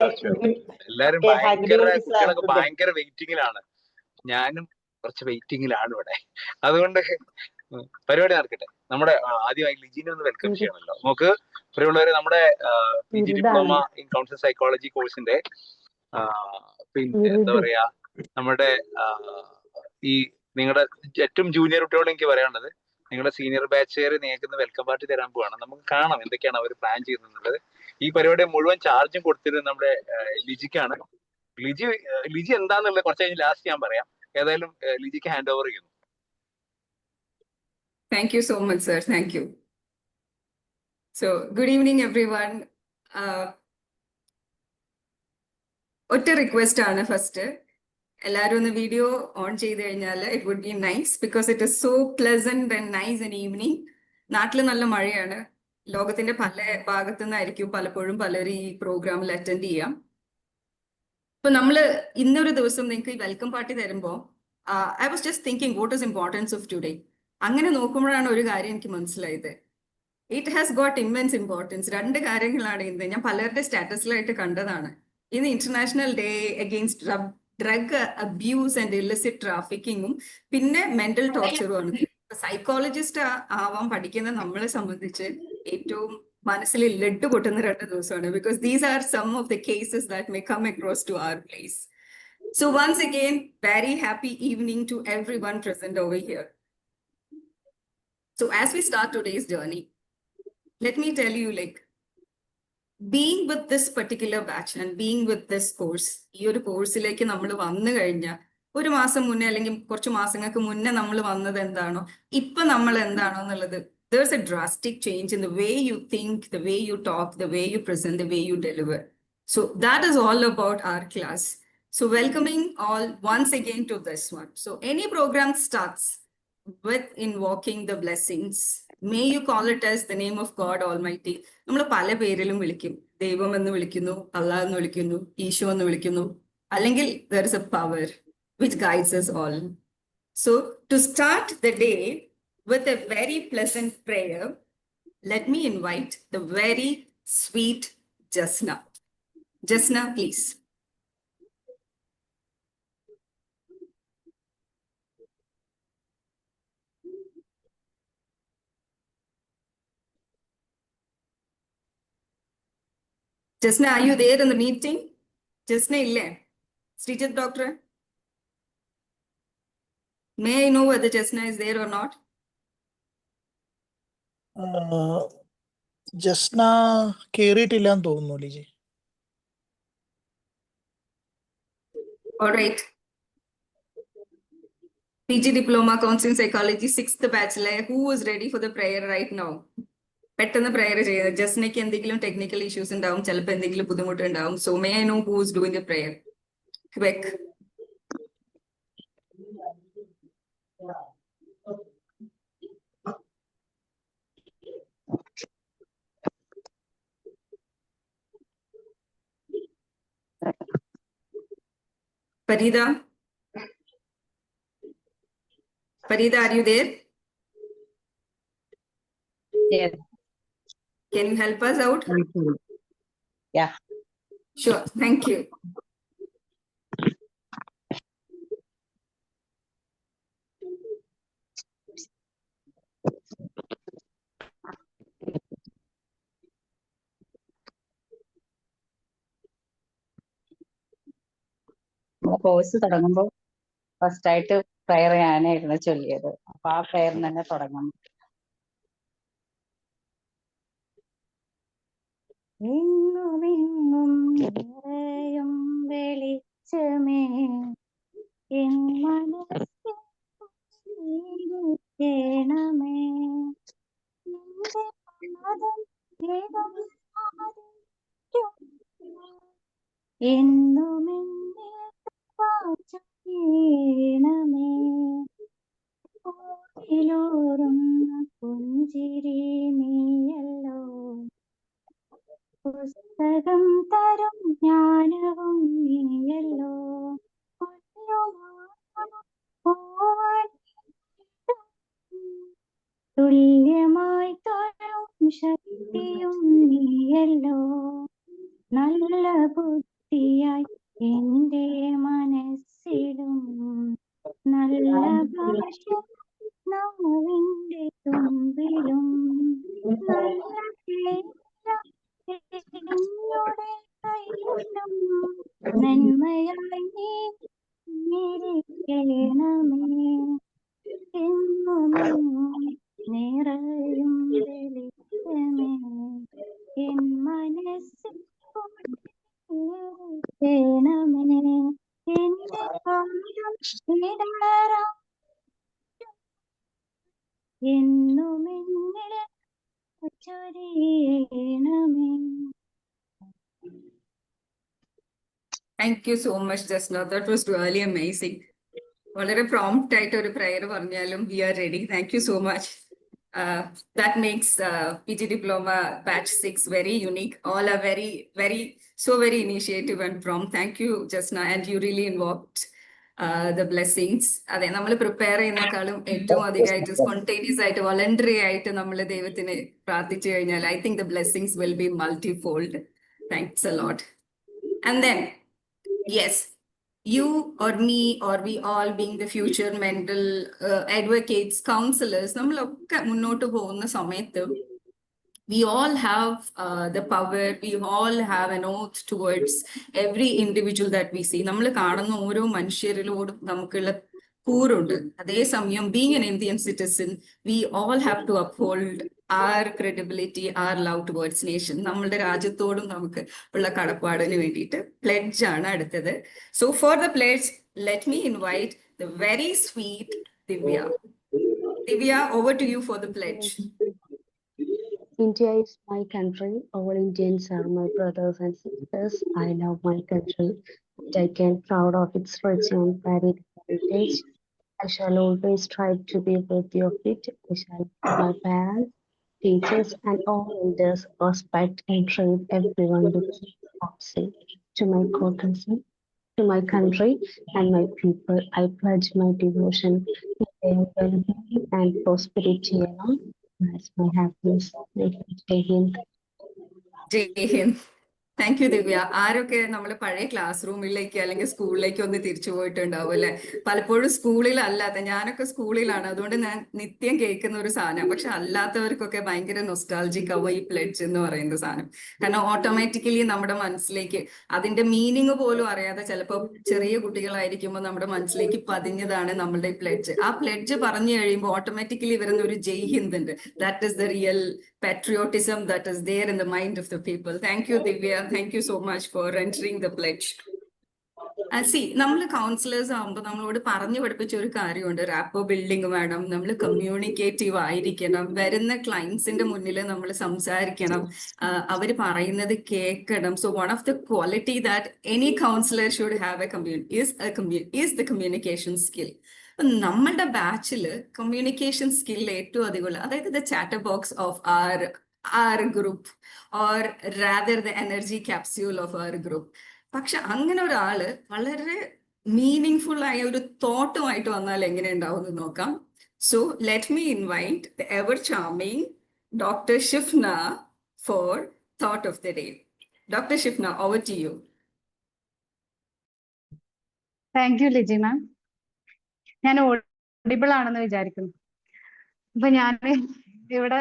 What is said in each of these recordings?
എല്ലാരും Okay, hi, good ഭയങ്കര evening, sir. കുട്ടികളൊക്കെ Good day. ഭയങ്കര വെയിറ്റിംഗിലാണ്. ഞാനും കുറച്ച് വെയിറ്റിംഗിലാണ് ഇവിടെ. അതുകൊണ്ട് പരിപാടി നടക്കട്ടെ. നമ്മുടെ ആദ്യമായി ലിജിനെ ഒന്ന് വെൽക്കം ചെയ്യണമല്ലോ. നമുക്ക് പ്രിയമുള്ളവരെ, നമ്മുടെ PG diploma in council psychology കോഴ്സിന്റെ പിന്നെ എന്താ പറയാ, നമ്മുടെ ഈ നിങ്ങളുടെ ഏറ്റവും ജൂനിയർ കുട്ടികളോട് എനിക്ക് പറയാനുള്ളത്, നിങ്ങളുടെ സീനിയർ ബാച്ചുകാർ നിങ്ങൾക്ക് വെൽക്കം പാർട്ടി തരാൻ പോവാണ്. നമുക്ക് കാണാം എന്തൊക്കെയാണ് അവർ പ്ലാൻ ചെയ്യുന്നത്. ഈ പരിപാടി മുഴുവൻ ചാർജും കൊടുത്തിരുന്നത് നമ്മുടെ ലിജിക്കാണ്. ലിജി എന്താന്നുള്ളത് കുറച്ച് കഴിഞ്ഞ് ലാസ്റ്റ് ഞാൻ പറയാം. ഏതായാലും ലിജിക്ക് ഹാൻഡ് ഓവർ ചെയ്യുന്നു. Thank you so much, sir. Thank you. So, good evening, everyone. ഒറ്റ റിക്വസ്റ്റ് ആണ്. ഫസ്റ്റ് എല്ലാവരും ഒന്ന് വീഡിയോ ഓൺ ചെയ്ത് കഴിഞ്ഞാൽ it would be nice, because it is so pleasant and nice in evening. നാട്ടിൽ നല്ല മഴയാണ്. ലോകത്തിന്റെ പല ഭാഗത്തു നിന്നായിരിക്കും പലപ്പോഴും പലരും ഈ പ്രോഗ്രാമിൽ അറ്റൻഡ് ചെയ്യാം. ഇപ്പൊ നമ്മള് ഇന്നൊരു ദിവസം നിങ്ങൾക്ക് ഈ വെൽക്കം പാർട്ടി തരുമ്പോൾ I was just thinking what is importance of today. അങ്ങനെ നോക്കുമ്പോഴാണ് ഒരു കാര്യം എനിക്ക് മനസ്സിലായത്. It has got immense importance. രണ്ട് കാര്യങ്ങളാണ് ഇന്ന് ഞാൻ പലരുടെ സ്റ്റാറ്റസിലായിട്ട് കണ്ടതാണ്. ഇന്ന് international day against drug abuse and illicit ട്രാഫിക്കിങ്ങും പിന്നെ മെന്റൽ ടോർച്ചറും ആണ്. സൈക്കോളജിസ്റ്റ് ആവാൻ പഠിക്കുന്ന നമ്മളെ സംബന്ധിച്ച് ഏറ്റവും മനസ്സിൽ ലഡ് പൊട്ടുന്ന 2 ദിവസമാണ്. Because these are some of the cases that may come across to our place. So once again very happy evening to everyone present over here. So as we start today's journey, let me tell you, like, being with this particular batch and being with this course, ഈ ഒരു കോഴ്സിലേക്ക് നമ്മൾ വന്നു കഴിഞ്ഞാൽ ഒരു മാസം മുന്നേ അല്ലെങ്കിൽ കുറച്ച് മാസങ്ങൾക്ക് മുന്നേ നമ്മൾ വന്നത് എന്താണോ ഇപ്പൊ നമ്മൾ എന്താണോ എന്നുള്ളത്, there's a drastic change in the way you think, the way you talk, the way you present, the way you deliver. So that is all about our class. So welcoming all once again to this one. So any program starts with invoking the blessings. May you call it as the name of God Almighty. നമ്മൾ പല പേരിലും വിളിക്കും. ദൈവം എന്ന് വിളിക്കുന്നു, അള്ളാഹ് എന്ന് വിളിക്കുന്നു, ഈശോ എന്ന് വിളിക്കുന്നു, അല്ലെങ്കിൽ there is a power which guides us all. So to start the day with a very pleasant prayer, let me invite the very sweet Jasna. Jasna, please. Jasna, are you there in the meeting? Jasna ille. Srijit doctor. May I know whether Jasna is there or not? Jasna കേറിയിട്ടില്ല എന്ന് തോന്നുന്നു Liji. All right. PG Diploma Counseling Psychology 6th batch le who is ready for the prayer right now? പെട്ടെന്ന് prayer ചെയ്യുന്നത്. ജസ്നയ്ക്ക് എന്തെങ്കിലും technical issues ഉണ്ടാവും, ചിലപ്പോൾ എന്തെങ്കിലും ബുദ്ധിമുട്ട് ഉണ്ടാവും. So may I know who is doing the prayer? Quick. Farida? Farida, are you there? Yes. Can you help us out? Yeah. Sure. Thank you. Course തുടങ്ങുമ്പോൾ first ആയിട്ട് പ്രയർ ഞാനായിരുന്നു ചൊല്ലിയത്. അപ്പൊ ആ പ്രയർ തന്നെ തുടങ്ങണം. എങ്ങുമെങ്ങും നിറയും വെളിച്ചമേ എൻ മനസ്സിണമേ എന്നുമെന്നെ വാചമേ ോറുന്ന പുഞ്ചിരി നീയല്ലോ പുസ്തകം തരും ജ്ഞാനവും നീയല്ലോ തുല്യമായി തൊഴും ശക്തിയും നീയല്ലോ നല്ല ബുദ്ധി ചൊരിയായി എന്റെ മനസ്സിലും നല്ല ഭാഷ നാവിന്റെ തുമ്പിലും നല്ല എന്നോടെ കയ്യിലും നന്മയായി നീ ഇരിക്കണമേ എന്നും നിറയും വെളിച്ചമേ എൻ മനസ്സിൽ കുടിയിരിക്കണമേ എന്റെ പാദം ഇടറാം എന്നും എന്നിൽ ചൊരിയണമേ. Thank you so much, Jasna. That was really amazing. വളരെ പ്രോംപ്റ്റ് ആയിട്ട് ഒരു പ്രയർ പറഞ്ഞാലും we are ready. Thank you so much. That makes PG Diploma Batch 6 very unique. All are very initiative and prompt. Thank you, Jasna, and you really invoked the blessings. അതെ, നമ്മൾ prepare ചെയ്യുന്നേക്കാളും ഏറ്റവും അധികമായിട്ട് spontaneous ആയിട്ട് voluntary ആയിട്ട് നമ്മൾ ദൈവത്തിനെ പ്രാർത്ഥിച്ചു കഴിഞ്ഞാൽ I think the blessings will be multifold. Thanks a lot. And then, yes, you or me or we all being the future mental advocates, counselors, നമ്മളൊക്കെ മുന്നോട്ട് പോകുന്ന സമയത്ത് we all have the power, we all have an oath towards every individual that we see. നമ്മൾ കാണുന്ന ഓരോ മനുഷ്യരിലോടും നമുക്കുള്ള കൂറുണ്ട്. അതേസമയം being an Indian citizen, we all have to uphold our credibility, our love towards nation. നമ്മളുടെ രാജ്യത്തോടും നമുക്ക് ഉള്ള കടപ്പാടിന് വേണ്ടിയിട്ട് pledge ആണ് അടുത്തത്. So for the pledge, let me invite the very sweet Divya. Divya, over to you for the pledge. India is my country. All Indians are my brothers and sisters. I love my country and I can proud of its rich and varied heritage. I shall always strive to be worthy of it. I shall give my parents, teachers, and all elders respect and treat everyone with courtesy. To my courtesy, to my country and my people, I pledge my devotion to their well-being and prosperity alone. That's my happiness. Jai Hind. Jai Hind. Thank you Divya. ആരൊക്കെ നമ്മൾ പഴയ class റൂമിലേക്ക് അല്ലെങ്കിൽ സ്കൂളിലേക്ക് ഒന്ന് തിരിച്ചു പോയിട്ടുണ്ടാവും അല്ലെ? പലപ്പോഴും സ്കൂളിലല്ലാത്ത, ഞാനൊക്കെ സ്കൂളിലാണ്, അതുകൊണ്ട് ഞാൻ നിത്യം കേൾക്കുന്ന ഒരു സാധനം. പക്ഷെ അല്ലാത്തവർക്കൊക്കെ ഭയങ്കര നൊസ്റ്റാൾജിക് ആവും ഈ പ്ലെഡ്ജ് എന്ന് പറയുന്ന സാധനം. കാരണം ഓട്ടോമാറ്റിക്കലി നമ്മുടെ മനസ്സിലേക്ക് അതിന്റെ മീനിങ് പോലും അറിയാതെ ചിലപ്പോൾ ചെറിയ കുട്ടികളായിരിക്കുമ്പോൾ നമ്മുടെ മനസ്സിലേക്ക് പതിഞ്ഞതാണ് നമ്മളുടെ പ്ലെഡ്ജ്. ആ പ്ലെഡ്ജ് പറഞ്ഞു കഴിയുമ്പോൾ ഓട്ടോമാറ്റിക്കലി വരുന്ന ഒരു ജയ് ഹിന്ദ് ഉണ്ട്. That is the real patriotism that is there in the mind of the people. Thank you, Divya. Thank you so much for entering the pledge. See, നമ്മൾ കൗൺസിലേഴ്സ് ആകുമ്പോൾ നമ്മളോട് പറഞ്ഞു പഠിപ്പിച്ച ഒരു കാര്യമുണ്ട്. റാപ്പോ ബിൽഡിംഗ് വേണം, നമ്മൾ കമ്മ്യൂണിക്കേറ്റീവ് ആയിരിക്കണം, വരുന്ന ക്ലയൻസിന്റെ മുന്നിൽ നമ്മൾ സംസാരിക്കണം, അവർ പറയുന്നത് കേൾക്കണം. So one of the quality that any councillor should have is the communication skill. നമ്മളുടെ ബാച്ചില് കമ്മ്യൂണിക്കേഷൻ സ്കിൽ ഏറ്റവും അധികമുള്ള, അതായത് the chatter box of our group or rather the energy capsule of our group. പക്ഷെ അങ്ങനെ ഒരാള് വളരെ മീനിങ് ആയ ഒരു തോട്ടുമായിട്ട് വന്നാൽ എങ്ങനെ ഉണ്ടാവും എന്ന് നോക്കാം. So let me invite the ever charming doctor Shifna for thought of the day. Doctor Shifna, over to you. Thank you Liji ma'am. ഞാൻ ഓഡിബിൾ ആണെന്ന് വിചാരിക്കുന്നു. അപ്പൊ ഞാൻ ഇവിടെ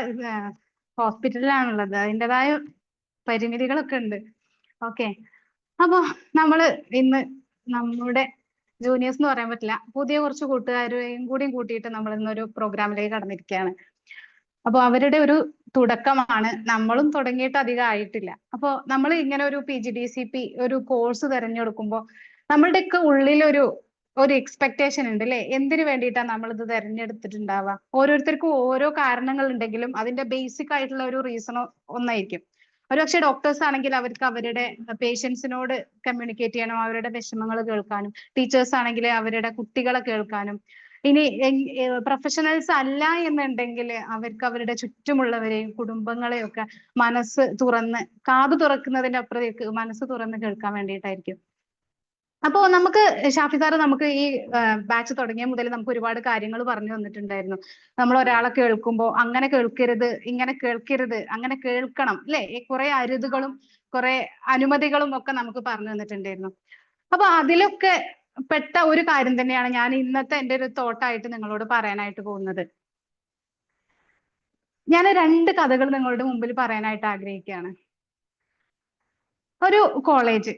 ഹോസ്പിറ്റലിലാണുള്ളത്, അതിൻ്റെതായ പരിമിതികളൊക്കെ ഉണ്ട്. ഓക്കെ, അപ്പൊ നമ്മള് ഇന്ന് നമ്മുടെ ജൂനിയേഴ്സ് എന്ന് പറയാൻ പറ്റില്ല, പുതിയ കുറച്ച് കൂട്ടുകാരെയും കൂടിയും കൂട്ടിയിട്ട് നമ്മൾ ഇന്നൊരു പ്രോഗ്രാമിലേക്ക് കടന്നിരിക്കുകയാണ്. അപ്പൊ അവരുടെ ഒരു തുടക്കമാണ്, നമ്മളും തുടങ്ങിയിട്ട് അധികം ആയിട്ടില്ല. അപ്പൊ നമ്മൾ ഇങ്ങനെ ഒരു PGDCP ഒരു കോഴ്സ് തിരഞ്ഞെടുക്കുമ്പോൾ നമ്മളുടെയൊക്കെ ഉള്ളിലൊരു എക്സ്പെക്ടേഷൻ ഉണ്ട് അല്ലെ? എന്തിനു വേണ്ടിയിട്ടാണ് നമ്മളിത് തിരഞ്ഞെടുത്തിട്ടുണ്ടാവുക? ഓരോരുത്തർക്കും ഓരോ കാരണങ്ങൾ ഉണ്ടെങ്കിലും അതിന്റെ ബേസിക് ആയിട്ടുള്ള ഒരു റീസൺ ഒന്നായിരിക്കും. ഒരുപക്ഷെ ഡോക്ടേഴ്സ് ആണെങ്കിൽ അവർക്ക് അവരുടെ പേഷ്യൻസിനോട് കമ്മ്യൂണിക്കേറ്റ് ചെയ്യണം, അവരുടെ വിഷമങ്ങൾ കേൾക്കാനും. ടീച്ചേഴ്സ് ആണെങ്കിൽ അവരുടെ കുട്ടികളെ കേൾക്കാനും. ഇനി പ്രൊഫഷണൽസ് അല്ല എന്നുണ്ടെങ്കിൽ അവർക്ക് അവരുടെ ചുറ്റുമുള്ളവരെയും കുടുംബങ്ങളെയും ഒക്കെ മനസ്സ് തുറന്ന്, കാത് തുറക്കുന്നതിന്റെ അപ്പുറത്തേക്ക് മനസ്സ് തുറന്ന് കേൾക്കാൻ വേണ്ടിയിട്ടായിരിക്കും. അപ്പോ നമുക്ക് ഷാഫി സാറ് നമുക്ക് ഈ ബാച്ച് തുടങ്ങിയ മുതൽ നമുക്ക് ഒരുപാട് കാര്യങ്ങൾ പറഞ്ഞു തന്നിട്ടുണ്ടായിരുന്നു. നമ്മൾ ഒരാളെ കേൾക്കുമ്പോൾ അങ്ങനെ കേൾക്കരുത്, ഇങ്ങനെ കേൾക്കരുത്, അങ്ങനെ കേൾക്കണം, അല്ലെ? കുറെ അരുതുകളും കുറെ അനുമതികളും ഒക്കെ നമുക്ക് പറഞ്ഞു തന്നിട്ടുണ്ടായിരുന്നു. അപ്പൊ അതിലൊക്കെ പെട്ട ഒരു കാര്യം തന്നെയാണ് ഞാൻ ഇന്നത്തെ എൻ്റെ ഒരു തോട്ടായിട്ട് നിങ്ങളോട് പറയാനായിട്ട് പോകുന്നത്. ഞാൻ 2 കഥകൾ നിങ്ങളുടെ മുമ്പിൽ പറയാനായിട്ട് ആഗ്രഹിക്കുകയാണ്. ഒരു കോളേജ്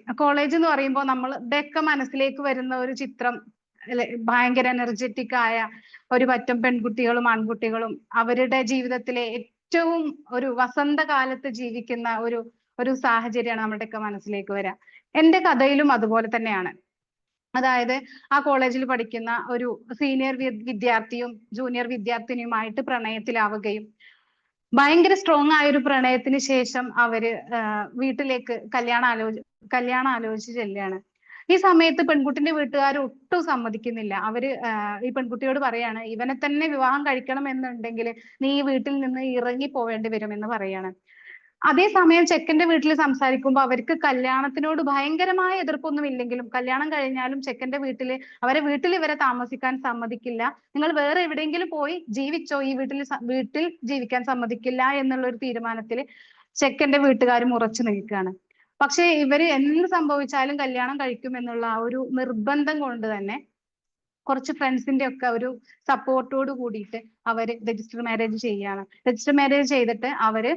എന്ന് പറയുമ്പോൾ നമ്മളുടെയൊക്കെ മനസ്സിലേക്ക് വരുന്ന ഒരു ചിത്രം അല്ലെ, ഭയങ്കര എനർജറ്റിക് ആയ ഒരു പറ്റം പെൺകുട്ടികളും ആൺകുട്ടികളും അവരുടെ ജീവിതത്തിലെ ഏറ്റവും ഒരു വസന്തകാലത്ത് ജീവിക്കുന്ന ഒരു സാഹചര്യമാണ് നമ്മുടെയൊക്കെ മനസ്സിലേക്ക് വരിക. എൻ്റെ കഥയിലും അതുപോലെ തന്നെയാണ്. അതായത് ആ കോളേജിൽ പഠിക്കുന്ന ഒരു സീനിയർ വിദ്യാർത്ഥിയും ജൂനിയർ വിദ്യാർത്ഥിനിയുമായിട്ട് പ്രണയത്തിലാവുകയും ഭയങ്കര സ്ട്രോങ് ആയ ഒരു പ്രണയത്തിന് ശേഷം അവര് വീട്ടിലേക്ക് കല്യാണം ആലോചിച്ച് ചെല്ലുകയാണ്. ഈ സമയത്ത് പെൺകുട്ടിന്റെ വീട്ടുകാർ ഒട്ടും സമ്മതിക്കുന്നില്ല. അവര് ഈ പെൺകുട്ടിയോട് പറയാണ്, ഇവനെ തന്നെ വിവാഹം കഴിക്കണം എന്നുണ്ടെങ്കിൽ നീ ഈ വീട്ടിൽ നിന്ന് ഇറങ്ങി പോവേണ്ടി വരും എന്ന് പറയാണ്. അതേസമയം ചെക്കന്റെ വീട്ടിൽ സംസാരിക്കുമ്പോൾ അവർക്ക് കല്യാണത്തിനോട് ഭയങ്കരമായ എതിർപ്പൊന്നും ഇല്ലെങ്കിലും കല്യാണം കഴിഞ്ഞാലും ചെക്കന്റെ അവരെ വീട്ടിൽ ഇവരെ താമസിക്കാൻ സമ്മതിക്കില്ല, നിങ്ങൾ വേറെ എവിടെയെങ്കിലും പോയി ജീവിച്ചോ, ഈ വീട്ടിൽ ജീവിക്കാൻ സമ്മതിക്കില്ല എന്നുള്ള ഒരു തീരുമാനത്തിൽ ചെക്കന്റെ വീട്ടുകാരും ഉറച്ചു നിൽക്കുകയാണ്. പക്ഷെ ഇവര് എന്ത് സംഭവിച്ചാലും കല്യാണം കഴിക്കും എന്നുള്ള ആ ഒരു നിർബന്ധം കൊണ്ട് തന്നെ കുറച്ച് ഫ്രണ്ട്സിന്റെ ഒക്കെ ഒരു സപ്പോർട്ടോട് കൂടിയിട്ട് അവര് രജിസ്റ്റർ മാരേജ് ചെയ്യാണ്. രജിസ്റ്റർ മാരേജ് ചെയ്തിട്ട് അവര്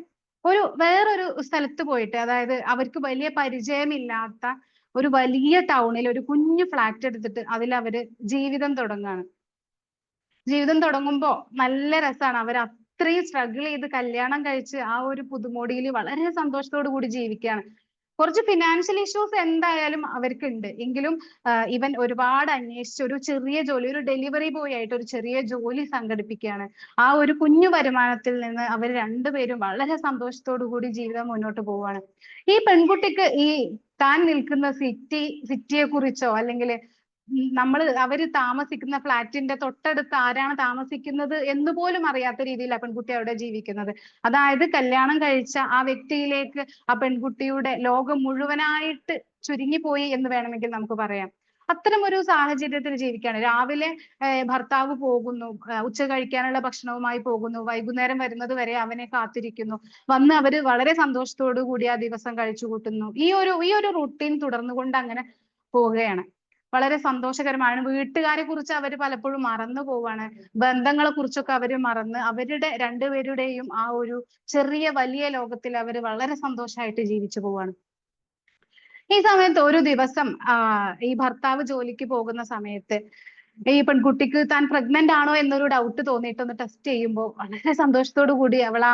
വേറൊരു സ്ഥലത്ത് പോയിട്ട്, അതായത് അവർക്ക് വലിയ പരിചയമില്ലാത്ത ഒരു വലിയ ടൗണിൽ ഒരു കുഞ്ഞു ഫ്ലാറ്റ് എടുത്തിട്ട് അതിൽ അവര് ജീവിതം തുടങ്ങുകയാണ്. ജീവിതം തുടങ്ങുമ്പോ നല്ല രസമാണ്. അവർ അത്രയും സ്ട്രഗിൾ ചെയ്ത് കല്യാണം കഴിച്ച് ആ ഒരു പുതുമോടിയിൽ വളരെ സന്തോഷത്തോടു കൂടി ജീവിക്കുകയാണ്. കുറച്ച് ഫിനാൻഷ്യൽ ഇഷ്യൂസ് എന്തായാലും അവർക്ക് ഉണ്ട് എങ്കിലും ഇവൻ ഒരുപാട് അന്വേഷിച്ച് ഒരു ചെറിയ ജോലി, ഒരു ഡെലിവറി ബോയ് ആയിട്ട് ഒരു ചെറിയ ജോലി സംഘടിപ്പിക്കുകയാണ്. ആ ഒരു കുഞ്ഞു വരുമാനത്തിൽ നിന്ന് അവർ രണ്ടുപേരും വളരെ സന്തോഷത്തോടു കൂടി ജീവിതം മുന്നോട്ട് പോവുകയാണ്. ഈ പെൺകുട്ടിക്ക് ഈ താൻ നിൽക്കുന്ന സിറ്റിയെ കുറിച്ചോ അല്ലെങ്കിൽ അവര് താമസിക്കുന്ന ഫ്ലാറ്റിന്റെ തൊട്ടടുത്ത് ആരാണ് താമസിക്കുന്നത് എന്ന് പോലും അറിയാത്ത രീതിയിൽ ആ പെൺകുട്ടി അവിടെ ജീവിക്കുന്നത്. അതായത് കല്യാണം കഴിച്ച ആ വ്യക്തിയിലേക്ക് ആ പെൺകുട്ടിയുടെ ലോകം മുഴുവനായിട്ട് ചുരുങ്ങിപ്പോയി എന്ന് വേണമെങ്കിൽ നമുക്ക് പറയാം. അത്തരം ഒരു സാഹചര്യത്തിൽ ജീവിക്കുകയാണ്. രാവിലെ ഭർത്താവ് പോകുന്നു, ഉച്ച കഴിക്കാനുള്ള ഭക്ഷണവുമായി പോകുന്നു, വൈകുന്നേരം വരുന്നത് വരെ അവനെ കാത്തിരിക്കുന്നു, വന്ന് അവര് വളരെ സന്തോഷത്തോടു കൂടി ആ ദിവസം കഴിച്ചു കൂട്ടുന്നു. ഈ ഒരു റുട്ടീൻ തുടർന്നുകൊണ്ട് അങ്ങനെ പോവുകയാണ്. വളരെ സന്തോഷകരമാണ്. വീട്ടുകാരെ കുറിച്ച് അവര് പലപ്പോഴും മറന്നു പോവാണ്. ബന്ധങ്ങളെ കുറിച്ചൊക്കെ അവര് മറന്ന് അവരുടെ രണ്ടുപേരുടെയും ആ ഒരു ചെറിയ വലിയ ലോകത്തിൽ അവര് വളരെ സന്തോഷമായിട്ട് ജീവിച്ചു പോവാണ്. ഈ സമയത്ത് ഒരു ദിവസം ഈ ഭർത്താവ് ജോലിക്ക് പോകുന്ന സമയത്ത് ഈ പെൺകുട്ടിക്ക് താൻ പ്രഗ്നന്റ് ആണോ എന്നൊരു ഡൗട്ട് തോന്നിയിട്ട് ഒന്ന് ടെസ്റ്റ് ചെയ്യുമ്പോൾ വളരെ സന്തോഷത്തോടു കൂടി അവൾ ആ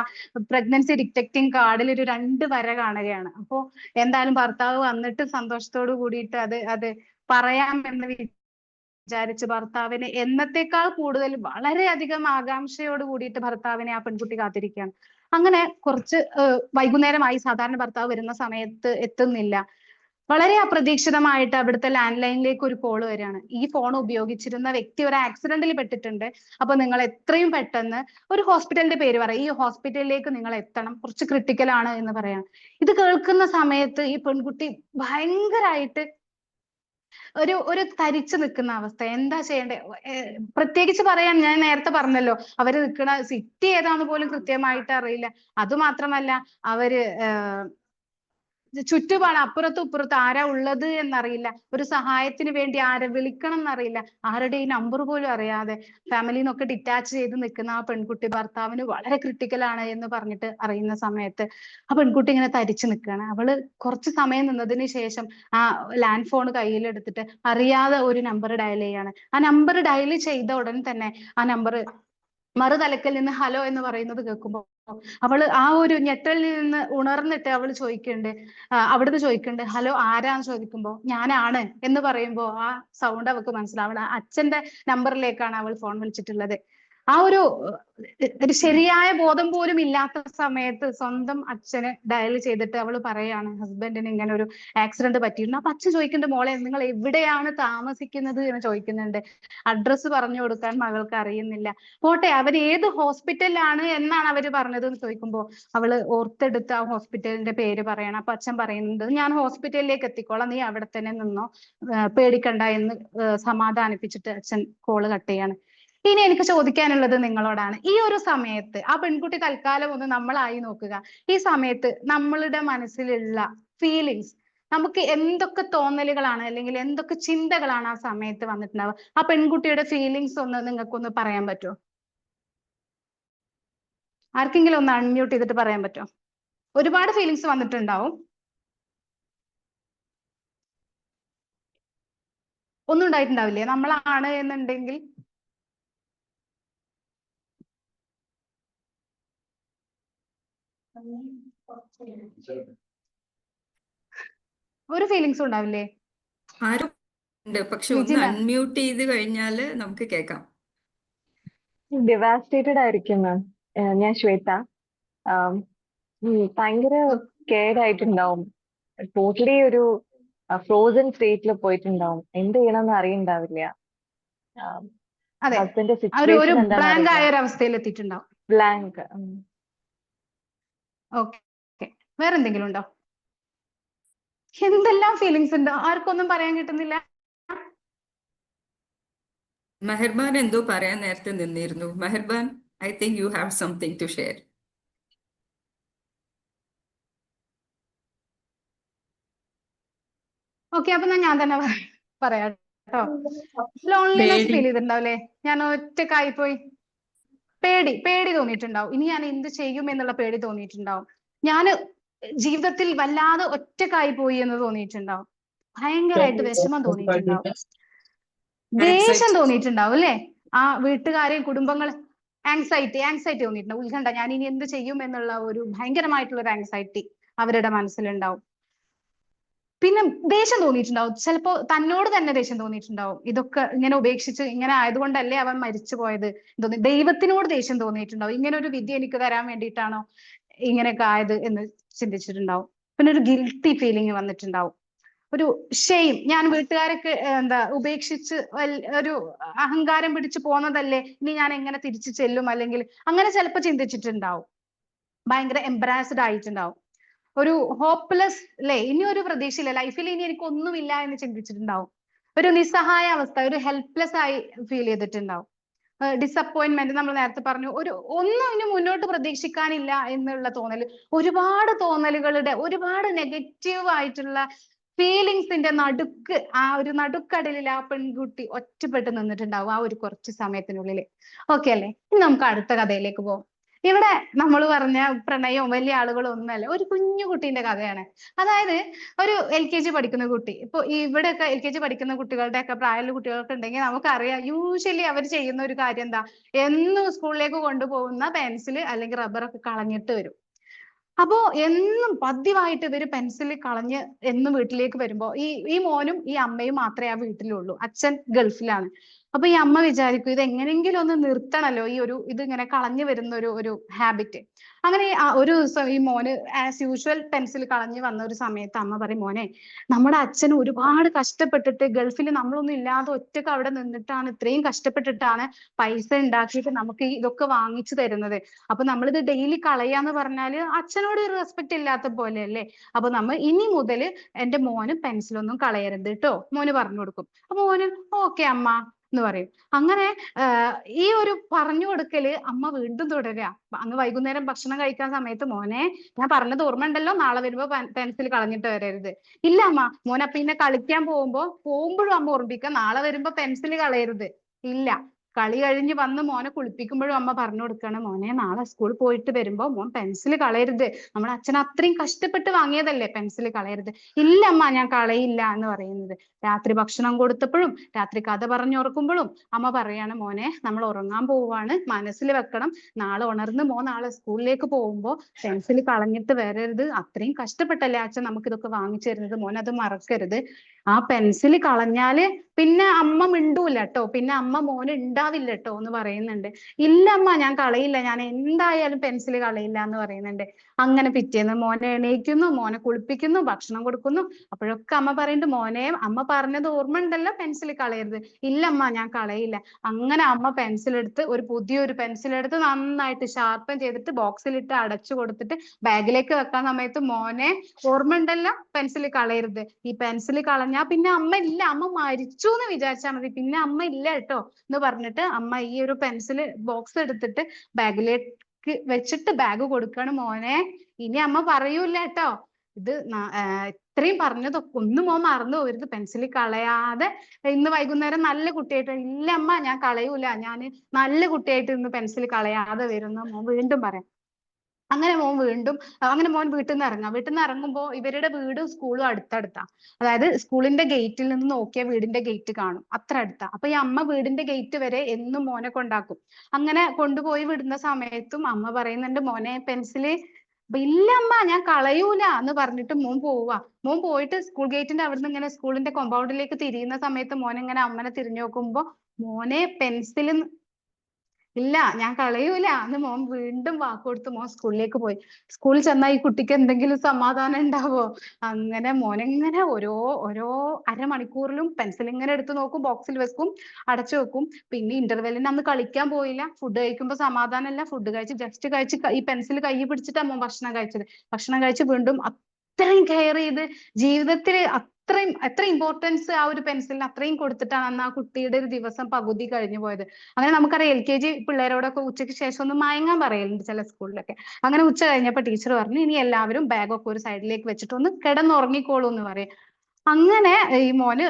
പ്രഗ്നൻസി ഡിറ്റക്റ്റിംഗ് കാർഡിൽ ഒരു 2 വര കാണുകയാണ്. അപ്പോ എന്തായാലും ഭർത്താവ് വന്നിട്ട് സന്തോഷത്തോടു കൂടിയിട്ട് അത് പറയാമെന്ന് വിചാരിച്ച് ഭർത്താവിനെ എന്നത്തേക്കാൾ കൂടുതൽ വളരെയധികം ആകാംക്ഷയോട് കൂടിയിട്ട് ഭർത്താവിനെ ആ പെൺകുട്ടി കാത്തിരിക്കുകയാണ്. അങ്ങനെ കുറച്ച് വൈകുന്നേരമായി. സാധാരണ ഭർത്താവ് വരുന്ന സമയത്ത് എത്തുന്നില്ല. വളരെ അപ്രതീക്ഷിതമായിട്ട് അവിടുത്തെ ലാൻഡ് ലൈനിലേക്ക് ഒരു കോൾ വരികയാണ്. ഈ ഫോൺ ഉപയോഗിച്ചിരുന്ന വ്യക്തി ഒരു ആക്സിഡന്റിൽ പെട്ടിട്ടുണ്ട്, അപ്പൊ നിങ്ങൾ എത്രയും പെട്ടെന്ന് ഒരു ഹോസ്പിറ്റലിന്റെ പേര് പറയാം, ഈ ഹോസ്പിറ്റലിലേക്ക് നിങ്ങൾ എത്തണം, കുറച്ച് ക്രിട്ടിക്കൽ ആണ് എന്ന് പറയാം. ഇത് കേൾക്കുന്ന സമയത്ത് ഈ പെൺകുട്ടി ഭയങ്കരമായിട്ട് ഒരു തരിച്ചു നിൽക്കുന്ന അവസ്ഥ. എന്താ ചെയ്യണ്ടേ? പ്രത്യേകിച്ച് പറയാൻ ഞാൻ നേരത്തെ പറഞ്ഞല്ലോ, അവര് നിൽക്കുന്ന സിറ്റി ഏതാന്ന് പോലും കൃത്യമായിട്ട് അറിയില്ല. അതുമാത്രമല്ല അവര് ചുറ്റുപാട് അപ്പുറത്തും ഇപ്പുറത്തും ആരാ ഉള്ളത് എന്നറിയില്ല. ഒരു സഹായത്തിന് വേണ്ടി ആരെ വിളിക്കണം എന്നറിയില്ല. ആരുടെ ഈ നമ്പർ പോലും അറിയാതെ ഫാമിലിയിൽ നിന്നൊക്കെ ഡിറ്റാച്ച് ചെയ്ത് നിൽക്കുന്ന ആ പെൺകുട്ടി ഭർത്താവിന് വളരെ ക്രിട്ടിക്കൽ ആണ് എന്ന് പറഞ്ഞിട്ട് അറിയുന്ന സമയത്ത് ആ പെൺകുട്ടി ഇങ്ങനെ തരിച്ചു നിൽക്കുകയാണ്. അവള് കുറച്ച് സമയം നിന്നതിന് ശേഷം ആ ലാൻഡ് ഫോൺ കയ്യിലെടുത്തിട്ട് അറിയാതെ ഒരു നമ്പർ ഡയൽ ചെയ്യാണ്. ആ നമ്പർ ഡയൽ ചെയ്ത ഉടൻ തന്നെ ആ നമ്പർ മറുതലക്കൽ നിന്ന് ഹലോ എന്ന് പറയുന്നത് കേൾക്കുമ്പോൾ അവള് ആ ഒരു ഞെട്ടലിൽ നിന്ന് ഉണർന്നിട്ട് അവൾ ചോദിക്കുന്നുണ്ട്, അവിടുന്ന് ചോദിക്കുന്നുണ്ട്, ഹലോ ആരാന്ന് ചോദിക്കുമ്പോ ഞാനാണ് എന്ന് പറയുമ്പോ ആ സൗണ്ട് അവൾക്ക് മനസ്സിലാവണം. അച്ഛന്റെ നമ്പറിലേക്കാണ് അവൾ ഫോൺ വിളിച്ചിട്ടുള്ളത്. ആ ഒരു ശരിയായ ബോധം പോലും ഇല്ലാത്ത സമയത്ത് സ്വന്തം അച്ഛന് ഡയൽ ചെയ്തിട്ട് അവള് പറയാണ് ഹസ്ബൻഡിന് ഇങ്ങനെ ഒരു ആക്സിഡന്റ് പറ്റിയിരുന്നു. അപ്പൊ അച്ഛൻ ചോദിക്കുന്നുണ്ട്, മോളെ നിങ്ങൾ എവിടെയാണ് താമസിക്കുന്നത് എന്ന് ചോദിക്കുന്നുണ്ട്. അഡ്രസ്സ് പറഞ്ഞു കൊടുക്കാൻ മകൾക്ക് അറിയുന്നില്ല. പോട്ടെ, അവർ ഏത് ഹോസ്പിറ്റലിലാണ് എന്നാണ് അവര് പറഞ്ഞത് എന്ന് ചോദിക്കുമ്പോ അവള് ഓർത്തെടുത്ത് ആ ഹോസ്പിറ്റലിന്റെ പേര് പറയണം. അപ്പൊ അച്ഛൻ പറയുന്നുണ്ട്, ഞാൻ ഹോസ്പിറ്റലിലേക്ക് എത്തിക്കോളാം, നീ അവിടെ തന്നെ നിന്നോ, പേടിക്കണ്ട എന്ന് സമാധാനിപ്പിച്ചിട്ട് അച്ഛൻ കോള് കട്ട് ചെയ്യാണ്. ഇനി എനിക്ക് ചോദിക്കാനുള്ളത് നിങ്ങളോടാണ്. ഈ ഒരു സമയത്ത് ആ പെൺകുട്ടി തൽക്കാലം ഒന്ന് നമ്മളായി നോക്കുക. ഈ സമയത്ത് നമ്മളുടെ മനസ്സിലുള്ള ഫീലിങ്സ്, നമുക്ക് എന്തൊക്കെ തോന്നലുകളാണ് അല്ലെങ്കിൽ എന്തൊക്കെ ചിന്തകളാണ് ആ സമയത്ത് വന്നിട്ടുണ്ടാവുക? ആ പെൺകുട്ടിയുടെ ഫീലിങ്സ് ഒന്ന് നിങ്ങൾക്കൊന്ന് പറയാൻ പറ്റുമോ? ആർക്കെങ്കിലും ഒന്ന് അൺമ്യൂട്ട് ചെയ്തിട്ട് പറയാൻ പറ്റുമോ? ഒരുപാട് ഫീലിങ്സ് വന്നിട്ടുണ്ടാവും. ഒന്നും ഉണ്ടായിട്ടുണ്ടാവില്ലേ നമ്മളാണ് എന്നുണ്ടെങ്കിൽ? ഒരു ഫീലിങ്സും ഉണ്ടാവില്ലേ? ആരും ഉണ്ട്, പക്ഷെ ഒന്ന് ലിജിന, അൺമ്യൂട്ട് ചെയ്ത് കഴിഞ്ഞാല് നമുക്ക് കേൾക്കാം. ഡിവാസ്റ്റേറ്റഡ് ആയിരിക്കും മാം. ഞാൻ ശ്വേത. ഭയങ്കര സ്കേർഡ് ആയിട്ടുണ്ടാവും. ടോട്ടലി ഒരു ഫ്രോസൺ സ്റ്റേറ്റിൽ പോയിട്ടുണ്ടാവും. എന്ത് ചെയ്യണമെന്ന് അറിയണ്ടാവില്ല. അതെ, ഹസ്ബൻഡിന്റെ ഒരു സിറ്റുവേഷൻ എന്താണെന്ന് ബ്ലാങ്ക് ആയ അറിയില്ല. ഒരു അവസ്ഥയിൽ എത്തിയിട്ടുണ്ടാവും. ബ്ലാങ്ക്. ഓക്കെ, വേറെ എന്തെങ്കിലും ഉണ്ടോ? എന്തെല്ലാം ഫീലിങ്സ് ഉണ്ട്, ആർക്കൊന്നും പറയാൻ കിട്ടുന്നില്ല. മെഹർബാൻ എന്തോ പറയാൻ നേരത്തെ നിന്നിരുന്നു. Meherban, I think you have something to share. Okay, അപ്പൊ ഞാൻ തന്നെ പറയാം കേട്ടോ. ലോൺലിനെസ് പേടി. ഫീൽ ചെയ്തിട്ടുണ്ടാവില്ലേ? ഞാൻ ഒറ്റക്കായി പോയി, പേടി തോന്നിയിട്ടുണ്ടാവും. ഇനി ഞാൻ എന്ത് ചെയ്യും എന്നുള്ള പേടി തോന്നിയിട്ടുണ്ടാവും. ഞാന് ജീവിതത്തിൽ വല്ലാതെ ഒറ്റക്കായി പോയി എന്ന് തോന്നിയിട്ടുണ്ടാവും. ഭയങ്കരമായിട്ട് വിഷമം തോന്നിയിട്ടുണ്ടാവും. ദേഷ്യം തോന്നിയിട്ടുണ്ടാവും അല്ലേ? ആ വീട്ടുകാരെയും കുടുംബങ്ങളെ ആങ്സൈറ്റി തോന്നിയിട്ടുണ്ടാവും. ഉത്കണ്ഠ, ഞാൻ ഇനി എന്ത് ചെയ്യും എന്നുള്ള ഒരു ഭയങ്കരമായിട്ടുള്ള ഒരു ആങ്സൈറ്റി അവരുടെ മനസ്സിലുണ്ടാവും. പിന്നെ ദേഷ്യം തോന്നിയിട്ടുണ്ടാവും. ചിലപ്പോ തന്നോട് തന്നെ ദേഷ്യം തോന്നിയിട്ടുണ്ടാവും. ഇതൊക്കെ ഇങ്ങനെ ഉപേക്ഷിച്ച് ഇങ്ങനെ ആയതുകൊണ്ടല്ലേ അവൻ മരിച്ചു പോയത് തോന്നി. ദൈവത്തിനോട് ദേഷ്യം തോന്നിയിട്ടുണ്ടാവും. ഇങ്ങനെ ഒരു വിധി എനിക്ക് തരാൻ വേണ്ടിയിട്ടാണോ ഇങ്ങനെയൊക്കെ ആയത് എന്ന് ചിന്തിച്ചിട്ടുണ്ടാവും. പിന്നെ ഒരു ഗിൽറ്റി ഫീലിംഗ് വന്നിട്ടുണ്ടാവും. ഒരു ഷെയിം, ഞാൻ വീട്ടുകാരൊക്കെ ഉപേക്ഷിച്ച് ഒരു അഹങ്കാരം പിടിച്ചു പോന്നതല്ലേ, ഇനി ഞാൻ എങ്ങനെ തിരിച്ചു ചെല്ലും, അല്ലെങ്കിൽ അങ്ങനെ ചിലപ്പോ ചിന്തിച്ചിട്ടുണ്ടാവും. ഭയങ്കര എംബറാസ്ഡ് ആയിട്ടുണ്ടാവും. ഒരു ഹോപ്പ്ലെസ് അല്ലെ, ഇനി ഒരു പ്രതീക്ഷയില്ല ലൈഫിൽ, ഇനി എനിക്ക് ഒന്നുമില്ല എന്ന് ചിന്തിച്ചിട്ടുണ്ടാവും. ഒരു നിസ്സഹായ അവസ്ഥ, ഒരു ഹെൽപ്ലെസ് ആയി ഫീൽ ചെയ്തിട്ടുണ്ടാവും. ഡിസപ്പോയിന്റ്മെന്റ്, നമ്മൾ നേരത്തെ പറഞ്ഞു, ഒന്നും ഇനി മുന്നോട്ട് പ്രതീക്ഷിക്കാനില്ല എന്നുള്ള തോന്നൽ. ഒരുപാട് തോന്നലുകളുടെ, ഒരുപാട് നെഗറ്റീവ് ആയിട്ടുള്ള ഫീലിങ്സിന്റെ നടുക്ക്, ആ ഒരു നടുക്കടലിൽ ആ പെൺകുട്ടി ഒറ്റപ്പെട്ട് നിന്നിട്ടുണ്ടാവും ആ ഒരു കുറച്ച് സമയത്തിനുള്ളിൽ. ഓക്കെ അല്ലേ? ഇനി നമുക്ക് അടുത്ത കഥയിലേക്ക് പോകാം. ഇവിടെ നമ്മൾ പറഞ്ഞ പ്രണയവും വലിയ ആളുകളും ഒന്നല്ല, ഒരു കുഞ്ഞു കുട്ടീന്റെ കഥയാണ്. അതായത് ഒരു LKG പഠിക്കുന്ന കുട്ടി. ഇപ്പൊ ഇവിടെയൊക്കെ LKG പഠിക്കുന്ന കുട്ടികളുടെ ഒക്കെ പ്രായമുള്ള കുട്ടികൾക്ക് ഉണ്ടെങ്കിൽ നമുക്കറിയാം, യൂഷ്വലി അവർ ചെയ്യുന്ന ഒരു കാര്യം എന്താ, എന്നും സ്കൂളിലേക്ക് കൊണ്ടുപോകുന്ന പെൻസിൽ അല്ലെങ്കിൽ റബ്ബർ ഒക്കെ കളഞ്ഞിട്ട് വരും. അപ്പോ എന്നും പതിവായിട്ട് ഇവര് പെൻസിൽ കളഞ്ഞ് എന്നും വീട്ടിലേക്ക് വരുമ്പോ ഈ മോനും ഈ അമ്മയും മാത്രമേ ആ വീട്ടിലുള്ളൂ. അച്ഛൻ ഗൾഫിലാണ്. അപ്പൊ ഈ അമ്മ വിചാരിക്കും, ഇത് എങ്ങനെയെങ്കിലും ഒന്ന് നിർത്തണല്ലോ, ഇത് ഇങ്ങനെ കളഞ്ഞു വരുന്ന ഒരു ഹാബിറ്റ്. അങ്ങനെ ഒരു ദിവസം ഈ മോന് ആസ് യൂഷ്വൽ പെൻസിൽ കളഞ്ഞു വന്ന ഒരു സമയത്ത് അമ്മ പറയും, മോനെ, നമ്മുടെ അച്ഛൻ ഒരുപാട് കഷ്ടപ്പെട്ടിട്ട് ഗൾഫിൽ നമ്മളൊന്നും ഇല്ലാതെ ഒറ്റക്ക് അവിടെ നിന്നിട്ടാണ്, ഇത്രയും കഷ്ടപ്പെട്ടിട്ടാണ് പൈസ ഉണ്ടാക്കിയിട്ട് നമുക്ക് ഇതൊക്കെ വാങ്ങിച്ചു തരുന്നത്. അപ്പൊ നമ്മളിത് ഡെയിലി കളയാന്ന് പറഞ്ഞാല് അച്ഛനോട് ഒരു റെസ്പെക്ട് ഇല്ലാത്ത പോലെ അല്ലേ? അപ്പൊ നമ്മൾ ഇനി മുതൽ എന്റെ മോന് പെൻസിലൊന്നും കളയരുത് കേട്ടോ, മോന് പറഞ്ഞു കൊടുക്കും. അപ്പൊ മോന് ഓക്കെ അമ്മ എന്ന് പറയും. അങ്ങനെ ഈ ഒരു പറഞ്ഞു കൊടുക്കല് അമ്മ വീണ്ടും തുടരുക. അന്ന് വൈകുന്നേരം ഭക്ഷണം കഴിക്കാൻ സമയത്ത്, മോനെ, ഞാൻ പറഞ്ഞത് ഓർമ്മ ഉണ്ടല്ലോ, നാളെ വരുമ്പോ പെൻസിൽ കളഞ്ഞിട്ട് വരരുത്. ഇല്ല അമ്മ. മോനെ പിന്നെ കളിക്കാൻ പോകുമ്പോഴും അമ്മ ഓർമ്മിപ്പിക്കുക, നാളെ വരുമ്പോ പെൻസിൽ കളയരുത്. ഇല്ല, കളി കഴിഞ്ഞ് വന്ന് മോനെ കുളിപ്പിക്കുമ്പോഴും അമ്മ പറഞ്ഞു കൊടുക്കാണ്, മോനെ, നാളെ സ്കൂളിൽ പോയിട്ട് വരുമ്പോ മോൻ പെൻസിൽ കളയരുത്, നമ്മുടെ അച്ഛൻ അത്രയും കഷ്ടപ്പെട്ട് വാങ്ങിയതല്ലേ, പെൻസിൽ കളയരുത്. ഇല്ല അമ്മ, ഞാൻ കളയില്ല എന്ന് പറയുന്നത്. രാത്രി ഭക്ഷണം കൊടുത്തപ്പോഴും രാത്രി കഥ പറഞ്ഞുറക്കുമ്പോഴും അമ്മ പറയാണ്, മോനെ, നമ്മൾ ഉറങ്ങാൻ പോവാണ്, മനസ്സിൽ വെക്കണം, നാളെ ഉണർന്ന് നാളെ സ്കൂളിലേക്ക് പോകുമ്പോ പെൻസിൽ കളഞ്ഞിട്ട് വരരുത്, അത്രയും കഷ്ടപ്പെട്ടല്ലേ അച്ഛൻ നമുക്ക് ഇതൊക്കെ വാങ്ങിച്ചു തരുന്നത്, മോൻ അത് മറക്കരുത്. ആ പെൻസിൽ കളഞ്ഞാല് പിന്നെ അമ്മ മിണ്ടൂല ട്ടോ, പിന്നെ അമ്മ മോന് ഉണ്ടാവില്ല ട്ടോ എന്ന് പറയുന്നുണ്ട്. ഇല്ല അമ്മ ഞാൻ കളയില്ല, ഞാൻ എന്തായാലും പെൻസിൽ കളയില്ല എന്ന് പറയുന്നുണ്ട്. അങ്ങനെ പിറ്റേന്ന് മോനെ എണീക്കുന്നു, മോനെ കുളിപ്പിക്കുന്നു, ഭക്ഷണം കൊടുക്കുന്നു. അപ്പോഴൊക്കെ അമ്മ പറയുന്നുണ്ട്, മോനെ അമ്മ പറഞ്ഞത് ഓർമ്മ ഉണ്ടല്ലോ, പെൻസിൽ കളയരുത്. ഇല്ലമ്മ ഞാൻ കളയില്ല. അങ്ങനെ അമ്മ പെൻസിൽ എടുത്ത് പുതിയൊരു പെൻസിൽ എടുത്ത് നന്നായിട്ട് ഷാർപ്പൻ ചെയ്തിട്ട് ബോക്സിലിട്ട് അടച്ചു കൊടുത്തിട്ട് ബാഗിലേക്ക് വെക്കാൻ സമയത്ത്, മോനെ ഓർമ്മ ഉണ്ടല്ലോ പെൻസിൽ കളയരുത്. ഈ പെൻസിൽ കളഞ്ഞാ പിന്നെ അമ്മ ഇല്ല, അമ്മ മരിച്ചു എന്ന് വിചാരിച്ചാൽ മതി, പിന്നെ അമ്മ ഇല്ല കേട്ടോ എന്ന് പറഞ്ഞിട്ട് അമ്മ ഈ ഒരു പെൻസിൽ ബോക്സ് എടുത്തിട്ട് ബാഗിലേക്ക് വെച്ചിട്ട് ബാഗ് കൊടുക്കാണ്. മോനെ ഇനി അമ്മ പറയൂല കേട്ടോ, ഇത് ഇത്രയും പറഞ്ഞതൊക്കെ ഒന്നും മോൻ മറന്നു പോകരുത്, പെൻസിൽ കളയാതെ ഇന്ന് വൈകുന്നേരം നല്ല കുട്ടിയായിട്ട്. ഇല്ല അമ്മ ഞാൻ കളയൂല, ഞാൻ നല്ല കുട്ടിയായിട്ട് ഇന്ന് പെൻസിൽ കളയാതെ വരുന്നു മോൻ വീണ്ടും പറയാം. അങ്ങനെ മോൻ വീട്ടിൽ നിന്ന് ഇറങ്ങുമ്പോ ഇവരുടെ വീടും സ്കൂളും അടുത്തടുത്താ. അതായത് സ്കൂളിന്റെ ഗേറ്റിൽ നിന്ന് നോക്കിയാൽ വീടിന്റെ ഗേറ്റ് കാണും, അത്ര അടുത്താ. അപ്പൊ ഈ അമ്മ വീടിന്റെ ഗേറ്റ് വരെ എന്നും മോനെ കൊണ്ടാക്കും. അങ്ങനെ കൊണ്ടുപോയി വിടുന്ന സമയത്തും അമ്മ പറയുന്നുണ്ട്, മോനെ പെൻസില്. ഇല്ല അമ്മ ഞാൻ കളയൂല എന്ന് പറഞ്ഞിട്ട് മോൻ പോവാ. മോൻ പോയിട്ട് സ്കൂൾ ഗേറ്റിന്റെ അവിടുന്ന് ഇങ്ങനെ സ്കൂളിന്റെ കോമ്പൗണ്ടിലേക്ക് തിരിയുന്ന സമയത്ത് മോൻ ഇങ്ങനെ അമ്മനെ തിരിഞ്ഞു നോക്കുമ്പോ, മോനെ പെൻസിൽ ഇല്ല ഞാൻ കളയൂല എന്ന് മോൻ വീണ്ടും വാക്ക് കൊടുത്ത് മോൻ സ്കൂളിലേക്ക് പോയി. സ്കൂളിൽ ചെന്നാൽ ഈ കുട്ടിക്ക് എന്തെങ്കിലും സമാധാനം ഉണ്ടാവോ? അങ്ങനെ മോനെങ്ങനെ ഓരോ അരമണിക്കൂറിലും പെൻസിൽ ഇങ്ങനെ എടുത്ത് നോക്കും, ബോക്സിൽ വെക്കും, അടച്ചു വെക്കും. പിന്നെ ഇന്റർവെല്ലിന് അന്ന് കളിക്കാൻ പോയില്ല. ഫുഡ് കഴിക്കുമ്പോ സമാധാനമല്ല, ഫുഡ് കഴിച്ച് ജസ്റ്റ് കഴിച്ച് ഈ പെൻസിൽ കൈ പിടിച്ചിട്ടാ മോൻ ഭക്ഷണം കഴിച്ചത്. ഭക്ഷണം കഴിച്ച് വീണ്ടും അത്രയും കെയർ ചെയ്ത് ജീവിതത്തിൽ എത്ര ഇമ്പോർട്ടൻസ് ആ ഒരു പെൻസിലിന് അത്രയും കൊടുത്തിട്ടാണ് അന്ന് ആ കുട്ടിയുടെ ഒരു ദിവസം പകുതി കഴിഞ്ഞു പോയത്. അങ്ങനെ നമുക്കറിയാം LKG പിള്ളേരോടൊക്കെ ഉച്ചയ്ക്ക് ശേഷം ഒന്ന് മയങ്ങാൻ പറയലുണ്ട് ചില സ്കൂളിലൊക്കെ. അങ്ങനെ ഉച്ച കഴിഞ്ഞപ്പോ ടീച്ചർ പറഞ്ഞു, ഇനി എല്ലാവരും ബാഗൊക്കെ ഒരു സൈഡിലേക്ക് വെച്ചിട്ട് ഒന്ന് കിടന്നുറങ്ങിക്കോളൂ എന്ന് പറയും. അങ്ങനെ ഈ മോന്,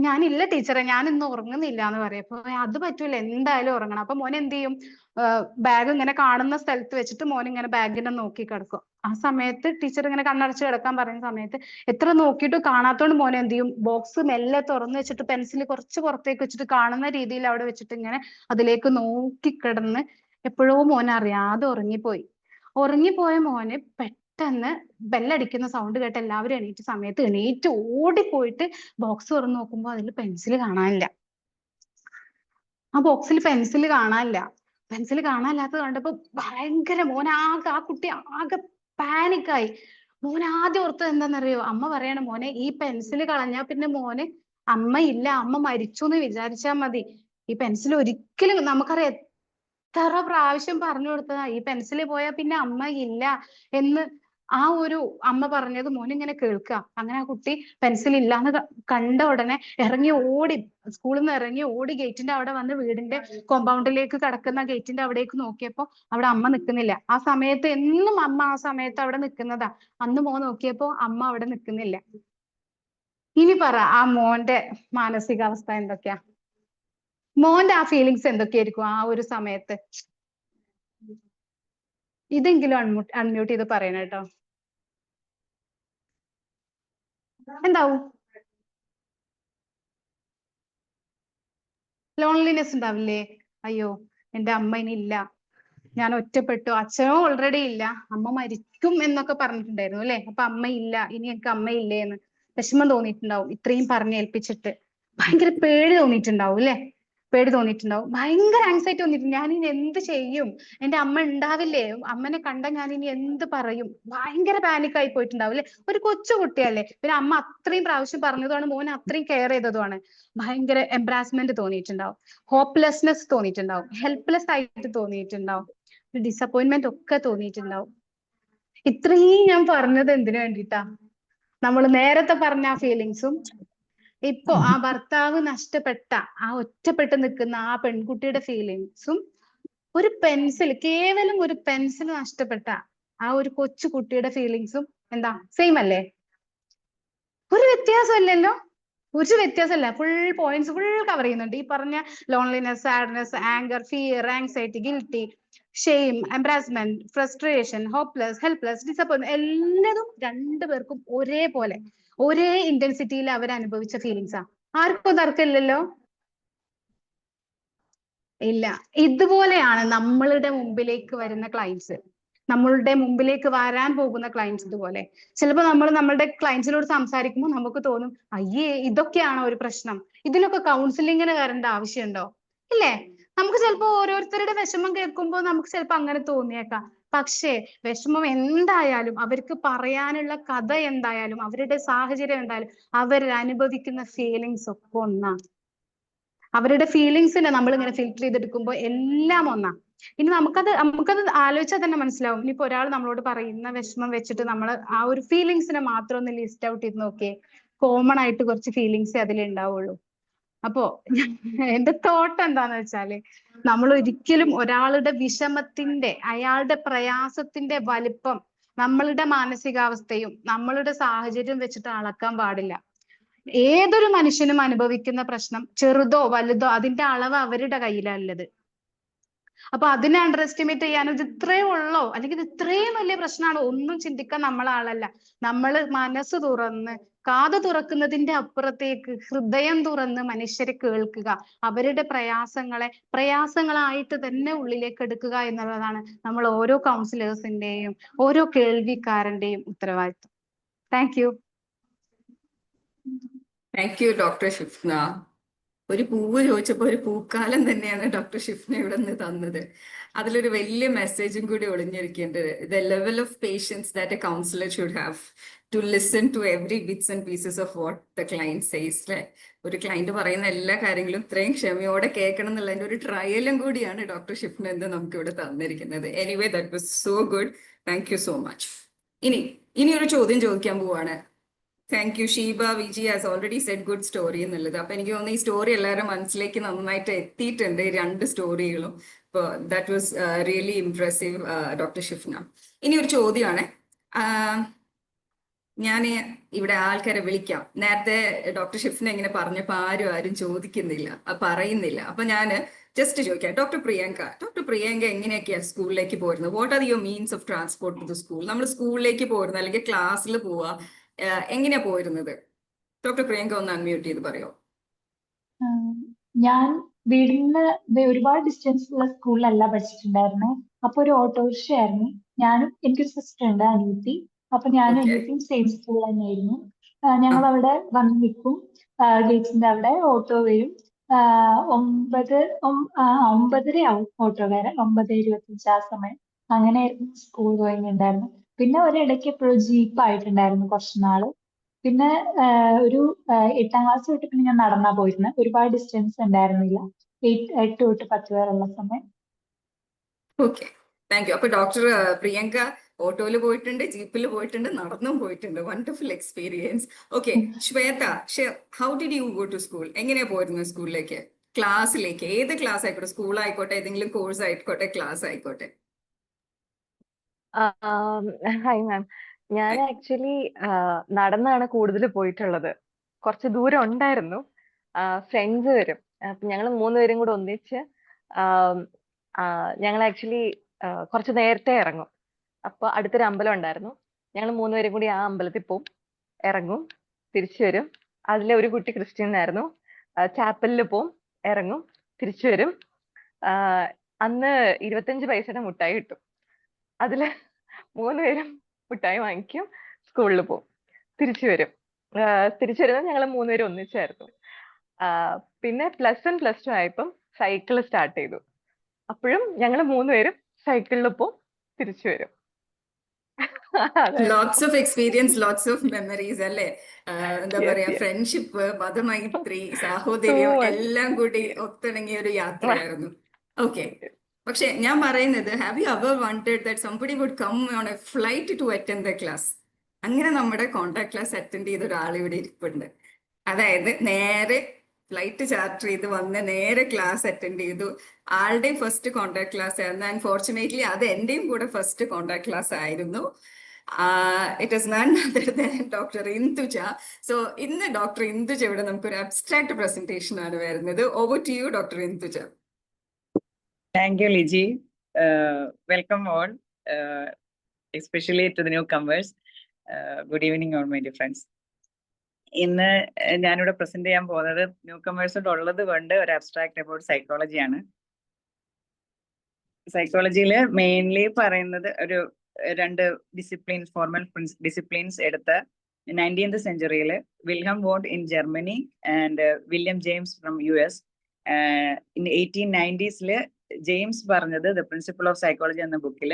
ഞാനില്ല ടീച്ചറെ ഞാൻ ഇന്ന് ഉറങ്ങുന്നില്ല എന്ന് പറയും. അപ്പൊ അത് പറ്റൂല, എന്തായാലും ഉറങ്ങണം. അപ്പൊ മോൻ എന്ത് ചെയ്യും, ബാഗ് ഇങ്ങനെ കാണുന്ന സ്ഥലത്ത് വെച്ചിട്ട് മോൻ ഇങ്ങനെ ബാഗിനെ നോക്കി കിടക്കും. ആ സമയത്ത് ടീച്ചർ ഇങ്ങനെ കണ്ണടച്ച് കിടക്കാൻ പറയുന്ന സമയത്ത് എത്ര നോക്കിയിട്ട് കാണാത്തോണ്ട് മോൻ എന്ത് ചെയ്യും, ബോക്സ് മെല്ലെ തുറന്നു വെച്ചിട്ട് പെൻസിൽ കുറച്ച് പുറത്തേക്ക് വെച്ചിട്ട് കാണുന്ന രീതിയിൽ അവിടെ വെച്ചിട്ട് ഇങ്ങനെ അതിലേക്ക് നോക്കി കിടന്ന് എപ്പോഴോ മോൻ അറിയാതെ ഉറങ്ങിപ്പോയ മോന് പെട്ടെന്ന് ബെല്ലടിക്കുന്ന സൗണ്ട് കേട്ട് എല്ലാവരും എണീറ്റ് ഓടിപ്പോയിട്ട് ബോക്സ് തുറന്ന് നോക്കുമ്പോൾ അതിൽ പെൻസിൽ കാണാനില്ല. ആ ബോക്സിൽ പെൻസിൽ കാണാനില്ലാത്തത് കണ്ടപ്പോ ഭയങ്കര ആ കുട്ടി ആകെ പാനിക്കായി. മോൻ ആദ്യം ഓർത്തത് എന്താണെന്നറിയോ, അമ്മ പറയാണ്, മോനെ ഈ പെൻസിൽ കളഞ്ഞാ പിന്നെ മോന് അമ്മ ഇല്ല, അമ്മ മരിച്ചു എന്ന് വിചാരിച്ചാ മതി. ഈ പെൻസിൽ ഒരിക്കലും, നമുക്കറിയാം എത്ര പ്രാവശ്യം പറഞ്ഞു കൊടുത്തതാ, ഈ പെൻസിൽ പോയാൽ പിന്നെ അമ്മ ഇല്ല എന്ന്. ആ ഒരു അമ്മ പറഞ്ഞത് മോൻ ഇങ്ങനെ കേൾക്കുക. അങ്ങനെ ആ കുട്ടി പെൻസിൽ ഇല്ലാന്ന് കണ്ട ഉടനെ സ്കൂളിൽ നിന്ന് ഇറങ്ങി ഓടി ഗേറ്റിന്റെ അവിടെ വന്ന് വീടിന്റെ കോമ്പൗണ്ടിലേക്ക് കടക്കുന്ന ഗേറ്റിന്റെ അവിടേക്ക് നോക്കിയപ്പോ അവിടെ അമ്മ നിൽക്കുന്നില്ല. ആ സമയത്ത് എന്നും അമ്മ ആ സമയത്ത് അവിടെ നിൽക്കുന്നതാ. അന്ന് മോൻ നോക്കിയപ്പോ അമ്മ അവിടെ നിൽക്കുന്നില്ല. ഇനി പറ ആ മോന്റെ മാനസികാവസ്ഥ എന്തൊക്കെയാ, മോന്റെ ആ ഫീലിങ്സ് എന്തൊക്കെയായിരിക്കും ആ ഒരു സമയത്ത്? ഇതെങ്കിലും അൺമ്യൂട്ട് ചെയ്ത് പറയണം കേട്ടോ. എന്താവും? ലോൺലിനെസ് ഉണ്ടാവില്ലേ? അയ്യോ എന്റെ അമ്മ ഇനി ഇല്ല, ഞാൻ ഒറ്റപ്പെട്ടു, അച്ഛനും ഓൾറെഡി ഇല്ല, അമ്മ മരിക്കും എന്നൊക്കെ പറഞ്ഞിട്ടുണ്ടായിരുന്നു അല്ലെ. അപ്പൊ അമ്മ ഇല്ല, ഇനി എനിക്ക് അമ്മയില്ലേ എന്ന് വിഷമം തോന്നിയിട്ടുണ്ടാവും. ഇത്രയും പറഞ്ഞേൽപ്പിച്ചിട്ട് ഭയങ്കര പേടി തോന്നിയിട്ടുണ്ടാവും അല്ലെ. ഭയങ്കര ആങ്സൈറ്റി തോന്നിയിട്ടുണ്ട്. ഞാൻ ഇനി എന്ത് ചെയ്യും, എന്റെ അമ്മ ഉണ്ടാവില്ലേ, അമ്മനെ കണ്ട ഞാൻ ഇനി എന്ത് പറയും, ഭയങ്കര പാനിക് ആയി പോയിട്ടുണ്ടാവും അല്ലെ. ഒരു കൊച്ചു കുട്ടിയല്ലേ, പിന്നെ അമ്മ അത്രയും പ്രാവശ്യം പറഞ്ഞതുമാണ്, മോൻ അത്രയും കെയർ ചെയ്തതുമാണ്. ഭയങ്കര എംബ്രാസ്മെന്റ് തോന്നിയിട്ടുണ്ടാവും, ഹോപ്പ്ലെസ്നെസ് തോന്നിയിട്ടുണ്ടാവും, ഹെൽപ്ലെസ് ആയിട്ട് തോന്നിയിട്ടുണ്ടാവും, ഡിസപ്പോയിന്റ്മെന്റ് ഒക്കെ തോന്നിയിട്ടുണ്ടാവും. ഇത്രയും ഞാൻ പറഞ്ഞത് എന്തിനു വേണ്ടിയിട്ടാ, നമ്മൾ നേരത്തെ പറഞ്ഞ ആ ഫീലിങ്സും ഇപ്പൊ ആ ഭർത്താവ് നഷ്ടപ്പെട്ട ആ ഒറ്റപ്പെട്ട് നിൽക്കുന്ന ആ പെൺകുട്ടിയുടെ ഫീലിങ്സും കേവലം ഒരു പെൻസിൽ നഷ്ടപ്പെട്ട ആ ഒരു കൊച്ചു കുട്ടിയുടെ ഫീലിങ്സും എന്താ സെയിം അല്ലേ? ഒരു വ്യത്യാസമില്ലല്ലോ, ഒരു വ്യത്യാസമല്ല. ഫുൾ പോയിന്റ്സ് ഫുൾ കവർ ചെയ്യുന്നുണ്ട്. ഈ പറഞ്ഞ loneliness, sadness, anger, fear, anxiety, guilty, shame, embarrassment, frustration, hopeless, helpless, disappoint, എല്ലാതും രണ്ടുപേർക്കും ഒരേപോലെ ഒരേ ഇന്റൻസിറ്റിയിൽ അവർ അനുഭവിച്ച ഫീലിങ്സാ. ആർക്കും തർക്കമില്ലല്ലോ, ഇല്ല. ഇതുപോലെയാണ് നമ്മളുടെ മുമ്പിലേക്ക് വരുന്ന ക്ലൈൻറ്റ്സ്. നമ്മളുടെ മുമ്പിലേക്ക് വരാൻ പോകുന്ന ക്ലയൻസ് ഇതുപോലെ. ചിലപ്പോൾ നമ്മൾ നമ്മളുടെ ക്ലയൻസിനോട് സംസാരിക്കുമ്പോൾ നമുക്ക് തോന്നും, അയ്യേ ഇതൊക്കെയാണോ ഒരു പ്രശ്നം, ഇതിനൊക്കെ കൗൺസിലിങ്ങിന് വരേണ്ട ആവശ്യമുണ്ടോ, ഇല്ലേ? നമുക്ക് ചിലപ്പോൾ ഓരോരുത്തരുടെ വിഷമം കേൾക്കുമ്പോൾ നമുക്ക് ചിലപ്പോൾ അങ്ങനെ തോന്നിയേക്കാം. പക്ഷേ വിഷമം എന്തായാലും, അവർക്ക് പറയാനുള്ള കഥ എന്തായാലും, അവരുടെ സാഹചര്യം എന്തായാലും, അവർ അനുഭവിക്കുന്ന ഫീലിങ്സ് ഒക്കെ ഒന്നാണ്. അവരുടെ ഫീലിങ്സിനെ നമ്മൾ ഇങ്ങനെ ഫിൽറ്റർ ചെയ്തെടുക്കുമ്പോൾ എല്ലാം ഒന്നാ. ഇനി നമുക്കത് ആലോചിച്ചാൽ തന്നെ മനസ്സിലാവും. ഇനിയിപ്പോ ഒരാൾ നമ്മളോട് പറയുന്ന വിഷമം വെച്ചിട്ട് നമ്മൾ ആ ഒരു ഫീലിങ്സിനെ മാത്രം ഒന്ന് ലിസ്റ്റ് ഔട്ട് ചെയ്ത് നോക്കിയേ, കോമൺ ആയിട്ട് കുറച്ച് ഫീലിങ്സ് അതിൽ ഉണ്ടാവുള്ളൂ. അപ്പോ എന്റെ തോട്ട് എന്താന്ന് വെച്ചാല്, നമ്മൾ ഒരിക്കലും ഒരാളുടെ വിഷമത്തിന്റെ, അയാളുടെ പ്രയാസത്തിന്റെ വലിപ്പം നമ്മളുടെ മാനസികാവസ്ഥയും നമ്മളുടെ സാഹചര്യം വെച്ചിട്ട് അളക്കാൻ പാടില്ല. ഏതൊരു മനുഷ്യനും അനുഭവിക്കുന്ന പ്രശ്നം ചെറുതോ വലുതോ അതിന്റെ അളവ് അവരുടെ കയ്യിലുള്ളത്. അപ്പൊ അതിനെ അണ്ടർ എസ്റ്റിമേറ്റ് ചെയ്യാനും ഇത് ഇത്രേ ഉള്ളോ, അല്ലെങ്കിൽ ഇത് ഇത്രയും വലിയ പ്രശ്നമാണോ, ഒന്നും ചിന്തിക്കാൻ നമ്മളാളല്ല. നമ്മൾ മനസ്സ് തുറന്ന്, കാത് തുറക്കുന്നതിന്റെ അപ്പുറത്തേക്ക് ഹൃദയം തുറന്ന് മനുഷ്യരെ കേൾക്കുക, അവരുടെ പ്രയാസങ്ങളെ പ്രയാസങ്ങളായിട്ട് തന്നെ ഉള്ളിലേക്ക് എടുക്കുക എന്നുള്ളതാണ് നമ്മൾ ഓരോ കൗൺസിലേഴ്സിന്റെയും ഓരോ കേൾവിക്കാരന്റെയും ഉത്തരവാദിത്വം. Thank you. Thank you doctor Shifna. ഒരു പൂവ് ചോദിച്ചപ്പോൾ ഒരു പൂക്കാലം തന്നെയാണ് ഡോക്ടർ ഷിഫ്ന ഇവിടെ നിന്ന് തന്നത്. അതിലൊരു വലിയ മെസ്സേജും കൂടി ഒളിഞ്ഞിരിക്കേണ്ടത്, the level of patience that a counsellor should have to listen to every bits and pieces of what the client says. അല്ലെ, ഒരു ക്ലയന്റ് പറയുന്ന എല്ലാ കാര്യങ്ങളും ഇത്രയും ക്ഷമയോടെ കേൾക്കണം എന്നുള്ളതിന്റെ ഒരു ട്രയലും കൂടിയാണ് ഡോക്ടർ ഷിഫ്ന എന്ന് നമുക്ക് ഇവിടെ തന്നിരിക്കുന്നത്. Anyway, that was so good. Thank you so much. ഇനി ഒരു ചോദ്യം ചോദിക്കാൻ പോവാണ്. Thank you. Sheeba Viji has already Z good story എന്നുള്ളത്. അപ്പൊ എനിക്ക് തോന്നുന്നു ഈ സ്റ്റോറി എല്ലാവരുടെ മനസ്സിലേക്ക് നന്നായിട്ട് എത്തിയിട്ടുണ്ട്, ഈ 2 സ്റ്റോറികളും. അപ്പോൾ that was really impressive doctor Shifna. ഇനി ഒരു ചോദ്യമാണ്. ഞാൻ ഇവിടെ ആൾക്കാരെ വിളിക്കാം. നേരത്തെ ഡോക്ടർ ഷിഫ്ന ഇങ്ങനെ പറഞ്ഞപ്പോൾ ആരും ചോദിക്കുന്നില്ല, പറയുന്നില്ല. അപ്പൊ ഞാൻ ജസ്റ്റ് ചോദിക്കാം, ഡോക്ടർ പ്രിയങ്ക എങ്ങനെയൊക്കെയാണ് സ്കൂളിലേക്ക് പോരുന്നത്? What are your means of transport to the school? നമ്മൾ സ്കൂളിലേക്ക് പോരുന്നത് അല്ലെങ്കിൽ ക്ലാസ്സിൽ പോവുക, എങ്ങനെയാ പോയിരുന്നത്? ഡോക്ടർ പ്രിയങ്ക ഒന്ന് അൺമ്യൂട്ട് ചെയ്ത് പറയോ. ഞാൻ വീടിന് ഒരുപാട് ഡിസ്റ്റൻസ് ഉള്ള സ്കൂളിലല്ല പഠിച്ചിട്ടുണ്ടായിരുന്നത്. അപ്പൊ ഒരു ഓട്ടോറിക്ഷ ആയിരുന്നു. ഞാനും എനിക്കൊരു സിസ്റ്റർ ഉണ്ട്, അനിയത്തി. അപ്പൊ ഞാനും അനിയത്തിയും സെയിം സ്കൂളിൽ തന്നെയായിരുന്നു. ഞങ്ങൾ അവിടെ വന്ന് നിൽക്കും, ഗേറ്റ്സിന്റെ അവിടെ ഓട്ടോ വരും. 9:30 ആവും ഓട്ടോ വരാൻ, 9:25 ആ സമയം. അങ്ങനെയായിരുന്നു സ്കൂൾ ഗോയിങ് ഉണ്ടായിരുന്നു. പിന്നെ ഒരിടയ്ക്ക് എപ്പോഴും ജീപ്പ് ആയിട്ടുണ്ടായിരുന്നു കുറച്ച് നാള്. പിന്നെ ഒരു 8ാം ക്ലാസ് തൊട്ട് പിന്നെ ഞാൻ നടന്നാ പോയിരുന്നത്. ഒരുപാട് ഡിസ്റ്റൻസ് ഉണ്ടായിരുന്നില്ല, 8 തൊട്ട് 10 വരെയുള്ള സമയം. Okay, thank you. അപ്പൊ ഡോക്ടർ പ്രിയങ്ക ഓട്ടോയിൽ പോയിട്ടുണ്ട്, ജീപ്പിൽ പോയിട്ടുണ്ട്, നടന്നും പോയിട്ടുണ്ട്. Wonderful experience. Okay, Shweta, how did you go to school? എങ്ങനെയാ പോയിരുന്നത് സ്കൂളിലേക്ക്, ക്ലാസ്സിലേക്ക്? ഏത് ക്ലാസ് ആയിക്കോട്ടെ, സ്കൂൾ ആയിക്കോട്ടെ, ഏതെങ്കിലും കോഴ്സ് ആയിക്കോട്ടെ, ക്ലാസ് ആയിക്കോട്ടെ. Hi ma'am. ഞാൻ ആക്ച്വലി നടന്നാണ് കൂടുതൽ പോയിട്ടുള്ളത്. കുറച്ച് ദൂരം ഉണ്ടായിരുന്നു. ഫ്രണ്ട്സ് വരും, അപ്പൊ ഞങ്ങൾ 3 പേരും കൂടെ ഒന്നിച്ച് ഞങ്ങൾ ആക്ച്വലി കുറച്ച് നേരത്തെ ഇറങ്ങും. അപ്പൊ അടുത്തൊരു അമ്പലം ഉണ്ടായിരുന്നു, ഞങ്ങൾ 3 പേരും കൂടി ആ അമ്പലത്തിൽ പോവും, ഇറങ്ങും, തിരിച്ചു വരും. അതിലെ ഒരു കുട്ടി ക്രിസ്ത്യൻ ആയിരുന്നു. ചാപ്പലിൽ പോവും, ഇറങ്ങും, തിരിച്ചു വരും. അന്ന് 25 പൈസയുടെ മുട്ടായി കിട്ടും. അതില് 3 പേരും മുട്ടായി വാങ്ങിക്കും, സ്കൂളിൽ പോവും, തിരിച്ചു വരും. തിരിച്ചു വരുന്നത് ഞങ്ങൾ 3 പേരും ഒന്നിച്ചായിരുന്നു. പിന്നെ +1 +2 ആയപ്പം സൈക്കിൾ സ്റ്റാർട്ട് ചെയ്തു. അപ്പോഴും ഞങ്ങൾ 3 പേരും സൈക്കിളിൽ പോവും, തിരിച്ചു വരും. Lots of experience, lots of memories അല്ലേ? എന്താ പറയാ, ഫ്രണ്ട്ഷിപ്പ്, മതമൈത്രി, സാഹോദര്യം എല്ലാം കൂടി ഒത്തിണങ്ങിയ ഒരു യാത്രയായിരുന്നു. ഓക്കെ, പക്ഷെ ഞാൻ പറയുന്നത്, have you ever wanted that somebody would come on a flight to attend the class? അങ്ങനെ നമ്മുടെ കോൺടാക്ട് ക്ലാസ് അറ്റൻഡ് ചെയ്ത ഒരാൾ ഇവിടെ ഇരിപ്പുണ്ട്. അതായത് നേരെ ഫ്ലൈറ്റ് ചാർട്ടർ ചെയ്ത് വന്ന് നേരെ ക്ലാസ് അറ്റൻഡ് ചെയ്തു. ആളുടെയും ഫസ്റ്റ് കോൺടാക്ട് ക്ലാസ് ആയിരുന്നു. ആൻഡ് ഫോർച്ചുനേറ്റ്ലി അത് എന്റെയും കൂടെ ഫസ്റ്റ് കോൺടാക്ട് ക്ലാസ് ആയിരുന്നു. It is none other than doctor Induja. So ഇന്ന് ഡോക്ടർ ഇന്ദുജ ഇവിടെ നമുക്കൊരു അബ്സ്ട്രാക്ട് പ്രസന്റേഷൻ ആണ് വരുന്നത്. Over to you doctor Induja. Thank you, Liji. Welcome all, especially to the newcomers. Good evening, all my dear friends. ഇന്ന് ഞാനിവിടെ present ചെയ്യാൻ പോകുന്നത് ന്യൂകമേഴ്സോട് ഉള്ളത് കൊണ്ട് ഒരു അബ്സ്ട്രാക്ട് അബൌട്ട് സൈക്കോളജിയാണ്. സൈക്കോളജിയിൽ മെയിൻലി പറയുന്നത് ഒരു രണ്ട് ഡിസിപ്ലിൻസ്, ഫോർമൽ ഡിസിപ്ലിൻസ് എടുത്ത 19th സെഞ്ചുറിയിൽ Wilhelm Wundt in Germany and William James from US. In 1890s James പറഞ്ഞത് ദ പ്രിൻസിപ്പിൾ ഓഫ് സൈക്കോളജി എന്ന ബുക്കിൽ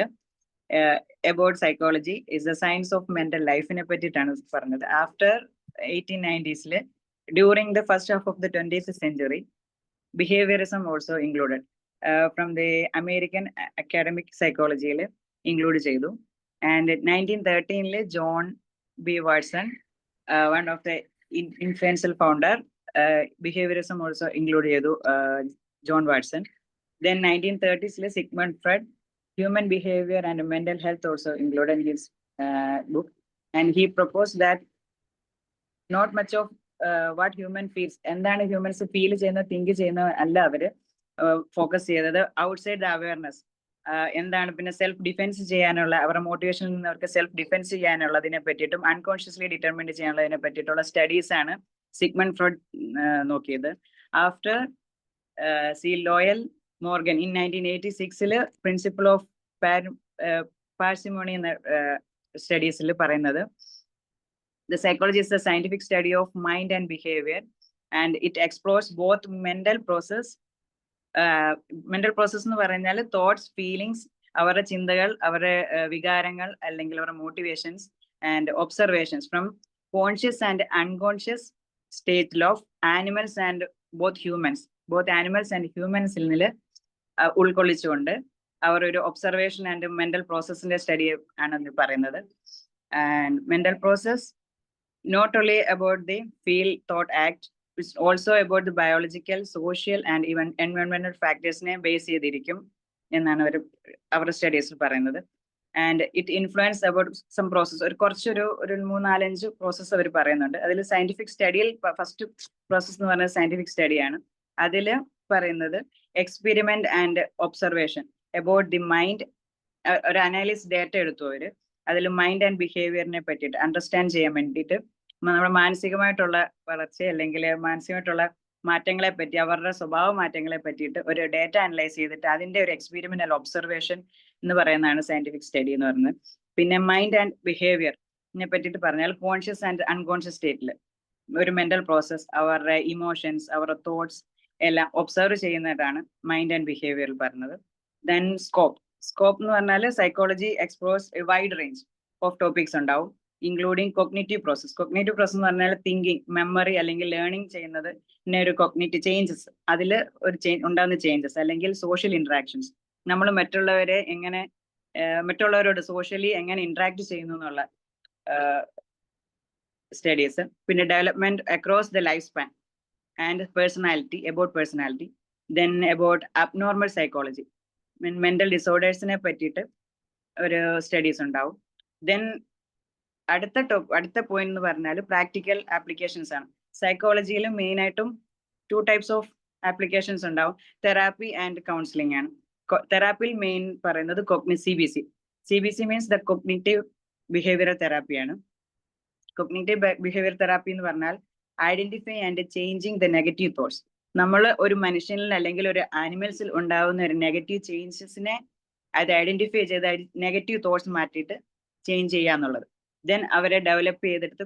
about psychology is the science of mental ലൈഫിനെ പറ്റിയിട്ടാണ് പറഞ്ഞത്. After 1890s during the first half of the 20th century behaviourism also included from the American academic സൈക്കോളജിയിൽ include ചെയ്തു. And 1913 John B Watson, one of the influential founder, behaviourism also include ചെയ്തു, John Watson. Then 1930s Sigmund Fred, human behavior and mental health also included in his book, and he proposed that not much of what human feels, എന്താണ് humans feel ചെയ്യുന്ന think ചെയ്യുന്ന അല്ല അവര് focus ചെയ്തത്, outside the awareness എന്താണ്, പിന്നെ self defence ചെയ്യാനുള്ള അവരുടെ മോട്ടിവേഷനിൽ നിന്ന് അവർക്ക് സെൽഫ് ഡിഫെൻസ് ചെയ്യാനുള്ളതിനെ പറ്റിയിട്ടും അൺകോൺഷ്യസ്ലി ഡിറ്റർമിൻഡ് ചെയ്യാനുള്ളതിനെ പറ്റിയിട്ടുള്ള സ്റ്റഡീസ് ആണ് സിഗ്മണ്ട് ഫ്രോയിഡ് നോക്കിയത്. After C loyal Morgan in 1986 principle of parsimony എന്ന സ്റ്റഡീസിൽ പറയുന്നത് the psychology is the scientific study of mind and behavior, and it explores both mental process എന്ന് പറഞ്ഞാൽ thoughts, feelings, അവരുടെ ചിന്തകൾ, അവരുടെ വികാരങ്ങൾ അല്ലെങ്കിൽ അവരുടെ motivations and observations from conscious and unconscious സ്റ്റേറ്റിൽ of animals and both animals and ഹ്യൂമൻസിൽ നിന്ന് ഉൾക്കൊള്ളിച്ചുകൊണ്ട് അവർ ഒരു ഒബ്സർവേഷൻ ആൻഡ് മെന്റൽ പ്രോസസ്സിന്റെ സ്റ്റഡി ആണ് അതിൽ പറയുന്നത്. And mental process not only about the feel, thought, act, it's also about the biological, social and even environmental factors ne base ചെയ്തിരിക്കും എന്നാണ് അവരുടെ സ്റ്റഡീസിൽ പറയുന്നത്. And it influence about some process, ഒരു 3-4-5 പ്രോസസ്സ് അവർ പറയുന്നുണ്ട്. അതിൽ സയന്റിഫിക് സ്റ്റഡിയിൽ ഫസ്റ്റ് പ്രോസസ് എന്ന് പറയുന്നത് സയന്റിഫിക് സ്റ്റഡിയാണ്. അതിൽ പറയുന്നത് experiment and observation about the mind, ഒരു അനാലിസിസ് ഡേറ്റ എടുത്തു അവര്. അതിൽ മൈൻഡ് ആൻഡ് ബിഹേവിയറിനെ പറ്റിയിട്ട് അണ്ടർസ്റ്റാൻഡ് ചെയ്യാൻ വേണ്ടിയിട്ട് നമ്മുടെ മാനസികമായിട്ടുള്ള വളർച്ച അല്ലെങ്കിൽ മാനസികമായിട്ടുള്ള മാറ്റങ്ങളെ പറ്റി, അവരുടെ സ്വഭാവ മാറ്റങ്ങളെ പറ്റിയിട്ട് ഒരു ഡേറ്റ അനലൈസ് ചെയ്തിട്ട് അതിന്റെ ഒരു എക്സ്പെരിമെന്റൽ ഒബ്സർവേഷൻ എന്ന് പറയുന്നതാണ് സയന്റിഫിക് സ്റ്റഡി എന്ന് പറയുന്നത്. പിന്നെ മൈൻഡ് ആൻഡ് ബിഹേവിയറിനെ പറ്റിയിട്ട് പറഞ്ഞാൽ കോൺഷ്യസ് ആൻഡ് അൺകോൺഷ്യസ് സ്റ്റേറ്റിൽ ഒരു മെന്റൽ പ്രോസസ്, അവരുടെ ഇമോഷൻസ്, അവരുടെ തോട്ട്സ് എല്ലാം ഒബ്സർവ് ചെയ്യുന്നതാണ് മൈൻഡ് ആൻഡ് ബിഹേവിയറിൽ പറഞ്ഞത്. ദെൻ സ്കോപ്പ് എന്ന് പറഞ്ഞാൽ psychology explores a wide range of topics ഉണ്ടാവും, including cognitive process. Cognitive process എന്ന് പറഞ്ഞാൽ തിങ്കിങ്, മെമ്മറി അല്ലെങ്കിൽ ലേണിംഗ് ചെയ്യുന്നത്, പിന്നെ ഒരു കോഗ്നിറ്റീവ് ചേഞ്ചസ്, അതിൽ ഒരു ഉണ്ടാകുന്ന ചേഞ്ചസ്, അല്ലെങ്കിൽ സോഷ്യൽ ഇന്ററാക്ഷൻസ്, നമ്മൾ മറ്റുള്ളവരോട് സോഷ്യലി എങ്ങനെ ഇന്ററാക്ട് ചെയ്യുന്നു എന്നുള്ള സ്റ്റഡീസ്. പിന്നെ development across the life span and personality, about personality. Then about abnormal psychology, mental ഡിസോർഡേഴ്സിനെ പറ്റിയിട്ട് ഒരു സ്റ്റഡീസ് ഉണ്ടാവും. ദെൻ അടുത്ത പോയിന്റ് എന്ന് പറഞ്ഞാൽ പ്രാക്ടിക്കൽ ആപ്ലിക്കേഷൻസ് ആണ്. സൈക്കോളജിയിൽ മെയിൻ ആയിട്ടും 2 types ഓഫ് ആപ്ലിക്കേഷൻസ് ഉണ്ടാവും, തെറാപ്പി ആൻഡ് കൗൺസിലിംഗ് ആണ്. തെറാപ്പിയിൽ മെയിൻ പറയുന്നത് CBC means the cognitive behavioural തെറാപ്പിയാണ്. കോഗ്നിറ്റീവ് ബിഹേവിയർ തെറാപ്പി എന്ന് പറഞ്ഞാൽ identify and changing the negative thoughts. നമ്മൾ ഒരു മനുഷ്യനിൽ അല്ലെങ്കിൽ ഒരു ആനിമൽസിൽ ഉണ്ടാവുന്ന ഒരു നെഗറ്റീവ് ചേഞ്ചസിനെ അത് ഐഡന്റിഫൈ ചെയ്ത് നെഗറ്റീവ് തോട്ട്സ് മാറ്റിയിട്ട് ചേഞ്ച് ചെയ്യാന്നുള്ളത്. ദെൻ അവരെ ഡെവലപ്പ് ചെയ്തെടുത്ത്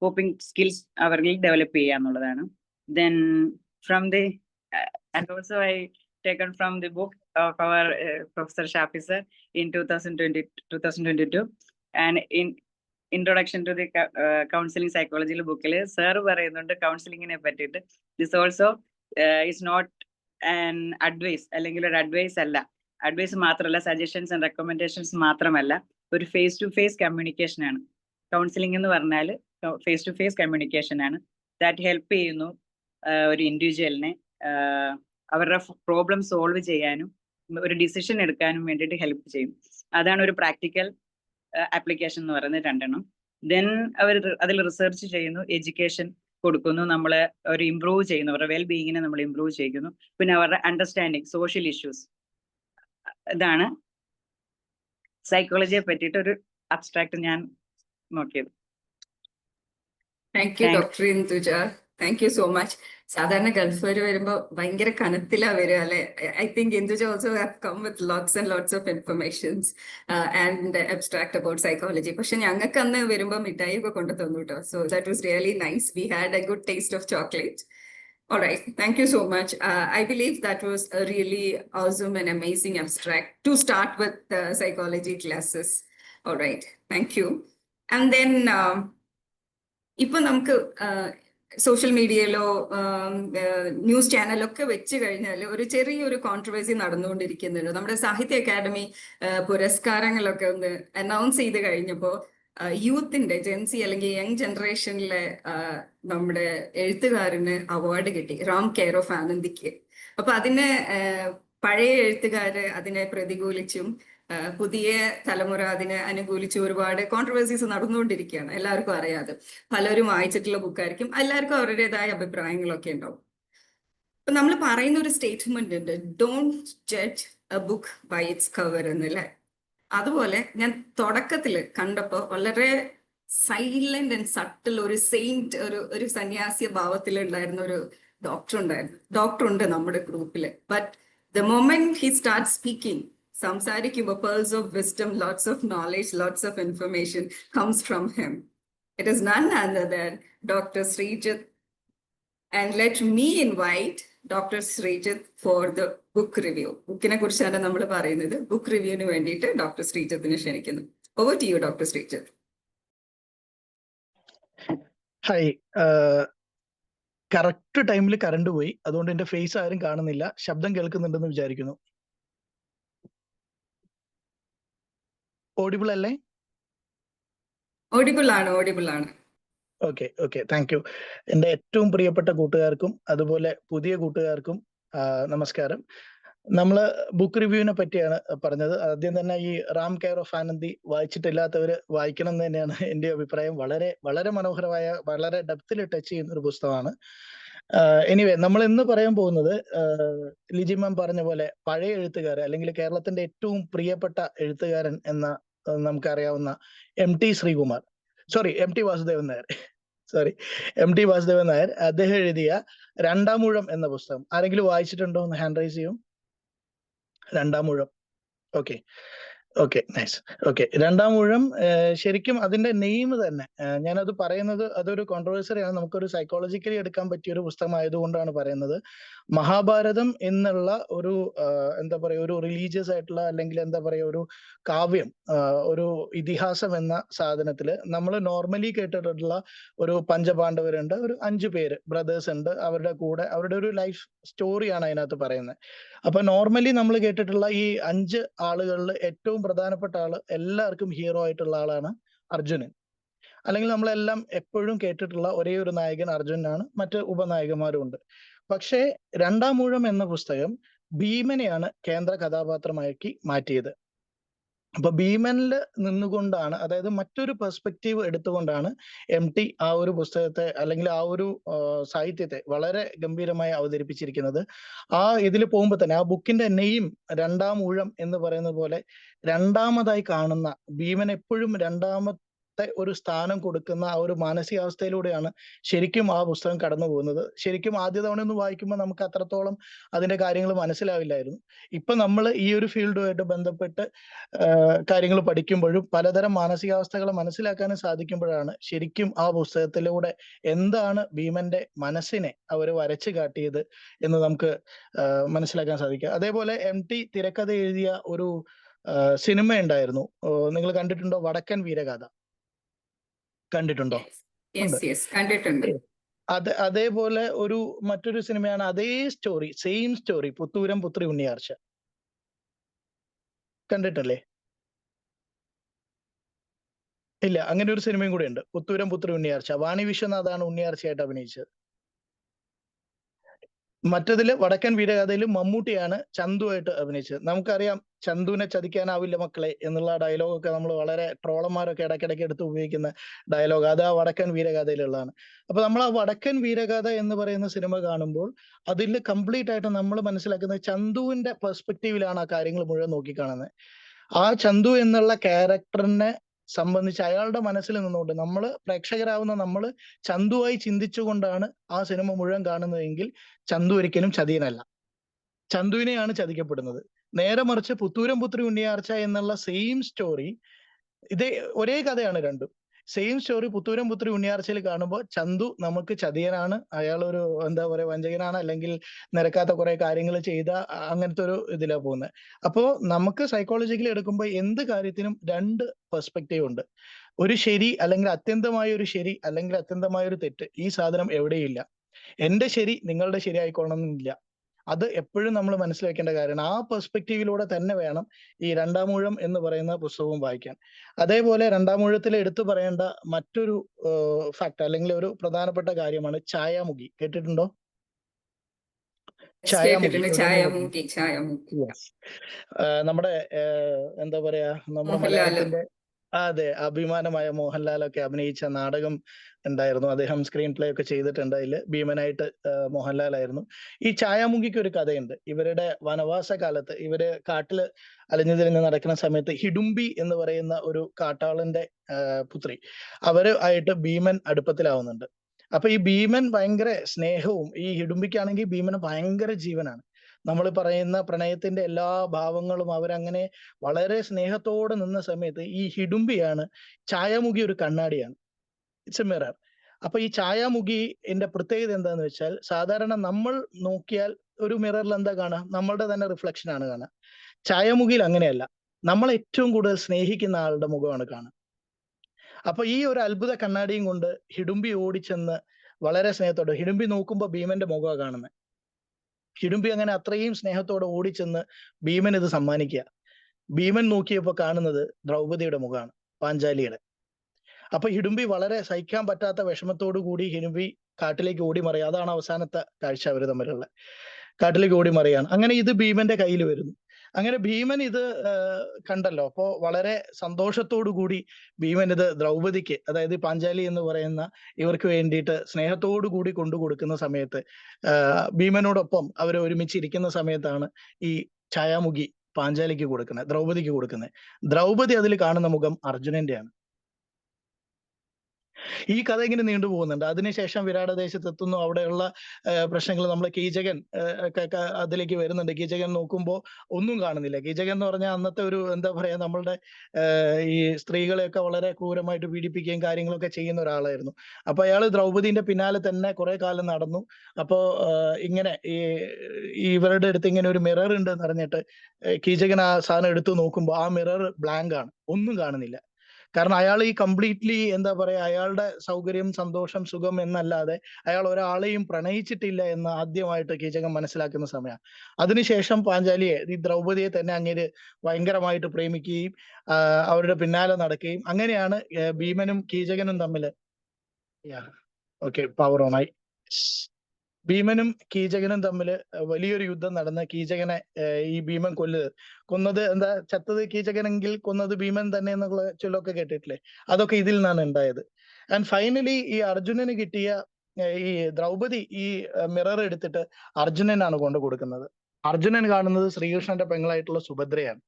കോപ്പിംഗ് സ്കിൽസ് അവരിൽ ഡെവലപ്പ് ചെയ്യാന്നുള്ളതാണ്. Then from the and also I taken from the book of our professor Shafi sir in 2022 and in introduction to the counselling സൈക്കോളജിയിലെ ബുക്കിൽ സാർ പറയുന്നുണ്ട് കൗൺസിലിങ്ങിനെ പറ്റിയിട്ട്. This also is not an advice, അല്ലെങ്കിൽ ഒരു advice അല്ല, അഡ്വൈസ് മാത്രമല്ല, സജഷൻസ് ആൻഡ് റെക്കമെൻഡേഷൻസ് മാത്രമല്ല, ഒരു ഫേസ് ടു ഫേസ് കമ്മ്യൂണിക്കേഷൻ ആണ്. കൗൺസിലിംഗ് എന്ന് പറഞ്ഞാൽ ഫേസ് ടു ഫേസ് കമ്മ്യൂണിക്കേഷൻ ആണ്. ദാറ്റ് ഹെൽപ്പ് ചെയ്യുന്നു ഒരു ഇൻഡിവിജ്വലിനെ അവരുടെ പ്രോബ്ലം സോൾവ് ചെയ്യാനും ഒരു ഡിസിഷൻ എടുക്കാനും വേണ്ടിയിട്ട് ഹെൽപ്പ് ചെയ്യും. അതാണ് ഒരു പ്രാക്ടിക്കൽ ആപ്ലിക്കേഷൻ എന്ന് പറയുന്നത് 2 ദെൻ അവർ അതിൽ റിസർച്ച് ചെയ്യുന്നു, എഡ്യൂക്കേഷൻ കൊടുക്കുന്നു, നമ്മളെ ഒരു ഇംപ്രൂവ് ചെയ്യുന്നു, അവരുടെ വെൽ ബീയിങ്ങിനെ നമ്മൾ ഇംപ്രൂവ് ചെയ്യുന്നു. പിന്നെ അവരുടെ അണ്ടർസ്റ്റാൻഡിങ് സോഷ്യൽ ഇഷ്യൂസ്. ഇതാണ് സൈക്കോളജിയെ പറ്റിയിട്ട് ഒരു അബ്സ്ട്രാക്ട് ഞാൻ നോക്കിയത്. Thank you, Dr. Induja. Thank you so much. സാധാരണ ഗൾഫുകാർ വരുമ്പോൾ ഭയങ്കര കനത്തിലാ വരിക അല്ലെ. I think Induja also have come with lots and lots of informations and abstract about psychology. പക്ഷെ ഞങ്ങൾക്ക് അന്ന് വരുമ്പോൾ മിഠായി ഒക്കെ കൊണ്ടു തന്നു കേട്ടോ. So that was really nice. We had a good taste of chocolate. All right, thank you so much. I believe that was a really awesome and amazing abstract to start with the psychology classes. All right, thank you. And then, ഇപ്പൊ നമുക്ക് social മീഡിയയിലോ news ചാനലൊക്കെ വെച്ച് കഴിഞ്ഞാൽ ഒരു ചെറിയൊരു controversy നടന്നുകൊണ്ടിരിക്കുന്നുണ്ട്. നമ്മുടെ സാഹിത്യ അക്കാദമി പുരസ്കാരങ്ങളൊക്കെ ഒന്ന് അനൗൺസ് ചെയ്ത് കഴിഞ്ഞപ്പോൾ യൂത്തിന്റെ ജെൻസി അല്ലെങ്കിൽ യങ് ജനറേഷനിലെ നമ്മുടെ എഴുത്തുകാരന് അവാർഡ് കിട്ടി, റാം കെയർ ഓഫ് ആനന്ദിക്ക്. അപ്പൊ അതിന് പഴയ എഴുത്തുകാര് അതിനെ പ്രതികൂലിച്ചും പുതിയ തലമുറ അതിനെ അനുകൂലിച്ച് ഒരുപാട് കോൺട്രവേഴ്സീസ് നടന്നുകൊണ്ടിരിക്കുകയാണ്. എല്ലാവർക്കും അറിയാതെ, പലരും വായിച്ചിട്ടുള്ള ബുക്കായിരിക്കും, എല്ലാവർക്കും അവരുടേതായ അഭിപ്രായങ്ങളൊക്കെ ഉണ്ടാവും. അപ്പൊ നമ്മൾ പറയുന്ന ഒരു സ്റ്റേറ്റ്മെന്റ് ഉണ്ട്, don't judge a book by its cover എന്നല്ലേ. അതുപോലെ ഞാൻ തുടക്കത്തിൽ കണ്ടപ്പോൾ വളരെ സൈലന്റ് ആൻഡ് സട്ടിൽ ഒരു സെയിന്റ്, ഒരു സന്യാസിയ ഭാവത്തിലുണ്ടായിരുന്ന ഒരു ഡോക്ടർ ഉണ്ടായിരുന്നു. ഡോക്ടർ ഉണ്ട് നമ്മുടെ ഗ്രൂപ്പിൽ. But the moment he start speaking, സംസാരിക്കുമ്പോൾ pearls of wisdom, lots of knowledge, lots of information comes from him. It is none other than Dr. Srijit. And let me invite Dr. Srijit for the book review. ബുക്കിനെ കുറിച്ചാണ് നമ്മൾ പറയുന്നത്. Book റിവ്യൂവിന് വേണ്ടിയിട്ട് doctor ശ്രീജിത്തിനെ ക്ഷണിക്കുന്നു. Over to you, Dr. Srijit. Hi. Correct ടൈമിൽ current പോയി, അതുകൊണ്ട് എന്റെ face ആരും കാണുന്നില്ല. ശബ്ദം കേൾക്കുന്നുണ്ടെന്ന് വിചാരിക്കുന്നു. ഓഡിബിൾ അല്ലേ? ഓഡിബിൾ ആണ്. Okay, thank U. എൻ്റെ ഏറ്റവും പ്രിയപ്പെട്ട കൂട്ടുകാർക്കും അതുപോലെ പുതിയ കൂട്ടുകാർക്കും നമസ്കാരം. നമ്മൾ ബുക്ക് റിവ്യൂവിനെ പറ്റിയാണ് പറഞ്ഞത്. ആദ്യം തന്നെ ഈ റാം കെയർ ഓഫ് ആനന്ദി വായിച്ചിട്ടില്ലാത്തവർ വായിക്കണം എന്ന് തന്നെയാണ് എൻ്റെ അഭിപ്രായം. വളരെ വളരെ മനോഹരമായ, വളരെ ഡെപ്തിൽ ടച്ച് ചെയ്യുന്ന ഒരു പുസ്തകമാണ്. എനിവേ, നമ്മൾ ഇന്ന് പറയാൻ പോകുന്നത് ലിജി മാം പറഞ്ഞ പോലെ പഴയ എഴുത്തുകാരൻ അല്ലെങ്കിൽ കേരളത്തിന്റെ ഏറ്റവും പ്രിയപ്പെട്ട എഴുത്തുകാരൻ എന്ന നമുക്കറിയാവുന്ന എം ടി വാസുദേവൻ നായർ അദ്ദേഹം എഴുതിയ രണ്ടാമൂഴം എന്ന പുസ്തകം ആരെങ്കിലും വായിച്ചിട്ടുണ്ടോ? ഒന്ന് ഹാൻഡ് റൈസ് ചെയ്യും. രണ്ടാമൂഴം. Okay, nice. രണ്ടാമൂഴം ശരിക്കും അതിന്റെ നെയിം തന്നെ, ഞാനത് പറയുന്നത് അതൊരു കോൺട്രവേഴ്സറിയാണ്, നമുക്കൊരു സൈക്കോളജിക്കലി എടുക്കാൻ പറ്റിയ ഒരു പുസ്തകമായതുകൊണ്ടാണ് പറയുന്നത്. മഹാഭാരതം എന്നുള്ള ഒരു എന്താ പറയുക, ഒരു റിലീജിയസ് ആയിട്ടുള്ള അല്ലെങ്കിൽ എന്താ പറയുക ഒരു കാവ്യം, ഒരു ഇതിഹാസം എന്ന സാധനത്തില് നമ്മൾ നോർമലി കേട്ടിട്ടുള്ള ഒരു പഞ്ചപാണ്ഡവരുണ്ട്, ഒരു 5 പേര് ബ്രദേഴ്സ് ഉണ്ട്, അവരുടെ കൂടെ അവരുടെ ഒരു ലൈഫ് സ്റ്റോറിയാണ് അതിനകത്ത് പറയുന്നത്. അപ്പൊ നോർമലി നമ്മൾ കേട്ടിട്ടുള്ള ഈ 5 ആളുകളിൽ ഏറ്റവും പ്രധാനപ്പെട്ട ആള്, എല്ലാവർക്കും ഹീറോ ആയിട്ടുള്ള ആളാണ് അർജുനൻ. അല്ലെങ്കിൽ നമ്മളെല്ലാം എപ്പോഴും കേട്ടിട്ടുള്ള ഒരേ ഒരു നായകൻ അർജുനാണ്, മറ്റ് ഉപനായകന്മാരും ഉണ്ട്. പക്ഷേ രണ്ടാമൂഴം എന്ന പുസ്തകം ഭീമനെയാണ് കേന്ദ്ര കഥാപാത്രമാക്കി മാറ്റിയത്. അപ്പൊ ഭീമനിൽ നിന്നുകൊണ്ടാണ്, അതായത് മറ്റൊരു പെർസ്പെക്റ്റീവ് എടുത്തുകൊണ്ടാണ് എം ടി ആ ഒരു പുസ്തകത്തെ അല്ലെങ്കിൽ ആ ഒരു സാഹിത്യത്തെ വളരെ ഗംഭീരമായി അവതരിപ്പിച്ചിരിക്കുന്നത്. ആ ഇതിൽ പോകുമ്പോൾ തന്നെ ആ ബുക്കിന്റെ നെയിം രണ്ടാമൂഴം എന്ന് പറയുന്ന പോലെ രണ്ടാമതായി കാണുന്ന ഭീമൻ എപ്പോഴും രണ്ടാമത്തെ ഒരു സ്ഥാനം കൊടുക്കുന്ന ആ ഒരു മാനസികാവസ്ഥയിലൂടെയാണ് ശരിക്കും ആ പുസ്തകം കടന്നു പോകുന്നത്. ശരിക്കും ആദ്യ തവണ ഒന്ന് വായിക്കുമ്പോൾ നമുക്ക് അത്രത്തോളം അതിന്റെ കാര്യങ്ങൾ മനസ്സിലാവില്ലായിരുന്നു. ഇപ്പൊ നമ്മൾ ഈ ഒരു ഫീൽഡുമായിട്ട് ബന്ധപ്പെട്ട് കാര്യങ്ങൾ പഠിക്കുമ്പോഴും പലതരം മാനസികാവസ്ഥകളെ മനസ്സിലാക്കാനും സാധിക്കുമ്പോഴാണ് ശരിക്കും ആ പുസ്തകത്തിലൂടെ എന്താണ് ഭീമന്റെ മനസ്സിനെ അവർ വരച്ചു കാട്ടിയത് എന്ന് നമുക്ക് മനസ്സിലാക്കാൻ സാധിക്കുക. അതേപോലെ എം ടി തിരക്കഥ എഴുതിയ ഒരു സിനിമ ഉണ്ടായിരുന്നു, നിങ്ങൾ കണ്ടിട്ടുണ്ടോ? വടക്കൻ വീരഗാഥ കണ്ടിട്ടുണ്ടോ? കണ്ടിട്ടുണ്ട്. അതേപോലെ ഒരു മറ്റൊരു സിനിമയാണ് അതേ സ്റ്റോറി, സെയിം സ്റ്റോറി, പുത്തൂരം പുത്രി ഉണ്ണിയാർച്ച. കണ്ടിട്ടല്ലേ? ഇല്ല, അങ്ങനെ ഒരു സിനിമയും കൂടെ ഉണ്ട്, പുത്തൂരം പുത്രി ഉണ്ണിയാർച്ച. വാണി വിശ്വനാഥാണ് ഉണ്ണിയാർച്ചയായിട്ട് അഭിനയിച്ചത്. മറ്റതില് വടക്കൻ വീരഗാഥയിൽ മമ്മൂട്ടിയാണ് ചന്തുവായിട്ട് അഭിനയിച്ചത്. നമുക്കറിയാം ചന്തുവിനെ ചതിക്കാനാവില്ല മക്കളെ എന്നുള്ള ഡയലോഗൊക്കെ നമ്മൾ വളരെ ട്രോളന്മാരൊക്കെ ഇടയ്ക്കിടയ്ക്ക് എടുത്ത് ഉപയോഗിക്കുന്ന ഡയലോഗ്, അത് ആ വടക്കൻ വീരഗാഥയിലുള്ളതാണ്. അപ്പൊ നമ്മൾ ആ വടക്കൻ വീരഗാഥ എന്ന് പറയുന്ന സിനിമ കാണുമ്പോൾ അതിൽ കംപ്ലീറ്റ് ആയിട്ട് നമ്മൾ മനസ്സിലാക്കുന്നത് ചന്തുവിന്റെ പെർസ്പെക്റ്റീവിലാണ് ആ കാര്യങ്ങൾ മുഴുവൻ നോക്കിക്കാണുന്നത്. ആ ചന്തു എന്നുള്ള ക്യാരക്ടറിനെ സംബന്ധിച്ച് അയാളുടെ മനസ്സിൽ നിന്നുകൊണ്ട് നമ്മൾ പ്രേക്ഷകരാവുന്ന നമ്മൾ ചന്തുവായി ചിന്തിച്ചുകൊണ്ടാണ് ആ സിനിമ മുഴുവൻ കാണുന്നതെങ്കിൽ ചന്തു ഒരിക്കലും ചതിയനല്ല, ചന്തുവിനെയാണ് ചതിക്കപ്പെടുന്നത്. നേരെ മറിച്ച് പുത്തൂരം പുത്രി ഉണ്ണിയാർച്ച എന്നുള്ള സെയിം സ്റ്റോറി, ഇതേ ഒരേ കഥയാണ് രണ്ടും. സെയിം സ്റ്റോറി പുത്തൂരം പുത്രി ഉണ്ണിയാർച്ചയിൽ കാണുമ്പോൾ ചന്തു നമുക്ക് ചതിയനാണ്, അയാളൊരു എന്താ പറയാ വഞ്ചകനാണ്, അല്ലെങ്കിൽ നിരക്കാത്ത കുറെ കാര്യങ്ങൾ ചെയ്ത അങ്ങനത്തെ ഒരു ഇതിലാ പോകുന്നത്. അപ്പോ നമുക്ക് സൈക്കോളജിക്കലി എടുക്കുമ്പോൾ എന്ത് കാര്യത്തിനും രണ്ട് പെർസ്പെക്റ്റീവ് ഉണ്ട്. ഒരു ശരി അല്ലെങ്കിൽ അത്യന്തമായ ഒരു ശരി അല്ലെങ്കിൽ അത്യന്തമായ ഒരു തെറ്റ്, ഈ സാധനം എവിടെയില്ല. എന്റെ ശരി നിങ്ങളുടെ ശരി ആയിക്കോണമെന്നില്ല. അത് എപ്പോഴും നമ്മൾ മനസ്സിലാക്കേണ്ട കാര്യമാണ്. ആ പെർസ്പെക്റ്റീവിലൂടെ തന്നെ വേണം ഈ രണ്ടാമൂഴം എന്ന് പറയുന്ന പുസ്തകവും വായിക്കാൻ. അതേപോലെ രണ്ടാമൂഴത്തിൽ എടുത്തു പറയേണ്ട മറ്റൊരു ഫാക്ട് അല്ലെങ്കിൽ ഒരു പ്രധാനപ്പെട്ട കാര്യമാണ് ഛായാമുഖി. കേട്ടിട്ടുണ്ടോ? ഛായാമുഖി. Yes. നമ്മുടെ എന്താ പറയാ, നമ്മുടെ മലയാളത്തിന്റെ അതെ അഭിമാനമായ മോഹൻലാലൊക്കെ അഭിനയിച്ച നാടകം ഉണ്ടായിരുന്നു. അദ്ദേഹം സ്ക്രീൻ പ്ലേ ഒക്കെ ചെയ്തിട്ടുണ്ട്. അതിൽ ഭീമനായിട്ട് മോഹൻലാലായിരുന്നു. ഈ ഛായാമുഖിക്ക് ഒരു കഥയുണ്ട്. ഇവരുടെ വനവാസ കാലത്ത് ഇവര് കാട്ടില് അലഞ്ഞു തിരിഞ്ഞ് നടക്കുന്ന സമയത്ത് ഹിഡുംബി എന്ന് പറയുന്ന ഒരു കാട്ടാളന്റെ പുത്രി, അവര് ആയിട്ട് ഭീമൻ അടുപ്പത്തിലാവുന്നുണ്ട്. അപ്പൊ ഈ ഭീമൻ ഭയങ്കര സ്നേഹവും, ഈ ഹിഡുംബിക്കാണെങ്കിൽ ഭീമന് ഭയങ്കര ജീവനാണ്. നമ്മൾ പറയുന്ന പ്രണയത്തിന്റെ എല്ലാ ഭാവങ്ങളും അവരങ്ങനെ വളരെ സ്നേഹത്തോടെ നിന്ന സമയത്ത് ഈ ഹിഡുംബിയാണ്, ഛായാമുഖി ഒരു കണ്ണാടിയാണ്, ഇറ്റ്സ് എ മിറർ. അപ്പൊ ഈ ഛായാമുഖിന്റെ പ്രത്യേകത എന്താന്ന് വെച്ചാൽ, സാധാരണ നമ്മൾ നോക്കിയാൽ ഒരു മിററിൽ എന്താ കാണാം, നമ്മളുടെ തന്നെ റിഫ്ലക്ഷൻ ആണ് കാണുക. ഛായാമുഖിയിൽ അങ്ങനെയല്ല, നമ്മൾ ഏറ്റവും കൂടുതൽ സ്നേഹിക്കുന്ന ആളുടെ മുഖമാണ് കാണുക. അപ്പൊ ഈ ഒരു അത്ഭുത കണ്ണാടിയും കൊണ്ട് ഹിഡുംബി ഓടിച്ചെന്ന് വളരെ സ്നേഹത്തോടെ, ഹിഡുംബി നോക്കുമ്പോൾ ഭീമന്റെ മുഖമാണ് കാണുന്നത്. ഹിഡുംബി അങ്ങനെ അത്രയും സ്നേഹത്തോടെ ഓടിച്ചെന്ന് ഭീമൻ ഇത് സമ്മാനിക്കുക. ഭീമൻ നോക്കിയപ്പോ കാണുന്നത് ദ്രൗപദിയുടെ മുഖമാണ്, പാഞ്ചാലിയുടെ. അപ്പൊ ഹിഡുംബി വളരെ സഹിക്കാൻ പറ്റാത്ത വിഷമത്തോടു കൂടി ഹിഡുംബി കാട്ടിലേക്ക് ഓടി മറിയുക. അതാണ് അവസാനത്തെ കാഴ്ച അവര് തമ്മിലുള്ള. കാട്ടിലേക്ക് ഓടി മറിയാണ്. അങ്ങനെ ഇത് ഭീമന്റെ കയ്യിൽ വരുന്നു. അങ്ങനെ ഭീമൻ ഇത് കണ്ടല്ലോ. അപ്പോ വളരെ സന്തോഷത്തോടു കൂടി ഭീമൻ ഇത് ദ്രൗപദിക്ക്, അതായത് പാഞ്ചാലി എന്ന് പറയുന്ന ഇവർക്ക് വേണ്ടിയിട്ട് സ്നേഹത്തോടു കൂടി കൊണ്ടു കൊടുക്കുന്ന സമയത്ത്, ഭീമനോടൊപ്പം അവർ ഒരുമിച്ചിരിക്കുന്ന സമയത്താണ് ഈ ഛായാമുഖി പാഞ്ചാലിക്ക് കൊടുക്കുന്നത്, ദ്രൗപദിക്ക് കൊടുക്കുന്നത്. ദ്രൗപദി അതിൽ കാണുന്ന മുഖം അർജുനന്റെയാണ്. ഈ കഥ ഇങ്ങനെ നീണ്ടുപോകുന്നുണ്ട്. അതിനുശേഷം വിരാടദേശത്ത് എത്തുന്നു. അവിടെയുള്ള പ്രശ്നങ്ങൾ, നമ്മൾ കീചകൻ അതിലേക്ക് വരുന്നുണ്ട്. കീചകൻ നോക്കുമ്പോൾ ഒന്നും കാണുന്നില്ല. കീചകൻ എന്ന് പറഞ്ഞാൽ അന്നത്തെ ഒരു എന്താ പറയാ, നമ്മളുടെ ഈ സ്ത്രീകളെയൊക്കെ വളരെ ക്രൂരമായിട്ട് പീഡിപ്പിക്കുകയും കാര്യങ്ങളൊക്കെ ചെയ്യുന്ന ഒരാളായിരുന്നു. അപ്പൊ അയാൾ ദ്രൗപദീന്റെ പിന്നാലെ തന്നെ കുറെ കാലം നടന്നു. അപ്പോ ഇങ്ങനെ ഇവരുടെ അടുത്ത് ഇങ്ങനെ ഒരു മിറർ ഉണ്ട് എന്ന് പറഞ്ഞിട്ട് കീചകൻ ആ സാധനം എടുത്തു നോക്കുമ്പോൾ ആ മിറർ ബ്ലാങ്ക് ആണ്, ഒന്നും കാണുന്നില്ല. കാരണം അയാൾ ഈ കംപ്ലീറ്റ്ലി എന്താ പറയാ, അയാളുടെ സൗകര്യം, സന്തോഷം, സുഖം എന്നല്ലാതെ അയാൾ ഒരാളെയും പ്രണയിച്ചിട്ടില്ല എന്ന് ആദ്യമായിട്ട് കീചകൻ മനസ്സിലാക്കുന്ന സമയമാണ്. അതിനുശേഷം പാഞ്ചാലിയെ, ഈ ദ്രൗപദിയെ തന്നെ അങ്ങേര് ഭയങ്കരമായിട്ട് പ്രേമിക്കുകയും അവരുടെ പിന്നാലെ നടക്കുകയും, അങ്ങനെയാണ് ഭീമനും കീചകനും തമ്മിൽ പവർ ഓണായി. ഭീമനും കീചകനും തമ്മിൽ വലിയൊരു യുദ്ധം നടന്ന് കീചകനെ ഈ ഭീമൻ കൊന്നത് എന്താ, ചത്തത് കീചകനെങ്കിൽ കൊന്നത് ഭീമൻ തന്നെ എന്നുള്ള ചൊല്ലൊക്കെ കേട്ടിട്ടില്ലേ? അതൊക്കെ ഇതിൽ നിന്നാണ് ഉണ്ടായത്. ആൻഡ് ഫൈനലി ഈ അർജുനന് കിട്ടിയ ഈ ദ്രൗപദി ഈ മിറർ എടുത്തിട്ട് അർജുനനാണ് കൊണ്ടു കൊടുക്കുന്നത്. അർജുനൻ കാണുന്നത് ശ്രീകൃഷ്ണന്റെ പെങ്ങളായിട്ടുള്ള സുഭദ്രയാണ്.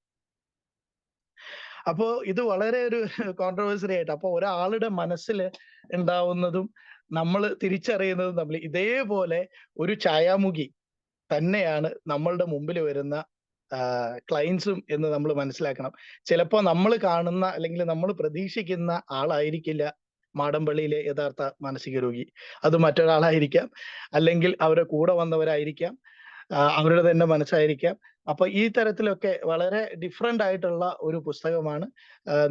അപ്പോ ഇത് വളരെ ഒരു കോൺട്രവേഴ്സറി ആയിട്ട്, അപ്പൊ ഒരാളുടെ മനസ്സിൽ ഉണ്ടാവുന്നതും നമ്മൾ തിരിച്ചറിയുന്നതും തമ്മിൽ ഇതേപോലെ ഒരു ഛായാമുഖി തന്നെയാണ് നമ്മളുടെ മുമ്പിൽ വരുന്ന ക്ലയൻസും എന്ന് നമ്മൾ മനസ്സിലാക്കണം. ചിലപ്പോ നമ്മൾ കാണുന്ന അല്ലെങ്കിൽ നമ്മൾ പ്രതീക്ഷിക്കുന്ന ആളായിരിക്കില്ല മാടമ്പള്ളിയിലെ യഥാർത്ഥ മാനസിക രോഗി. അത് മറ്റൊരാളായിരിക്കാം, അല്ലെങ്കിൽ അവരുടെ കൂടെ വന്നവരായിരിക്കാം, അവരുടെ തന്നെ മനസ്സായിരിക്കാം. അപ്പൊ ഈ തരത്തിലൊക്കെ വളരെ ഡിഫറെന്റ് ആയിട്ടുള്ള ഒരു പുസ്തകമാണ്.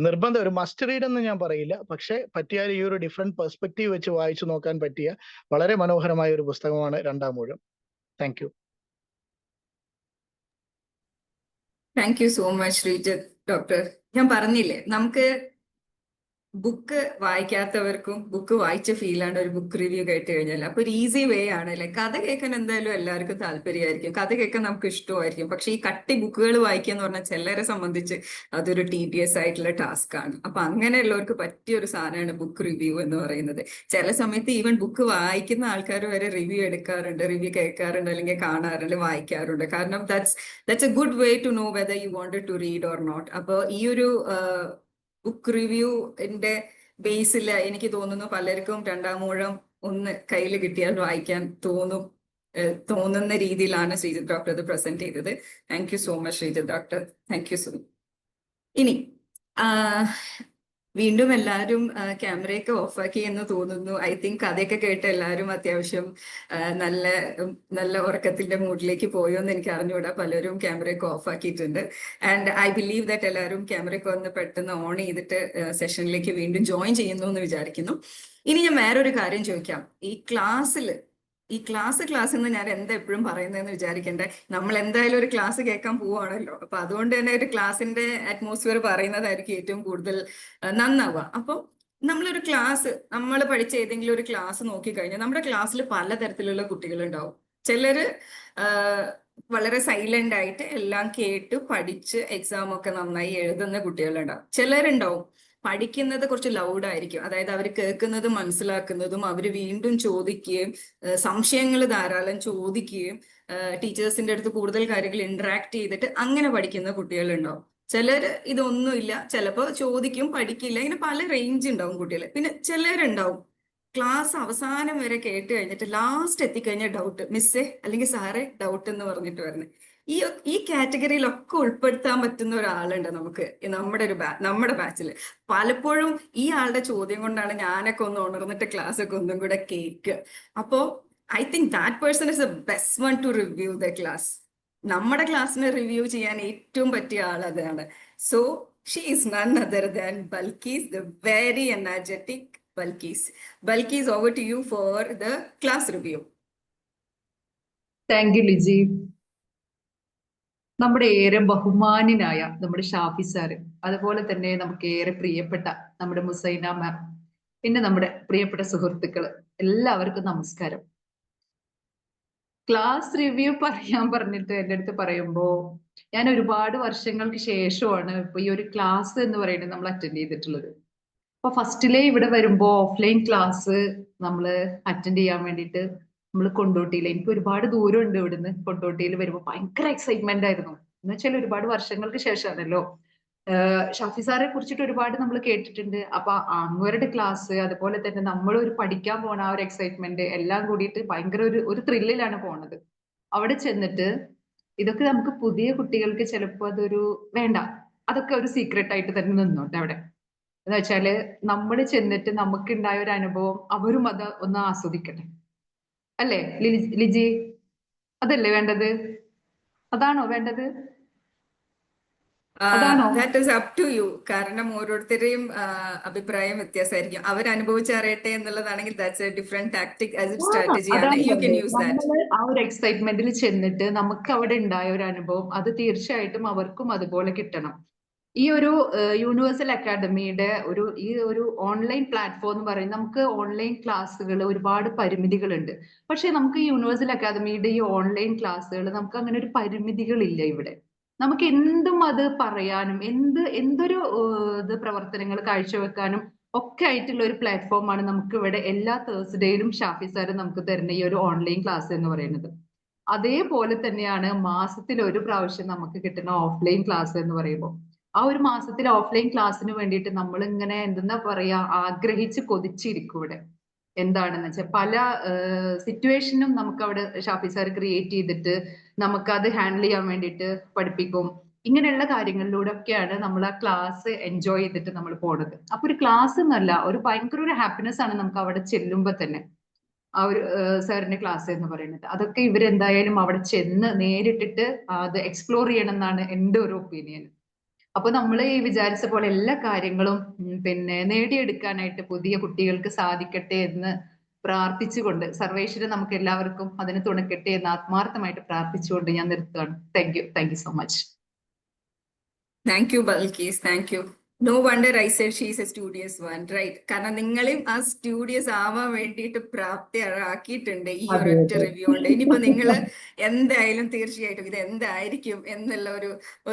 നിർബന്ധം ഒരു മസ്റ്റ് റീഡ് എന്ന് ഞാൻ പറയില്ല, പക്ഷെ പറ്റിയാൽ ഈ ഒരു ഡിഫറെന്റ് പെർസ്പെക്റ്റീവ് വെച്ച് വായിച്ചു നോക്കാൻ പറ്റിയ വളരെ മനോഹരമായ ഒരു പുസ്തകമാണ് Randamoozham. Thank you. Thank you so much Sreejith doctor. ഞാൻ പറഞ്ഞില്ലേ, നമുക്ക് ബുക്ക് വായിക്കാത്തവർക്കും ബുക്ക് വായിച്ച ഫീലാണ് ഒരു ബുക്ക് റിവ്യൂ കേട്ട് കഴിഞ്ഞാൽ. അപ്പൊ ഒരു ഈസി വേ ആണ് അല്ലെ. കഥ കേൾക്കാൻ എന്തായാലും എല്ലാവർക്കും താല്പര്യമായിരിക്കും, കഥ കേൾക്കാൻ നമുക്ക് ഇഷ്ടമായിരിക്കും. പക്ഷെ ഈ കട്ടി ബുക്കുകൾ വായിക്കുക എന്ന് പറഞ്ഞാൽ ചിലരെ സംബന്ധിച്ച് അതൊരു tedious ആയിട്ടുള്ള ടാസ്ക് ആണ്. അപ്പൊ അങ്ങനെയുള്ളവർക്ക് പറ്റിയ ഒരു സാധനമാണ് ബുക്ക് റിവ്യൂ എന്ന് പറയുന്നത്. ചില സമയത്ത് ഈവൻ ബുക്ക് വായിക്കുന്ന ആൾക്കാർ വരെ റിവ്യൂ എടുക്കാറുണ്ട്, റിവ്യൂ കേൾക്കാറുണ്ട്, അല്ലെങ്കിൽ കാണാറുണ്ട്, വായിക്കാറുണ്ട്. കാരണം that's a good way to know whether you wanted to read or not. അപ്പോൾ ഈ ഒരു ബുക്ക് റിവ്യൂന്റെ ബേസിൽ എനിക്ക് തോന്നുന്നു പലർക്കും രണ്ടാമൂഴം ഒന്ന് കയ്യിൽ കിട്ടിയാൽ വായിക്കാൻ തോന്നുന്ന രീതിയിലാണ് ശ്രീജിത്ത് ഡോക്ടർ ഇത് പ്രസന്റ് ചെയ്തത്. Thank you so much Sreejith doctor, thank you so much. ഇനി വീണ്ടും എല്ലാവരും ക്യാമറയൊക്കെ ഓഫാക്കി എന്ന് തോന്നുന്നു. ഐ തിങ്ക് കഥയൊക്കെ കേട്ട് എല്ലാവരും അത്യാവശ്യം നല്ല ഉറക്കത്തിന്റെ മൂഡിലേക്ക് പോയോ എന്ന് എനിക്ക് അറിഞ്ഞുകൂടാ. പലരും ക്യാമറയൊക്കെ ഓഫാക്കിയിട്ടുണ്ട്. ആൻഡ് ഐ ബിലീവ് ദാറ്റ് എല്ലാവരും ക്യാമറയൊക്കെ ഒന്ന് പെട്ടെന്ന് ഓൺ ചെയ്തിട്ട് സെഷനിലേക്ക് വീണ്ടും ജോയിൻ ചെയ്യുന്നു എന്ന് വിചാരിക്കുന്നു. ഇനി ഞാൻ വേറൊരു കാര്യം ചോദിക്കാം. ഈ ക്ലാസ് എന്ന് ഞാൻ എന്താ എപ്പോഴും പറയുന്നതെന്ന് വിചാരിക്കണ്ടേ, നമ്മൾ എന്തായാലും ഒരു ക്ലാസ് കേൾക്കാൻ പോവുകയാണല്ലോ. അപ്പൊ അതുകൊണ്ട് തന്നെ ഒരു ക്ലാസ്സിന്റെ അറ്റ്മോസ്ഫിയർ പറയുന്നതായിരിക്കും ഏറ്റവും കൂടുതൽ നന്നാവുക. അപ്പോൾ നമ്മൾ പഠിച്ച ഏതെങ്കിലും ഒരു ക്ലാസ് നോക്കിക്കഴിഞ്ഞാൽ നമ്മുടെ ക്ലാസ്സിൽ പലതരത്തിലുള്ള കുട്ടികളുണ്ടാവും. ചിലര് വളരെ സൈലന്റ് ആയിട്ട് എല്ലാം കേട്ട് പഠിച്ച് എക്സാം ഒക്കെ നന്നായി എഴുതുന്ന കുട്ടികളുണ്ടാവും. ചിലരുണ്ടാവും പഠിക്കുന്നത് കുറച്ച് ലൗഡായിരിക്കും. അതായത് അവർ കേൾക്കുന്നതും മനസ്സിലാക്കുന്നതും അവർ വീണ്ടും ചോദിക്കുകയും സംശയങ്ങൾ ധാരാളം ചോദിക്കുകയും ടീച്ചേഴ്സിന്റെ അടുത്ത് കൂടുതൽ കാര്യങ്ങൾ ഇന്ററാക്ട് ചെയ്തിട്ട് അങ്ങനെ പഠിക്കുന്ന കുട്ടികളുണ്ടാവും. ചിലര് ഇതൊന്നുമില്ല, ചിലപ്പോൾ ചോദിക്കും പഠിക്കില്ല, ഇങ്ങനെ പല റേഞ്ച് ഉണ്ടാവും കുട്ടികൾ. പിന്നെ ചിലരുണ്ടാവും ക്ലാസ് അവസാനം വരെ കേട്ട് കഴിഞ്ഞിട്ട് ലാസ്റ്റ് എത്തിക്കഴിഞ്ഞാൽ ഡൗട്ട്, മിസ്സേ അല്ലെങ്കിൽ സാറേ ഡൗട്ട് എന്ന് പറഞ്ഞിട്ട് വരുന്നത്. ഈ കാറ്റഗറിയിലൊക്കെ ഉൾപ്പെടുത്താൻ പറ്റുന്ന ഒരാളുണ്ട് നമുക്ക് നമ്മുടെ ബാച്ചിൽ. പലപ്പോഴും ഈ ആളുടെ ചോദ്യം കൊണ്ടാണ് ഞാനൊക്കെ ഒന്ന് ഉണർന്നിട്ട് ക്ലാസ് ഒക്കെ ഒന്നും കൂടെ കേൾക്കുക. അപ്പോ I think that person is the best one two review the class. നമ്മുടെ ക്ലാസ്സിനെ റിവ്യൂ ചെയ്യാൻ ഏറ്റവും പറ്റിയ ആൾ അതാണ്. So she is none other than Balkees, the very energetic Balkis. Balkis, over to you for the class review. Thank you Liji. നമ്മുടെ ഏറെ ബഹുമാന്യനായ നമ്മുടെ ഷാഫി സാറ്, അതുപോലെ തന്നെ നമുക്ക് ഏറെ പ്രിയപ്പെട്ട നമ്മുടെ മുസൈന മാം, പിന്നെ നമ്മുടെ പ്രിയപ്പെട്ട സുഹൃത്തുക്കള്, എല്ലാവർക്കും നമസ്കാരം. ക്ലാസ് റിവ്യൂ പറയാൻ പറഞ്ഞിട്ട് എൻ്റെ അടുത്ത് പറയുമ്പോ ഞാൻ ഒരുപാട് വർഷങ്ങൾക്ക് ശേഷമാണ് ഇപ്പൊ ഈ ഒരു ക്ലാസ് എന്ന് പറയുന്നത് നമ്മൾ അറ്റൻഡ് ചെയ്തിട്ടുള്ളത്. അപ്പൊ ഫസ്റ്റിലെ ഇവിടെ വരുമ്പോ ഓഫ്ലൈൻ ക്ലാസ് നമ്മൾ അറ്റൻഡ് ചെയ്യാൻ വേണ്ടിയിട്ട് നമ്മൾ കൊണ്ടോട്ടിയിൽ, എനിക്ക് ഒരുപാട് ദൂരം ഉണ്ട് ഇവിടുന്ന്, കൊണ്ടോട്ടിയിൽ വരുമ്പോൾ ഭയങ്കര എക്സൈറ്റ്മെന്റ് ആയിരുന്നു. എന്ന് വെച്ചാൽ ഒരുപാട് വർഷങ്ങൾക്ക് ശേഷമാണല്ലോ. ഷാഫി സാറെ കുറിച്ചിട്ട് ഒരുപാട് നമ്മൾ കേട്ടിട്ടുണ്ട്. അപ്പൊ അങ്ങവരുടെ ക്ലാസ്, അതുപോലെ തന്നെ നമ്മൾ ഒരു പഠിക്കാൻ പോണ ആ ഒരു എക്സൈറ്റ്മെന്റ് എല്ലാം കൂടിയിട്ട് ഭയങ്കര ഒരു ത്രില്ലിലാണ് പോണത്. അവിടെ ചെന്നിട്ട് ഇതൊക്കെ നമുക്ക് പുതിയ കുട്ടികൾക്ക് ചിലപ്പോൾ അതൊരു വേണ്ട, അതൊക്കെ ഒരു സീക്രട്ട് ആയിട്ട് തന്നെ നിന്നോട്ടെ അവിടെ. എന്ന് വെച്ചാല് നമ്മൾ ചെന്നിട്ട് നമുക്കുണ്ടായ ഒരു അനുഭവം അവരും അത് ഒന്ന് ആസ്വദിക്കട്ടെ, അല്ലേ ലിജി? അതല്ലേ വേണ്ടത്? അതാണോ വേണ്ടത്? That is up to you. കാരണം ഓരോരുത്തരെയും അഭിപ്രായം വ്യത്യാസമായിരിക്കും. അവരനുഭവിച്ചറിയട്ടെ എന്നുള്ളതാണെങ്കിൽ that's a different tactic as a strategy ആണ്. You can use that. ആ ഒരു എക്സൈറ്റ്മെന്റിൽ ചെന്നിട്ട് നമുക്ക് അവിടെ ഉണ്ടായ ഒരു അനുഭവം അത് തീർച്ചയായിട്ടും അവർക്കും അതുപോലെ കിട്ടണം. ഈ ഒരു യൂണിവേഴ്സൽ അക്കാഡമിയുടെ ഈ ഒരു ഓൺലൈൻ പ്ലാറ്റ്ഫോം എന്ന് പറയുന്നത്, നമുക്ക് ഓൺലൈൻ ക്ലാസ്സുകൾ ഒരുപാട് പരിമിതികളുണ്ട്. പക്ഷെ നമുക്ക് ഈ യൂണിവേഴ്സൽ അക്കാഡമിയുടെ ഈ ഓൺലൈൻ ക്ലാസ്സുകൾ നമുക്ക് അങ്ങനെ ഒരു പരിമിതികളില്ല. ഇവിടെ നമുക്ക് എന്തും അത് പറയാനും എന്തൊരു പ്രവർത്തനങ്ങൾ കാഴ്ചവെക്കാനും ഒക്കെ ആയിട്ടുള്ള ഒരു പ്ലാറ്റ്ഫോമാണ് നമുക്ക് ഇവിടെ എല്ലാ തേഴ്സ്ഡേയിലും ഷാഫി സാറ് നമുക്ക് തരുന്ന ഈ ഒരു ഓൺലൈൻ ക്ലാസ് എന്ന് പറയുന്നത്. അതേപോലെ തന്നെയാണ് മാസത്തിൽ ഒരു പ്രാവശ്യം നമുക്ക് കിട്ടുന്ന ഓഫ്ലൈൻ ക്ലാസ് എന്ന് പറയുമ്പോൾ, ആ ഒരു മാസത്തിൽ ഓഫ്ലൈൻ ക്ലാസ്സിന് വേണ്ടിയിട്ട് നമ്മൾ ഇങ്ങനെ എന്താ പറയാ ആഗ്രഹിച്ച് കൊതിച്ചിരിക്കും. ഇവിടെ എന്താണെന്ന് വെച്ചാൽ പല സിറ്റുവേഷനും നമുക്ക് അവിടെ ഷാഫി സാർ ക്രിയേറ്റ് ചെയ്തിട്ട് നമുക്കത് ഹാൻഡിൽ ചെയ്യാൻ വേണ്ടിയിട്ട് പഠിപ്പിക്കും. ഇങ്ങനെയുള്ള കാര്യങ്ങളിലൂടെ ഒക്കെയാണ് നമ്മൾ ആ ക്ലാസ് എൻജോയ് ചെയ്തിട്ട് നമ്മൾ പോണത്. അപ്പൊ ഒരു ക്ലാസ് എന്നല്ല, ഒരു ഭയങ്കര ഒരു ഹാപ്പിനെസ് ആണ് നമുക്ക് അവിടെ ചെല്ലുമ്പോ തന്നെ ആ ഒരു സാറിന്റെ ക്ലാസ് എന്ന് പറയുന്നത്. അതൊക്കെ ഇവരെന്തായാലും അവിടെ ചെന്ന് നേരിട്ടിട്ട് അത് എക്സ്പ്ലോർ ചെയ്യണം എന്നാണ് എൻ്റെ ഒരു ഒപ്പീനിയൻ. അപ്പൊ നമ്മൾ ഈ വിചാരിച്ച പോലെ എല്ലാ കാര്യങ്ങളും പിന്നെ നേടിയെടുക്കാനായിട്ട് പുതിയ കുട്ടികൾക്ക് സാധിക്കട്ടെ എന്ന് പ്രാർത്ഥിച്ചുകൊണ്ട്, സർവേശ്വരൻ നമുക്ക് എല്ലാവർക്കും അതിന് തുണക്കട്ടെ എന്ന് ആത്മാർത്ഥമായിട്ട് പ്രാർത്ഥിച്ചുകൊണ്ട് ഞാൻ നിർത്തുകയാണ്. Thank you so much. Thank you Balkees, thank you. No wonder I said she is a studious one, right? കാരണം നിങ്ങളെയും ആ സ്റ്റുഡിയസ് ആവാൻ വേണ്ടിയിട്ട് പ്രാപ്തിയാക്കിയിട്ടുണ്ട് ഈ ഒരൊറ്റ റിവ്യൂ ഉണ്ട്. ഇനിയിപ്പോ നിങ്ങള് എന്തായാലും തീർച്ചയായിട്ടും ഇത് എന്തായിരിക്കും എന്നുള്ള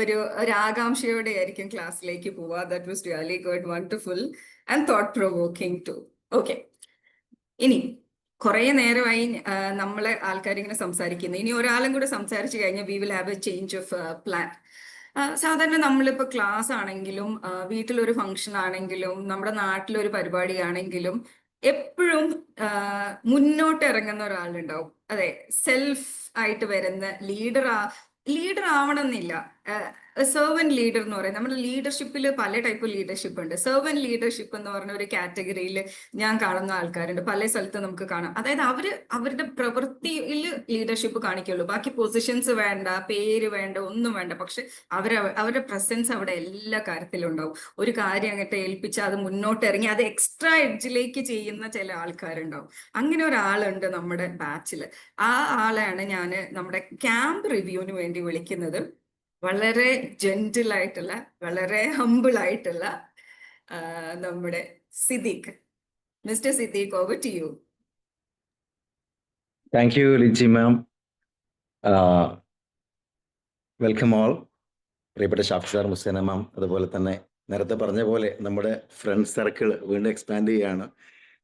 ഒരു ആകാംക്ഷയോടെ ആയിരിക്കും ക്ലാസ്സിലേക്ക് പോവുക. That was really good, wonderful and thought provoking too. Okay, ഇനി കുറെ നേരമായി നമ്മളെ ആൾക്കാർ ഇങ്ങനെ സംസാരിക്കുന്നു. ഇനി ഒരാളും കൂടെ സംസാരിച്ചു കഴിഞ്ഞാൽ we will have A change of plan. സാധാരണ നമ്മളിപ്പോൾ ക്ലാസ് ആണെങ്കിലും വീട്ടിലൊരു ഫംഗ്ഷൻ ആണെങ്കിലും നമ്മുടെ നാട്ടിലൊരു പരിപാടിയാണെങ്കിലും എപ്പോഴും മുന്നോട്ട് ഇറങ്ങുന്ന ഒരാളുണ്ടാവും. അതെ, സെൽഫ് ആയിട്ട് വരുന്ന ലീഡർ ആവണമെന്നില്ല. സെർവൻ ലീഡർ എന്ന് പറയും. നമ്മുടെ ലീഡർഷിപ്പിൽ പല ടൈപ്പ് ലീഡർഷിപ്പ് ഉണ്ട്. സെർവൻ ലീഡർഷിപ്പ് എന്ന് പറഞ്ഞ ഒരു കാറ്റഗറിയിൽ ഞാൻ കാണുന്ന ആൾക്കാരുണ്ട്. പല സ്ഥലത്ത് നമുക്ക് കാണാം. അതായത് അവരുടെ പ്രവൃത്തിയിൽ ലീഡർഷിപ്പ് കാണിക്കുള്ളൂ. ബാക്കി പൊസിഷൻസ് വേണ്ട, പേര് വേണ്ട, ഒന്നും വേണ്ട. പക്ഷെ അവരുടെ പ്രസൻസ് അവിടെ എല്ലാ കാര്യത്തിലും ഉണ്ടാവും. ഒരു കാര്യം അങ്ങോട്ട് ഏൽപ്പിച്ച് അത് മുന്നോട്ട് ഇറങ്ങി അത് എക്സ്ട്രാ എഡ്ജിലേക്ക് ചെയ്യുന്ന ചില ആൾക്കാരുണ്ടാവും. അങ്ങനെ ഒരാളുണ്ട് നമ്മുടെ ബാച്ചിൽ. ആ ആളെയാണ് ഞാൻ നമ്മുടെ ക്യാമ്പ് റിവ്യൂവിന് വേണ്ടി വിളിക്കുന്നത്. വളരെ ജെന്റിൽ ആയിട്ടുള്ള, വളരെ ഹംബിൾ ആയിട്ടുള്ള നമ്മുടെ Siddique. Mister Siddique, over to you. Thank you Liji ma'am. Welcome all. പ്രിയപ്പെട്ട ഷാഫ്ഷാർ മുസ്സേന മാം, അതുപോലെ തന്നെ നേരത്തെ പറഞ്ഞ പോലെ നമ്മുടെ ഫ്രണ്ട് സർക്കിൾ വീണ്ടും എക്സ്പാൻഡ് ചെയ്യുകയാണ്.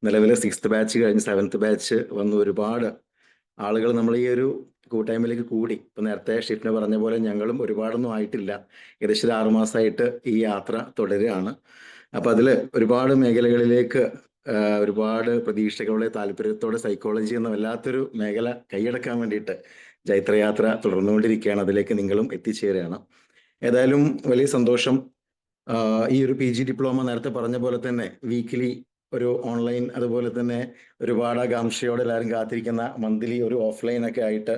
നിലവിലെ 6th ബാച്ച് കഴിഞ്ഞ് 7th ബാച്ച് വന്ന് ഒരുപാട് ആളുകൾ നമ്മൾ ഈ ഒരു കൂട്ടായ്മയിലേക്ക് കൂടി. ഇപ്പം നേരത്തെ ഷിഫ്ന പറഞ്ഞ പോലെ ഞങ്ങളും ഒരുപാടൊന്നും ആയിട്ടില്ല, ഏകദേശം 6 മാസമായിട്ട് ഈ യാത്ര തുടരുകയാണ്. അപ്പം അതിൽ ഒരുപാട് മേഖലകളിലേക്ക് ഒരുപാട് പ്രതീക്ഷകളോടെ താല്പര്യത്തോടെ സൈക്കോളജി എന്ന വല്ലാത്തൊരു മേഖല കൈയടക്കാൻ വേണ്ടിയിട്ട് ജൈത്രയാത്ര തുടർന്നുകൊണ്ടിരിക്കുകയാണ്. അതിലേക്ക് നിങ്ങളും എത്തിച്ചേരുകയാണ്. ഏതായാലും വലിയ സന്തോഷം. ഈ ഒരു PG ഡിപ്ലോമ നേരത്തെ പറഞ്ഞ പോലെ തന്നെ വീക്കിലി ഒരു ഓൺലൈൻ, അതുപോലെ തന്നെ ഒരുപാട് ആകാംക്ഷയോടെ എല്ലാവരും കാത്തിരിക്കുന്ന മന്ത്ലി ഒരു ഓഫ്ലൈൻ ഒക്കെ ആയിട്ട്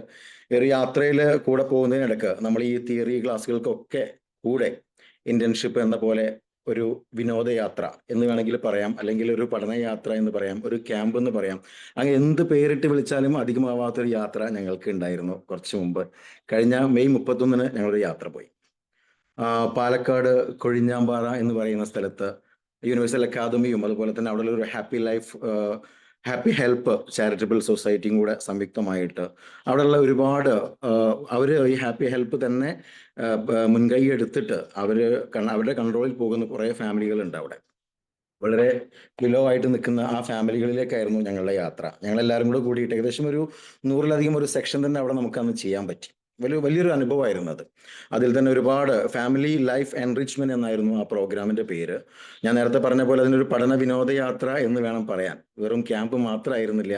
ഒരു യാത്രയിൽ കൂടെ പോകുന്നതിനിടക്ക് നമ്മൾ ഈ തിയറി ക്ലാസ്സുകൾക്കൊക്കെ കൂടെ ഇന്റേൺഷിപ്പ് എന്ന പോലെ ഒരു വിനോദയാത്ര എന്ന് വേണമെങ്കിൽ പറയാം, അല്ലെങ്കിൽ ഒരു പഠനയാത്ര എന്ന് പറയാം, ഒരു ക്യാമ്പ് എന്ന് പറയാം. അങ്ങനെ എന്ത് പേരിട്ട് വിളിച്ചാലും അധികമാവാത്തൊരു യാത്ര ഞങ്ങൾക്ക് ഉണ്ടായിരുന്നു കുറച്ച് മുമ്പ്. കഴിഞ്ഞ മെയ് 31 ഞങ്ങളൊരു യാത്ര പോയി. പാലക്കാട് കൊഴിഞ്ഞാമ്പാറ എന്ന് പറയുന്ന സ്ഥലത്ത് യൂണിവേഴ്സൽ അക്കാദമിയും അതുപോലെ തന്നെ അവിടെ ഒരു ഹാപ്പി ഹെൽപ്പ് ചാരിറ്റബിൾ സൊസൈറ്റിയും കൂടെ സംയുക്തമായിട്ട് അവിടെയുള്ള ഒരുപാട് അവർ ഈ ഹാപ്പി ഹെൽപ്പ് തന്നെ മുൻകൈ എടുത്തിട്ട് അവരുടെ കൺട്രോളിൽ പോകുന്ന കുറേ ഫാമിലികളുണ്ട് അവിടെ. വളരെ ബിലോ ആയിട്ട് നിൽക്കുന്ന ആ ഫാമിലികളിലേക്കായിരുന്നു ഞങ്ങളുടെ യാത്ര. ഞങ്ങളെല്ലാവരും കൂടെ കൂടിയിട്ട് ഏകദേശം ഒരു 100-ലധികം ഒരു സെക്ഷൻ തന്നെ അവിടെ നമുക്ക് അന്ന് ചെയ്യാൻ പറ്റി. വലിയൊരു അനുഭവമായിരുന്നു അത്. അതിൽ തന്നെ ഒരുപാട് ഫാമിലി ലൈഫ് എൻറിച്ച്മെന്റ് എന്നായിരുന്നു ആ പ്രോഗ്രാമിന്റെ പേര്. ഞാൻ നേരത്തെ പറഞ്ഞ പോലെ അതിനൊരു പഠന വിനോദയാത്ര എന്ന് വേണം പറയാൻ. വെറും ക്യാമ്പ് മാത്രമായിരുന്നില്ല,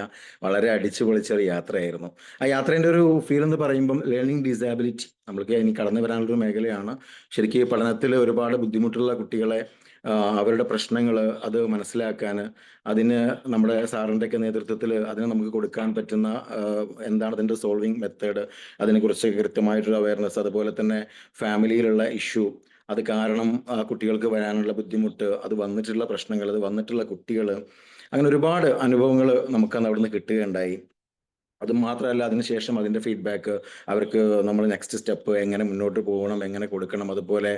വളരെ അടിച്ചു പൊളിച്ചൊരു യാത്രയായിരുന്നു. ആ യാത്രേൻ്റെ ഒരു ഫീൽ എന്ന് പറയുമ്പം ലേണിംഗ് ഡിസാബിലിറ്റി നമ്മൾക്ക് ഇനി കടന്നു വരാനുള്ളൊരു മേഖലയാണ്. ശരിക്കും പഠനത്തിൽ ഒരുപാട് ബുദ്ധിമുട്ടുള്ള കുട്ടികളെ അവരുടെ പ്രശ്നങ്ങൾ അത് മനസ്സിലാക്കാൻ, അതിന് നമ്മുടെ സാറിൻ്റെയൊക്കെ നേതൃത്വത്തിൽ അതിന് നമുക്ക് കൊടുക്കാൻ പറ്റുന്ന എന്താണ് അതിൻ്റെ സോൾവിങ് മെത്തേഡ്, അതിനെക്കുറിച്ച് കൃത്യമായിട്ടൊരു അവയർനെസ്, അതുപോലെ തന്നെ ഫാമിലിയിലുള്ള ഇഷ്യൂ, അത് കാരണം കുട്ടികൾക്ക് വരാനുള്ള ബുദ്ധിമുട്ട്, അത് വന്നിട്ടുള്ള പ്രശ്നങ്ങൾ, അത് വന്നിട്ടുള്ള കുട്ടികൾ, അങ്ങനെ ഒരുപാട് അനുഭവങ്ങൾ നമുക്കന്ന് അവിടെ നിന്ന് കിട്ടുകയുണ്ടായി. അത് മാത്രമല്ല, അതിനുശേഷം അതിൻ്റെ ഫീഡ്ബാക്ക്, അവർക്ക് നമ്മൾ നെക്സ്റ്റ് സ്റ്റെപ്പ് എങ്ങനെ മുന്നോട്ട് പോകണം, എങ്ങനെ കൊടുക്കണം, അതുപോലെ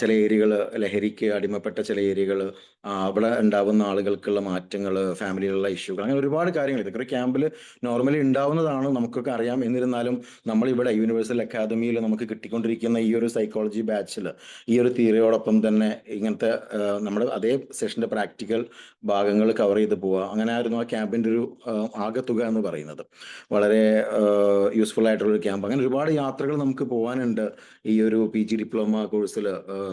ചില ഏരിയകൾ ലഹരിക്ക് അടിമപ്പെട്ട ചില ഏരിയകൾ, അവിടെ ഉണ്ടാവുന്ന ആളുകൾക്കുള്ള മാറ്റങ്ങൾ, ഫാമിലിയിലുള്ള ഇഷ്യൂകൾ, അങ്ങനെ ഒരുപാട് കാര്യങ്ങൾ ഇതൊക്കെ ഒരു ക്യാമ്പിൽ നോർമലി ഉണ്ടാവുന്നതാണ്, നമുക്കൊക്കെ അറിയാം. എന്നിരുന്നാലും നമ്മളിവിടെ യൂണിവേഴ്സൽ അക്കാദമിയിൽ നമുക്ക് കിട്ടിക്കൊണ്ടിരിക്കുന്ന ഈ ഒരു സൈക്കോളജി ബാച്ചിൽ ഈ ഒരു തിയറിയോടൊപ്പം തന്നെ ഇങ്ങനത്തെ നമ്മുടെ അതേ സെഷൻ്റെ പ്രാക്ടിക്കൽ ഭാഗങ്ങൾ കവർ ചെയ്ത് പോവുക, അങ്ങനെ ആയിരുന്നു ആ ക്യാമ്പിൻ്റെ ഒരു ആകെത്തുക എന്ന് പറയുന്നത്. വളരെ യൂസ്ഫുൾ ആയിട്ടുള്ളൊരു ക്യാമ്പ്. അങ്ങനെ ഒരുപാട് യാത്രകൾ നമുക്ക് പോകാനുണ്ട് ഈ ഒരു PG ഡിപ്ലോമ കോഴ്സിൽ.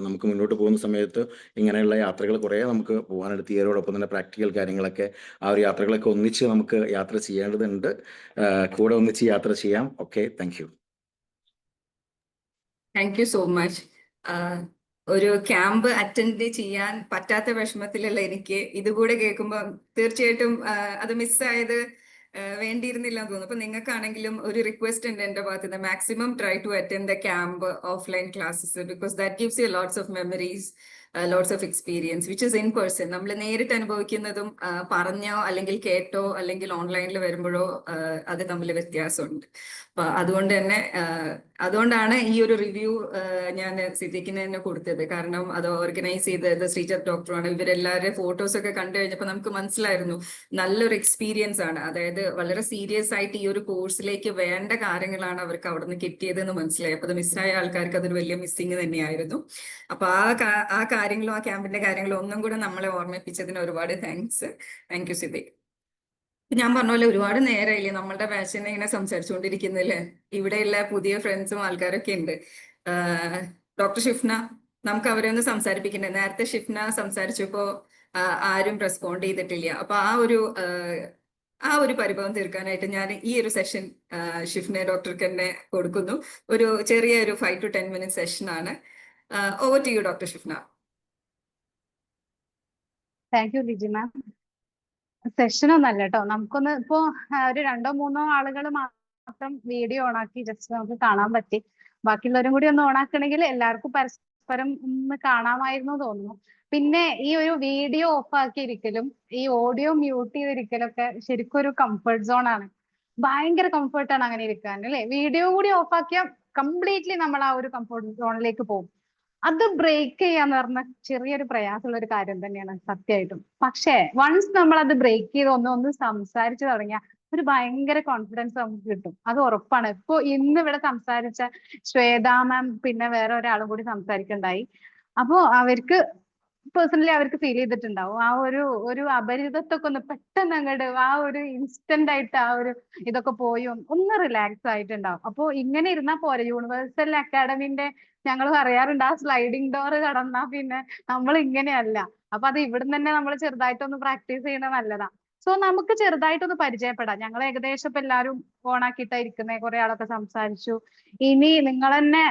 നമുക്ക് മുന്നോട്ട് പോകുന്ന സമയത്ത് ഇങ്ങനെയുള്ള യാത്രകൾ കുറേ നമുക്ക് പോകാനുണ്ട്. തിയറിയോടൊപ്പം തന്നെ പ്രാക്ടിക്കൽ കാര്യങ്ങളൊക്കെ, ആ ഒരു യാത്രകളൊക്കെ ഒന്നിച്ച് നമുക്ക് യാത്ര ചെയ്യേണ്ടതുണ്ട്. കൂടെ ഒന്നിച്ച് യാത്ര ചെയ്യാം. Okay, thank you. Thank you so much. ഒരു ക്യാമ്പ് അറ്റൻഡ് ചെയ്യാൻ പറ്റാത്ത വിഷമത്തിലുള്ള എനിക്ക് ഇതുകൂടെ കേൾക്കുമ്പോൾ തീർച്ചയായിട്ടും അത് മിസ്സായത് വേണ്ടിയിരുന്നില്ല എന്ന് തോന്നുന്നു. അപ്പൊ നിങ്ങൾക്കാണെങ്കിലും ഒരു റിക്വസ്റ്റ് ഉണ്ട് എൻ്റെ ഭാഗത്ത് നിന്ന്, maximum try to attend the camp offline classes, because that gives you lots of memories, lots of experience which is in person. നമ്മൾ നേരിട്ട് അനുഭവിക്കുന്നതും പറഞ്ഞോ അല്ലെങ്കിൽ കേട്ടോ അല്ലെങ്കിൽ ഓൺലൈനിൽ വരുമ്പോഴോ അത് തമ്മിൽ വ്യത്യാസമുണ്ട്. അപ്പൊ അതുകൊണ്ടാണ് ഈ ഒരു റിവ്യൂ ഞാൻ സിദ്ദീഖിന് തന്നെ കൊടുത്തത്. കാരണം അത് ഓർഗനൈസ് ചെയ്തത് ശ്രീജത്ത് ഡോക്ടറാണ്. ഇവരെല്ലാവരുടെ ഫോട്ടോസ് ഒക്കെ കണ്ടു കഴിഞ്ഞപ്പോൾ നമുക്ക് മനസ്സിലായിരുന്നു നല്ലൊരു എക്സ്പീരിയൻസ് ആണ്. അതായത് വളരെ സീരിയസ് ആയിട്ട് ഈ ഒരു കോഴ്സിലേക്ക് വേണ്ട കാര്യങ്ങളാണ് അവർക്ക് അവിടെ നിന്ന് കിട്ടിയതെന്ന് മനസ്സിലായി. അപ്പൊ അത് മിസ്സായ ആൾക്കാർക്ക് അതൊരു വലിയ മിസ്സിങ് തന്നെയായിരുന്നു. അപ്പൊ ആ കാര്യങ്ങളും ആ ക്യാമ്പിന്റെ കാര്യങ്ങളും ഒന്നും കൂടെ നമ്മളെ ഓർമ്മിപ്പിച്ചതിന് ഒരുപാട് താങ്ക്സ്. Thank you Siddique. ഞാൻ പറഞ്ഞ പോലെ ഒരുപാട് നേരമില്ലേ നമ്മളുടെ ബാച്ചിനെ ഇങ്ങനെ സംസാരിച്ചുകൊണ്ടിരിക്കുന്നില്ലേ. ഇവിടെയുള്ള പുതിയ ഫ്രണ്ട്സും ആൾക്കാരൊക്കെ ഉണ്ട്. ഡോക്ടർ ഷിഫ്ന, നമുക്ക് അവരെ ഒന്ന് സംസാരിപ്പിക്കണ്ടേ? നേരത്തെ ഷിഫ്ന സംസാരിച്ചപ്പോ ആരും റെസ്പോണ്ട് ചെയ്തിട്ടില്ല. അപ്പൊ ആ ഒരു പരിഭവം തീർക്കാനായിട്ട് ഞാൻ ഈ ഒരു സെഷൻ ഷിഫ്ന ഡോക്ടർക്ക് തന്നെ കൊടുക്കുന്നു. ഒരു ചെറിയ ഒരു 5 to 10 minute സെഷൻ ആണ്. Over to you doctor Shifna. Thank you Liji ma'am. സെഷനൊന്നല്ല കേട്ടോ, നമുക്കൊന്ന് ഇപ്പോ ഒരു 2-3 ആളുകൾ മാത്രം വീഡിയോ ഓണാക്കി ജസ്റ്റ് നമുക്ക് കാണാൻ പറ്റി. ബാക്കിയുള്ളവരും കൂടി ഒന്ന് ഓണാക്കണമെങ്കിൽ എല്ലാവർക്കും പരസ്പരം ഒന്ന് കാണാമായിരുന്നു തോന്നുന്നു. പിന്നെ ഈ ഒരു വീഡിയോ ഓഫ് ആക്കിയിരിക്കലും ഈ ഓഡിയോ മ്യൂട്ട് ചെയ്തിരിക്കലും ഒക്കെ ശരിക്കും ഒരു കംഫർട്ട് സോൺ ആണ്. ഭയങ്കര കംഫർട്ടാണ് അങ്ങനെ ഇരിക്കാൻ, അല്ലെ? വീഡിയോ കൂടി ഓഫ് ആക്കിയാൽ കംപ്ലീറ്റ്ലി നമ്മൾ ആ ഒരു കംഫർട്ട് സോണിലേക്ക് പോകും. അത് ബ്രേക്ക് ചെയ്യാന്ന് പറഞ്ഞ ചെറിയൊരു പ്രയാസമുള്ള ഒരു കാര്യം തന്നെയാണ് സത്യമായിട്ടും. പക്ഷേ വൺസ് നമ്മൾ അത് ബ്രേക്ക് ചെയ്ത് ഒന്ന് സംസാരിച്ചു തുടങ്ങിയാൽ ഒരു ഭയങ്കര കോൺഫിഡൻസ് നമുക്ക് കിട്ടും. അത് ഉറപ്പാണ്. ഇപ്പൊ ഇന്ന് ഇവിടെ സംസാരിച്ച ശ്വേത മാം പിന്നെ വേറെ ഒരാളും കൂടി സംസാരിക്കണ്ടായി. അപ്പോ അവർക്ക് പേഴ്സണലി അവർക്ക് ഫീൽ ചെയ്തിട്ടുണ്ടാവും ആ ഒരു അപരിചിതത്വമൊക്കെ ഒന്ന് പെട്ടെന്ന് അങ്ങോട്ട് ആ ഒരു ഇൻസ്റ്റന്റ് ആയിട്ട് ആ ഒരു ഇതൊക്കെ പോയി ഒന്ന് റിലാക്സ് ആയിട്ടുണ്ടാവും. അപ്പോ ഇങ്ങനെ ഇരുന്നാ പോരെ. യൂണിവേഴ്സൽ അക്കാഡമിന്റെ ഞങ്ങൾ പറയാറുണ്ട്, ആ സ്ലൈഡിംഗ് ഡോർ കടന്നാ പിന്നെ നമ്മൾ ഇങ്ങനെയല്ല. അപ്പൊ അത് ഇവിടുന്ന് തന്നെ നമ്മൾ ചെറുതായിട്ടൊന്ന് പ്രാക്ടീസ് ചെയ്യണത് നല്ലതാ. സോ നമുക്ക് ചെറുതായിട്ടൊന്ന് പരിചയപ്പെടാം. ഞങ്ങൾ ഏകദേശം ഇപ്പൊ എല്ലാവരും ഓണാക്കിയിട്ടാ ഇരിക്കുന്നത്. കുറെ ആളൊക്കെ സംസാരിച്ചു. ഇനി നിങ്ങൾ തന്നെ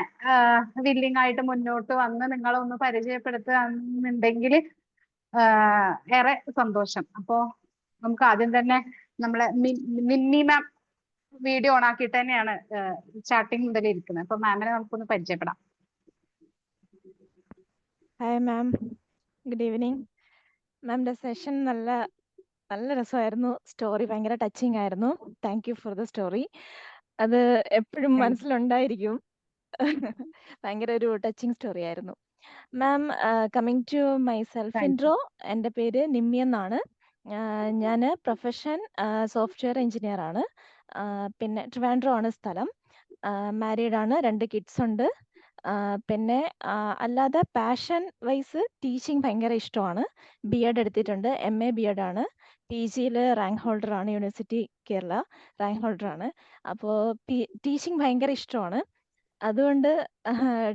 വില്ലിങ് ആയിട്ട് മുന്നോട്ട് വന്ന് നിങ്ങളൊന്ന് പരിചയപ്പെടുത്തുകയാണെന്നുണ്ടെങ്കിൽ ഏറെ സന്തോഷം. അപ്പോ നമുക്ക് ആദ്യം തന്നെ നമ്മളെ മിന്നി മാം വീഡിയോ ഓൺ ആക്കിയിട്ട് തന്നെയാണ് സ്റ്റാർട്ടിങ് മുതൽ ഇരിക്കുന്നത്. അപ്പൊ മാമിനെ നമുക്കൊന്ന് പരിചയപ്പെടാം. Hi ma'am, good evening. മാമിൻ്റെ സെഷൻ നല്ല രസമായിരുന്നു. സ്റ്റോറി ഭയങ്കര ടച്ചിങ് ആയിരുന്നു. Thank you for the story. അത് എപ്പോഴും മനസ്സിലുണ്ടായിരിക്കും. ഭയങ്കര ഒരു ടച്ചിങ് സ്റ്റോറി ആയിരുന്നു. Ma'am, coming to my self intro, എൻ്റെ പേര് നിമ്മി എന്നാണ്. ഞാൻ പ്രൊഫഷൻ സോഫ്റ്റ്വെയർ എഞ്ചിനീയർ ആണ്. പിന്നെ ട്രിവാൻഡ്രം ആണ് സ്ഥലം. മാരീഡ് ആണ്, 2 കിഡ്സ് ഉണ്ട്. പിന്നെ അല്ലാതെ പാഷൻ വൈസ് ടീച്ചിങ് ഭയങ്കര ഇഷ്ടമാണ്. BEd എടുത്തിട്ടുണ്ട്, MA BEd ആണ്. PGയിൽ റാങ്ക് ഹോൾഡർ ആണ്, യൂണിവേഴ്സിറ്റി കേരള റാങ്ക് ഹോൾഡർ ആണ്. അപ്പോൾ ടീച്ചിങ് ഭയങ്കര ഇഷ്ടമാണ്. അതുകൊണ്ട്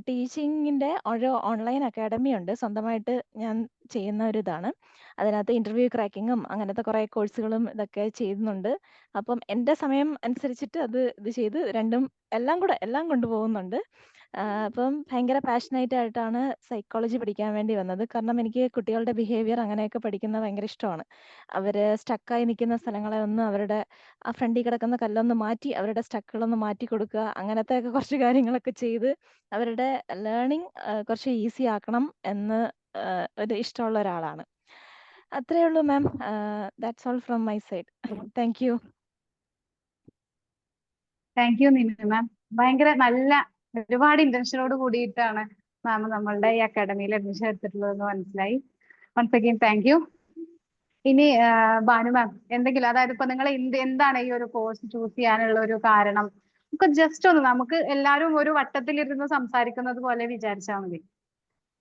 ടീച്ചിങ്ങിൻ്റെ ഒരു ഓൺലൈൻ അക്കാഡമി ഉണ്ട്, സ്വന്തമായിട്ട് ഞാൻ ചെയ്യുന്ന ഒരു ഇതാണ്. അതിനകത്ത് ഇൻ്റർവ്യൂ ക്രാക്കിങ്ങും അങ്ങനത്തെ കുറേ കോഴ്സുകളും ഇതൊക്കെ ചെയ്യുന്നുണ്ട്. അപ്പം എൻ്റെ സമയം അനുസരിച്ചിട്ട് ഇത് ചെയ്ത് എല്ലാം കൊണ്ടുപോകുന്നുണ്ട്. അപ്പം ഭയങ്കര പാഷനേറ്റ് ആയിട്ടാണ് സൈക്കോളജി പഠിക്കാൻ വേണ്ടി വന്നത്. കാരണം എനിക്ക് കുട്ടികളുടെ ബിഹേവിയർ അങ്ങനെയൊക്കെ പഠിക്കുന്നത് ഭയങ്കര ഇഷ്ടമാണ്. അവർ സ്റ്റക്കായി നിൽക്കുന്ന സ്ഥലങ്ങളെ ഒന്ന് അവരുടെ ആ ഫ്രണ്ടിൽ കിടക്കുന്ന കല്ലൊന്ന് മാറ്റി അവരുടെ സ്റ്റക്കുകളൊന്ന് മാറ്റി കൊടുക്കുക, അങ്ങനത്തെ ഒക്കെ കുറച്ച് കാര്യങ്ങളൊക്കെ ചെയ്ത് അവരുടെ ലേണിംഗ് കുറച്ച് ഈസി ആക്കണം എന്ന് ഒരു ഇഷ്ടമുള്ള ഒരാളാണ്. അത്രയേ ഉള്ളൂ ma'am. That's all from my side. Thank you. Thank you Nimmi ma'am. ഭയങ്കര നല്ല ഒരുപാട് ഇന്റൻഷനോട് കൂടിയിട്ടാണ് മാം നമ്മളുടെ ഈ അക്കാഡമിയിൽ അഡ്മിഷൻ എടുത്തിട്ടുള്ളതെന്ന് മനസ്സിലായി. Once again thank you. ഇനി ഭാനു മാം എന്തെങ്കിലും, അതായത് ഇപ്പൊ നിങ്ങൾ എന്താണ് ഈ ഒരു കോഴ്സ് ചൂസ് ചെയ്യാനുള്ള ഒരു കാരണം? നമുക്ക് ജസ്റ്റ് ഒന്ന് നമുക്ക് എല്ലാവരും ഒരു വട്ടത്തിലിരുന്ന് സംസാരിക്കുന്നത് പോലെ വിചാരിച്ചാൽ മതി.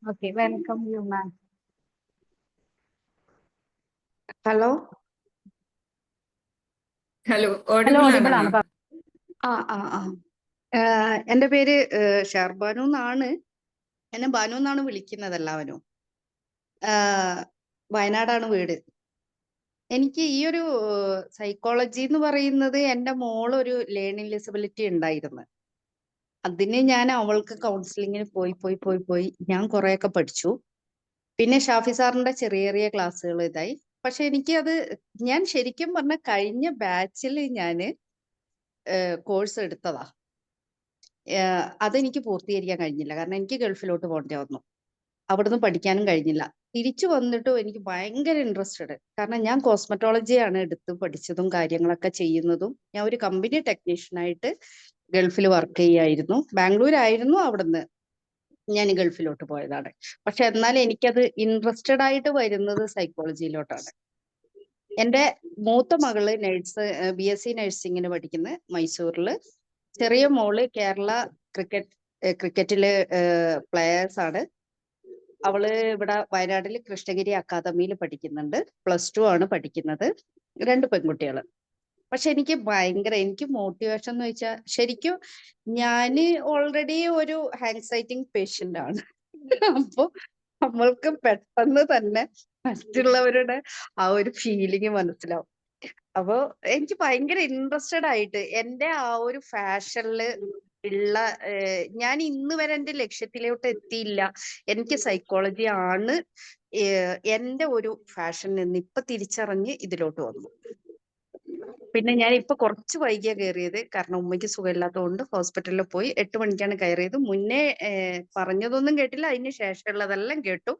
Okay, welcome you ma'am. Hello hello, hello, audible audible ആണ്? ആണ്. എൻ്റെ പേര് ഷർബാനു എന്നാണ്. എന്നെ ബാനു എന്നാണ് വിളിക്കുന്നത് എല്ലാവരും. വയനാടാണ് വീട്. എനിക്ക് ഈ ഒരു സൈക്കോളജി എന്ന് പറയുന്നത് എൻ്റെ മോളൊരു ലേണിംഗ് ഡിസബിലിറ്റി ഉണ്ടായിരുന്നു. അതിന് ഞാൻ അവൾക്ക് കൗൺസിലിങ്ങിന് പോയി ഞാൻ കുറെയൊക്കെ പഠിച്ചു. പിന്നെ ഷാഫി സാറിന്റെ ചെറിയ ക്ലാസ്സുകൾ ഇതായി. പക്ഷെ ഞാൻ ശരിക്കും പറഞ്ഞ കഴിഞ്ഞ ബാച്ചിൽ ഞാൻ കോഴ്സ് എടുത്തതാ. അതെനിക്ക് പൂർത്തീകരിക്കാൻ കഴിഞ്ഞില്ല. കാരണം എനിക്ക് ഗൾഫിലോട്ട് പോകേണ്ടി വന്നു. അവിടുന്ന് പഠിക്കാനും കഴിഞ്ഞില്ല. തിരിച്ചു വന്നിട്ടും എനിക്ക് ഭയങ്കര ഇൻട്രസ്റ്റഡ്. കാരണം ഞാൻ കോസ്മെറ്റോളജിയാണ് എടുത്ത് പഠിച്ചതും കാര്യങ്ങളൊക്കെ ചെയ്യുന്നതും. ഞാൻ ഒരു കമ്പനി ടെക്നീഷ്യനായിട്ട് ഗൾഫിൽ വർക്ക് ചെയ്യായിരുന്നു. ബാംഗ്ലൂരായിരുന്നു. അവിടുന്ന് ഞാൻ ഗൾഫിലോട്ട് പോയതാണ്. പക്ഷെ എന്നാൽ എനിക്കത് ഇൻട്രസ്റ്റഡ് ആയിട്ട് വരുന്നത് സൈക്കോളജിയിലോട്ടാണ്. എൻ്റെ മൂത്ത മകള് BSc നഴ്സിംഗിന് പഠിക്കുന്ന മൈസൂരില്. ചെറിയ മോള് കേരള ക്രിക്കറ്റില് പ്ലെയേഴ്സ് ആണ്. അവള് ഇവിടെ വയനാട്ടില് കൃഷ്ണഗിരി അക്കാദമിയിൽ പഠിക്കുന്നുണ്ട്. +2 ആണ് പഠിക്കുന്നത്. 2 പെൺകുട്ടികൾ. പക്ഷെ എനിക്ക് മോട്ടിവേഷൻ എന്ന് വെച്ചാൽ ശരിക്കും ഞാന് ഓൾറെഡി ഒരു ഹാൻഡ്സൈറ്റിംഗ് പേഷ്യന്റ് ആണ്. അപ്പൊ നമ്മൾക്ക് പെട്ടെന്ന് തന്നെ മറ്റുള്ളവരുടെ ആ ഒരു ഫീലിംഗ് മനസ്സിലാവും. അപ്പൊ എനിക്ക് ഭയങ്കര ഇൻട്രസ്റ്റഡ് ആയിട്ട് എന്റെ ആ ഒരു ഫാഷനില് ഉള്ള ഞാൻ ഇന്ന് വരെ എന്റെ ലക്ഷ്യത്തിലോട്ട് എത്തിയില്ല. എനിക്ക് സൈക്കോളജി ആണ് എന്റെ ഒരു ഫാഷൻ എന്ന് ഇപ്പൊ തിരിച്ചറിഞ്ഞ് ഇതിലോട്ട് വന്നു. പിന്നെ ഞാൻ ഇപ്പൊ കുറച്ച് വൈകിയാ കയറിയത്, കാരണം ഉമ്മയ്ക്ക് സുഖമില്ലാത്തതുകൊണ്ട് ഹോസ്പിറ്റലിൽ പോയി 8 മണിക്കാണ് കയറിയത്. മുന്നേ പറഞ്ഞതൊന്നും കേട്ടില്ല, അതിന് ശേഷമുള്ളതെല്ലാം കേട്ടു.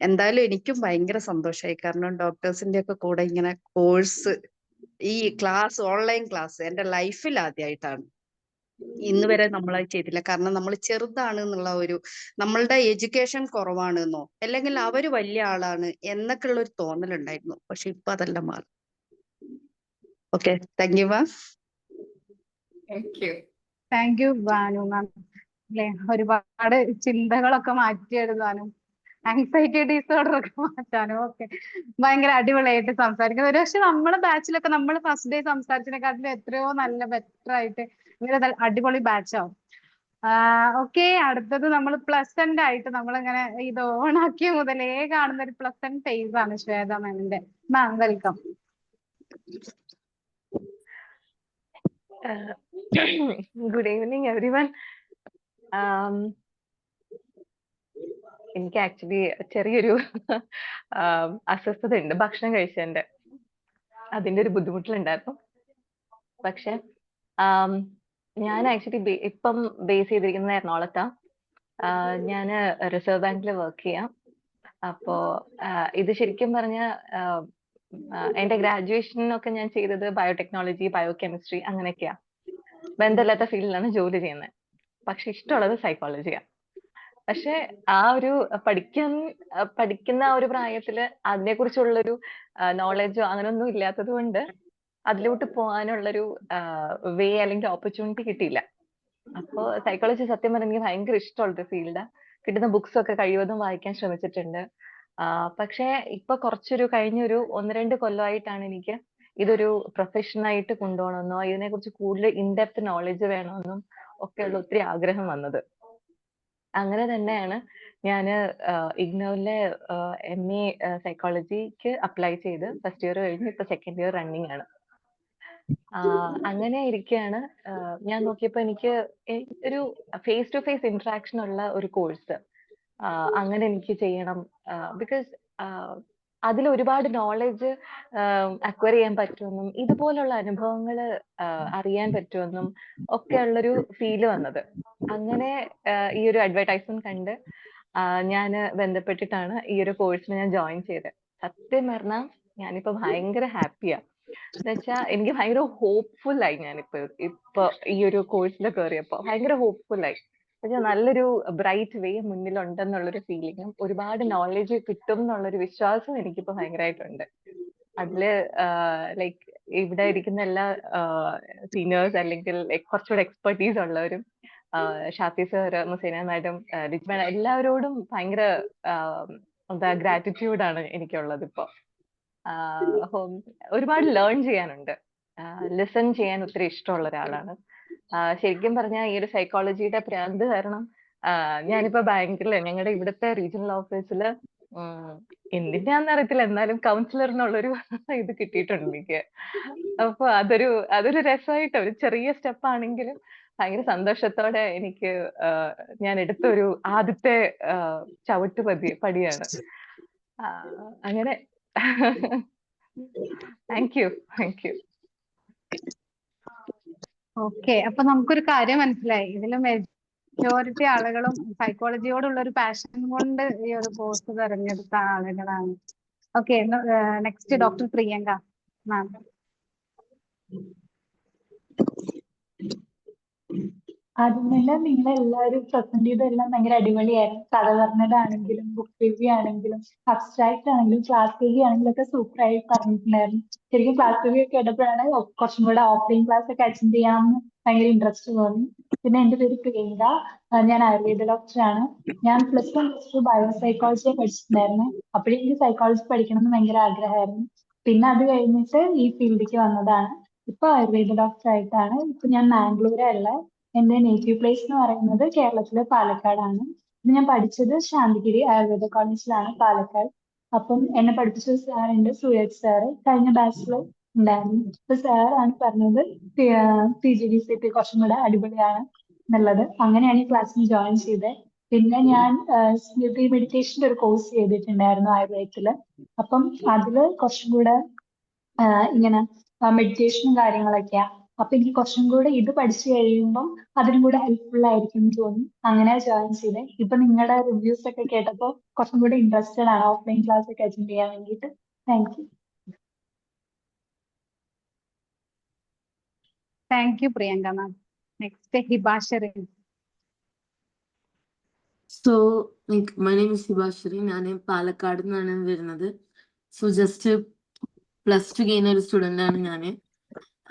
എന്തായാലും എനിക്കും ഭയങ്കര സന്തോഷമായി, കാരണം ഡോക്ടേഴ്സിന്റെ ഒക്കെ കൂടെ ഇങ്ങനെ കോഴ്സ്, ഈ ക്ലാസ്, ഓൺലൈൻ ക്ലാസ് എന്റെ ലൈഫിൽ ആദ്യമായിട്ടാണ്. ഇന്ന് വരെ നമ്മളത് ചെയ്തില്ല. കാരണം നമ്മൾ ചെറുതാണ് എന്നുള്ള നമ്മളുടെ എഡ്യൂക്കേഷൻ കുറവാണ് എന്നോ അല്ലെങ്കിൽ അവര് വലിയ ആളാണ് എന്നൊക്കെ ഉള്ള ഒരു തോന്നലുണ്ടായിരുന്നു. പക്ഷെ ഇപ്പൊ അതെല്ലാം മാറി. Okay, thank you ma'am. Thank you Bhanu ma'am. അല്ലെ, ഒരുപാട് ചിന്തകളൊക്കെ മാറ്റിയെടുക്കാനും ആങ്സൈറ്റി ഡിസോർഡർ ഒക്കെ മാറ്റാനും ഒക്കെ ഭയങ്കര അടിപൊളിയായിട്ട് സംസാരിക്കുന്നത്. ഒരുപക്ഷെ നമ്മളെ ബാച്ചിലൊക്കെ നമ്മൾ ഫസ്റ്റ് ഡേ സംസാരിച്ചതിനെക്കാട്ടിലും എത്രയോ നല്ല ബെറ്റർ ആയിട്ട് ഇങ്ങനെ അടിപൊളി ബാച്ചാവും. ഓക്കെ, അടുത്തത് നമ്മൾ പ്ലസന്റ് ആയിട്ട് നമ്മളിങ്ങനെ ഇത് ഓണാക്കിയ മുതലേ കാണുന്ന ഒരു പ്ലസന്റ് ഫേസ് ആണ് ശ്വേത മാമിന്റെ. Ma'am welcome. Good evening everyone. എനിക്ക് ആക്ച്വലി ചെറിയൊരു അസ്വസ്ഥത ഉണ്ട് ഭക്ഷണം കഴിച്ചതിന്റെ, അതിന്റെ ഒരു ബുദ്ധിമുട്ടിലുണ്ടായിരുന്നു. പക്ഷെ ഞാൻ ആക്ച്വലി ഇപ്പം ബേസ് ചെയ്തിരിക്കുന്നത് എറണാകുളത്താ. ഞാൻ റിസർവ് ബാങ്കിൽ വർക്ക് ചെയ്യാം. അപ്പോ ഇത് ശരിക്കും പറഞ്ഞ എന്റെ ഗ്രാജുവേഷനൊക്കെ ഞാൻ ചെയ്തത് ബയോടെക്നോളജി, ബയോകെമിസ്ട്രി അങ്ങനെയൊക്കെയാ. ബന്ധമില്ലാത്ത ഫീൽഡിലാണ് ജോലി ചെയ്യുന്നത്. പക്ഷെ ഇഷ്ടമുള്ളത് സൈക്കോളജിയാ. പക്ഷെ ആ ഒരു പഠിക്കുന്ന ആ ഒരു പ്രായത്തില് അതിനെക്കുറിച്ചുള്ളൊരു നോളജോ അങ്ങനെയൊന്നും ഇല്ലാത്തത് കൊണ്ട് അതിലോട്ട് പോകാനുള്ളൊരു വേ അല്ലെങ്കിൽ ഓപ്പർച്യൂണിറ്റി കിട്ടിയില്ല. അപ്പോ സൈക്കോളജി സത്യം പറഞ്ഞാൽ എനിക്ക് ഭയങ്കര ഇഷ്ടമുള്ളൊരു ഫീൽഡാ. കിട്ടുന്ന ബുക്സ് ഒക്കെ കഴിവതും വായിക്കാൻ ശ്രമിച്ചിട്ടുണ്ട്. പക്ഷെ ഇപ്പൊ കഴിഞ്ഞൊരു 1-2 കൊല്ലമായിട്ടാണ് എനിക്ക് ഇതൊരു പ്രൊഫഷനായിട്ട് കൊണ്ടുപോകണമെന്നോ ഇതിനെക്കുറിച്ച് കൂടുതൽ ഇൻഡെപ്ത് നോളജ് വേണമെന്നും ഒക്കെയുള്ള ഒത്തിരി ആഗ്രഹം വന്നത്. അങ്ങനെ തന്നെയാണ് ഞാൻ ഇഗ്നോയിലെ MA സൈക്കോളജിക്ക് അപ്ലൈ ചെയ്ത് ഫസ്റ്റ് ഇയർ കഴിഞ്ഞ് ഇപ്പൊ സെക്കൻഡ് ഇയർ റണ്ണിങ് ആണ്. അങ്ങനെ ഇരിക്കുകയാണ്. ഞാൻ നോക്കിയപ്പോ എനിക്ക് ഒരു ഫേസ് ടു ഫേസ് ഇന്ററാക്ഷൻ ഉള്ള ഒരു കോഴ്സ് അങ്ങനെ എനിക്ക് ചെയ്യണം. ബിക്കോസ് അതിൽ ഒരുപാട് നോളജ് അക്വയർ ചെയ്യാൻ പറ്റുമെന്നും ഇതുപോലുള്ള അനുഭവങ്ങൾ അറിയാൻ പറ്റുമെന്നും ഒക്കെ ഉള്ളൊരു ഫീല് വന്നത്. അങ്ങനെ ഈ ഒരു അഡ്വർടൈസ്മെന്റ് കണ്ട് ഞാൻ ബന്ധപ്പെട്ടിട്ടാണ് ഈ ഒരു കോഴ്സിന് ഞാൻ ജോയിൻ ചെയ്തത്. സത്യം പറഞ്ഞാൽ ഞാനിപ്പോ ഭയങ്കര ഹാപ്പിയാ. എന്നുവെച്ചാ എനിക്ക് ഭയങ്കര ഹോപ്പ്ഫുൾ ആയി. ഇപ്പൊ ഈ ഒരു കോഴ്സിൽ കയറിയപ്പോ ഭയങ്കര ഹോപ്പ്ഫുൾ ആയി. നല്ലൊരു ബ്രൈറ്റ് വേ മുന്നിലുണ്ടെന്നുള്ളൊരു ഫീലിങ്ങും ഒരുപാട് നോളജ് കിട്ടും എന്നുള്ളൊരു വിശ്വാസവും എനിക്കിപ്പോ ഭയങ്കരമായിട്ടുണ്ട്. അതില് ലൈക്ക് ഇവിടെ ഇരിക്കുന്ന എല്ലാ സീനിയേഴ്സ് അല്ലെങ്കിൽ കുറച്ചുകൂടെ എക്സ്പെർട്ടീസ് ഉള്ളവരും, Shafi sir, Muzaina madam, rich madam, എല്ലാവരോടും ഭയങ്കര എന്താ ഗ്രാറ്റിറ്റ്യൂഡാണ് എനിക്കുള്ളത്. ഇപ്പൊ ഒരുപാട് ലേൺ ചെയ്യാനുണ്ട്. ലിസൺ ചെയ്യാൻ ഒത്തിരി ഇഷ്ടമുള്ള ഒരാളാണ്. ശരിക്കും പറഞ്ഞാൽ ഈ ഒരു സൈക്കോളജിയുടെ പ്രാന്ത് കാരണം ഞാനിപ്പോ ബാങ്കില് ഞങ്ങളുടെ ഇവിടുത്തെ റീജിയണൽ ഓഫീസില് എന്തിനാന്ന് അറിയത്തില്ല, എന്നാലും കൗൺസിലർ എന്നുള്ളൊരു ഇത് കിട്ടിയിട്ടുണ്ട് എനിക്ക്. അപ്പൊ അതൊരു രസമായിട്ട് ഒരു ചെറിയ സ്റ്റെപ്പ് ആണെങ്കിലും ഭയങ്കര സന്തോഷത്തോടെ എനിക്ക് ഞാൻ എടുത്ത ഒരു ആദ്യത്തെ പടിയാണ്. അങ്ങനെ താങ്ക് യു. ഓക്കെ, അപ്പൊ നമുക്കൊരു കാര്യം മനസ്സിലായി. ഇതില് മെജോറിറ്റി ആളുകളും സൈക്കോളജിയോടുള്ള ഒരു പാഷൻ കൊണ്ട് ഈ ഒരു കോഴ്സ് തിരഞ്ഞെടുത്ത ആളുകളാണ്. ഓക്കെ, നെക്സ്റ്റ് ഡോക്ടർ പ്രിയങ്ക മാം. ആദ്യമല്ല നിങ്ങൾ എല്ലാവരും പ്രസന്റ് ചെയ്തെല്ലാം ഭയങ്കര അടിപൊളിയായിരുന്നു. കഥ പറഞ്ഞതാണെങ്കിലും ബുക്ക് റിവ്യൂ ആണെങ്കിലും അബ്സ്ട്രാക്ട് ആണെങ്കിലും ക്ലാസ് റിവ്യൂ ആണെങ്കിലും ഒക്കെ സൂപ്പർ ആയി പറഞ്ഞിട്ടുണ്ടായിരുന്നു. ശരിക്കും ക്ലാസ് റിവ്യൂ ഒക്കെ കേട്ടപ്പോഴാണ് കുറച്ചും കൂടെ ഓഫ്ലൈൻ ക്ലാസ് ഒക്കെ അറ്റൻഡ് ചെയ്യാമെന്ന് ഭയങ്കര ഇൻട്രസ്റ്റ് തോന്നി. പിന്നെ എന്റെ പേര് പ്രിയങ്ക, ഞാൻ ആയുർവേദ ഡോക്ടറാണ്. ഞാൻ +1 +2 ബയോസൈക്കോളജി പഠിച്ചിട്ടുണ്ടായിരുന്നു. അപ്പോഴേ എനിക്ക് സൈക്കോളജി പഠിക്കണം എന്ന് ഭയങ്കര ആഗ്രഹമായിരുന്നു. പിന്നെ അത് കഴിഞ്ഞിട്ട് ഈ ഫീൽഡിലേക്ക് വന്നതാണ്. ഇപ്പൊ ആയുർവേദ ഡോക്ടർ ആയിട്ടാണ്. ഇപ്പൊ ഞാൻ മാംഗ്ലൂരല്ല. എന്റെ നേറ്റീവ് പ്ലേസ് എന്ന് പറയുന്നത് കേരളത്തിലെ പാലക്കാടാണ്. ഇത് ഞാൻ പഠിച്ചത് ശാന്തിഗിരി ആയുർവേദ കോളേജിലാണ്, പാലക്കാട്. അപ്പം എന്നെ പഠിപ്പിച്ച സാറുണ്ട്, സൂരജ് സാറ്, കഴിഞ്ഞ ബാച്ചിൽ ഉണ്ടായിരുന്നു. ഇപ്പൊ സാറാണ് പറഞ്ഞത് PGDCP കുറച്ചും കൂടെ അടിപൊളിയാണ് എന്നുള്ളത്. അങ്ങനെയാണ് ഈ ക്ലാസ്സിൽ ജോയിൻ ചെയ്തത്. പിന്നെ ഞാൻ സ്മൃതി മെഡിറ്റേഷന്റെ ഒരു കോഴ്സ് ചെയ്തിട്ടുണ്ടായിരുന്നു ആയുർവേദത്തില്. അപ്പം അതില് കുറച്ചും കൂടെ ഇങ്ങനെ മെഡിറ്റേഷനും കാര്യങ്ങളൊക്കെയാ. അപ്പൊ എനിക്ക് കുറച്ചും കൂടെ ഇത് പഠിച്ചു കഴിയുമ്പം അതിനും കൂടെ ഹെൽപ്ഫുൾ ആയിരിക്കും എന്ന് തോന്നി. അങ്ങനെ ജോയിൻ ചെയ്തേ. ഇപ്പൊ നിങ്ങളുടെ റിവ്യൂസ് ഒക്കെ കേട്ടപ്പോൾ കുറച്ചും കൂടെ ഇൻട്രസ്റ്റഡ് ആണ് ഓഫ്ലൈൻ ക്ലാസ് ഒക്കെ അറ്റൻഡ് ചെയ്യാൻ വേണ്ടിയിട്ട്. Thank you. Thank you Priyanka ma'am. Next Hibashri. So my name is Hibashri. ഞാൻ പാലക്കാട് നിന്നാണ് വരുന്നത്. സോ ജസ്റ്റ് +2 കഴിഞ്ഞ ഒരു സ്റ്റുഡൻ്റ് ആണ് ഞാൻ.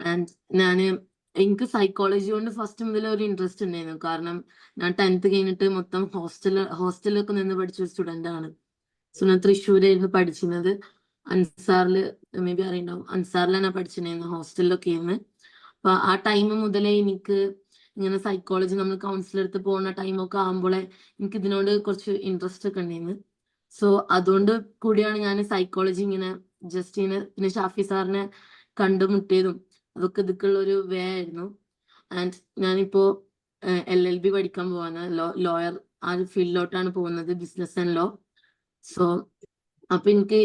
ആൻഡ് എനിക്ക് സൈക്കോളജി കൊണ്ട് ഫസ്റ്റ് മുതൽ ഒരു ഇൻട്രസ്റ്റ് ഉണ്ടായിരുന്നു. കാരണം ഞാൻ 10th കഴിഞ്ഞിട്ട് മൊത്തം ഹോസ്റ്റലിലൊക്കെ നിന്ന് പഠിച്ച ഒരു സ്റ്റുഡൻ്റ് ആണ്. സോ ഞാൻ തൃശ്ശൂരായിരുന്നു പഠിച്ചിരുന്നത്. അൻസാറിൽ മേ ബി അറിയുണ്ടാവും. അൻസാറിലാണ് പഠിച്ചിട്ടുണ്ടായിരുന്നത് ഹോസ്റ്റലിലൊക്കെ ഇരുന്ന്. അപ്പൊ ആ ടൈം മുതലേ എനിക്ക് ഇങ്ങനെ സൈക്കോളജി നമ്മൾ കൗൺസിലർ അടുത്ത് പോകുന്ന ടൈമൊക്കെ ആകുമ്പോഴേ എനിക്ക് ഇതിനോട് കുറച്ച് ഇൻട്രസ്റ്റ് ഒക്കെ ഉണ്ടായിരുന്നു. സോ അതുകൊണ്ട് കൂടിയാണ് ഞാൻ സൈക്കോളജി ഇങ്ങനെ ജസ്റ്റ് ഇങ്ങനെ പിന്നെ ഷാഫി സാറിനെ കണ്ടുമുട്ടിയതും അതൊക്കെ ഇതൊക്കെയുള്ള ഒരു വേ ആയിരുന്നു. ആൻഡ് ഞാനിപ്പോ LLB പഠിക്കാൻ പോവാണ്. ലോയർ ആ ഒരു ഫീൽഡിലോട്ടാണ് പോകുന്നത്, ബിസിനസ് ആൻഡ് ലോ. സോ അപ്പൊ എനിക്ക്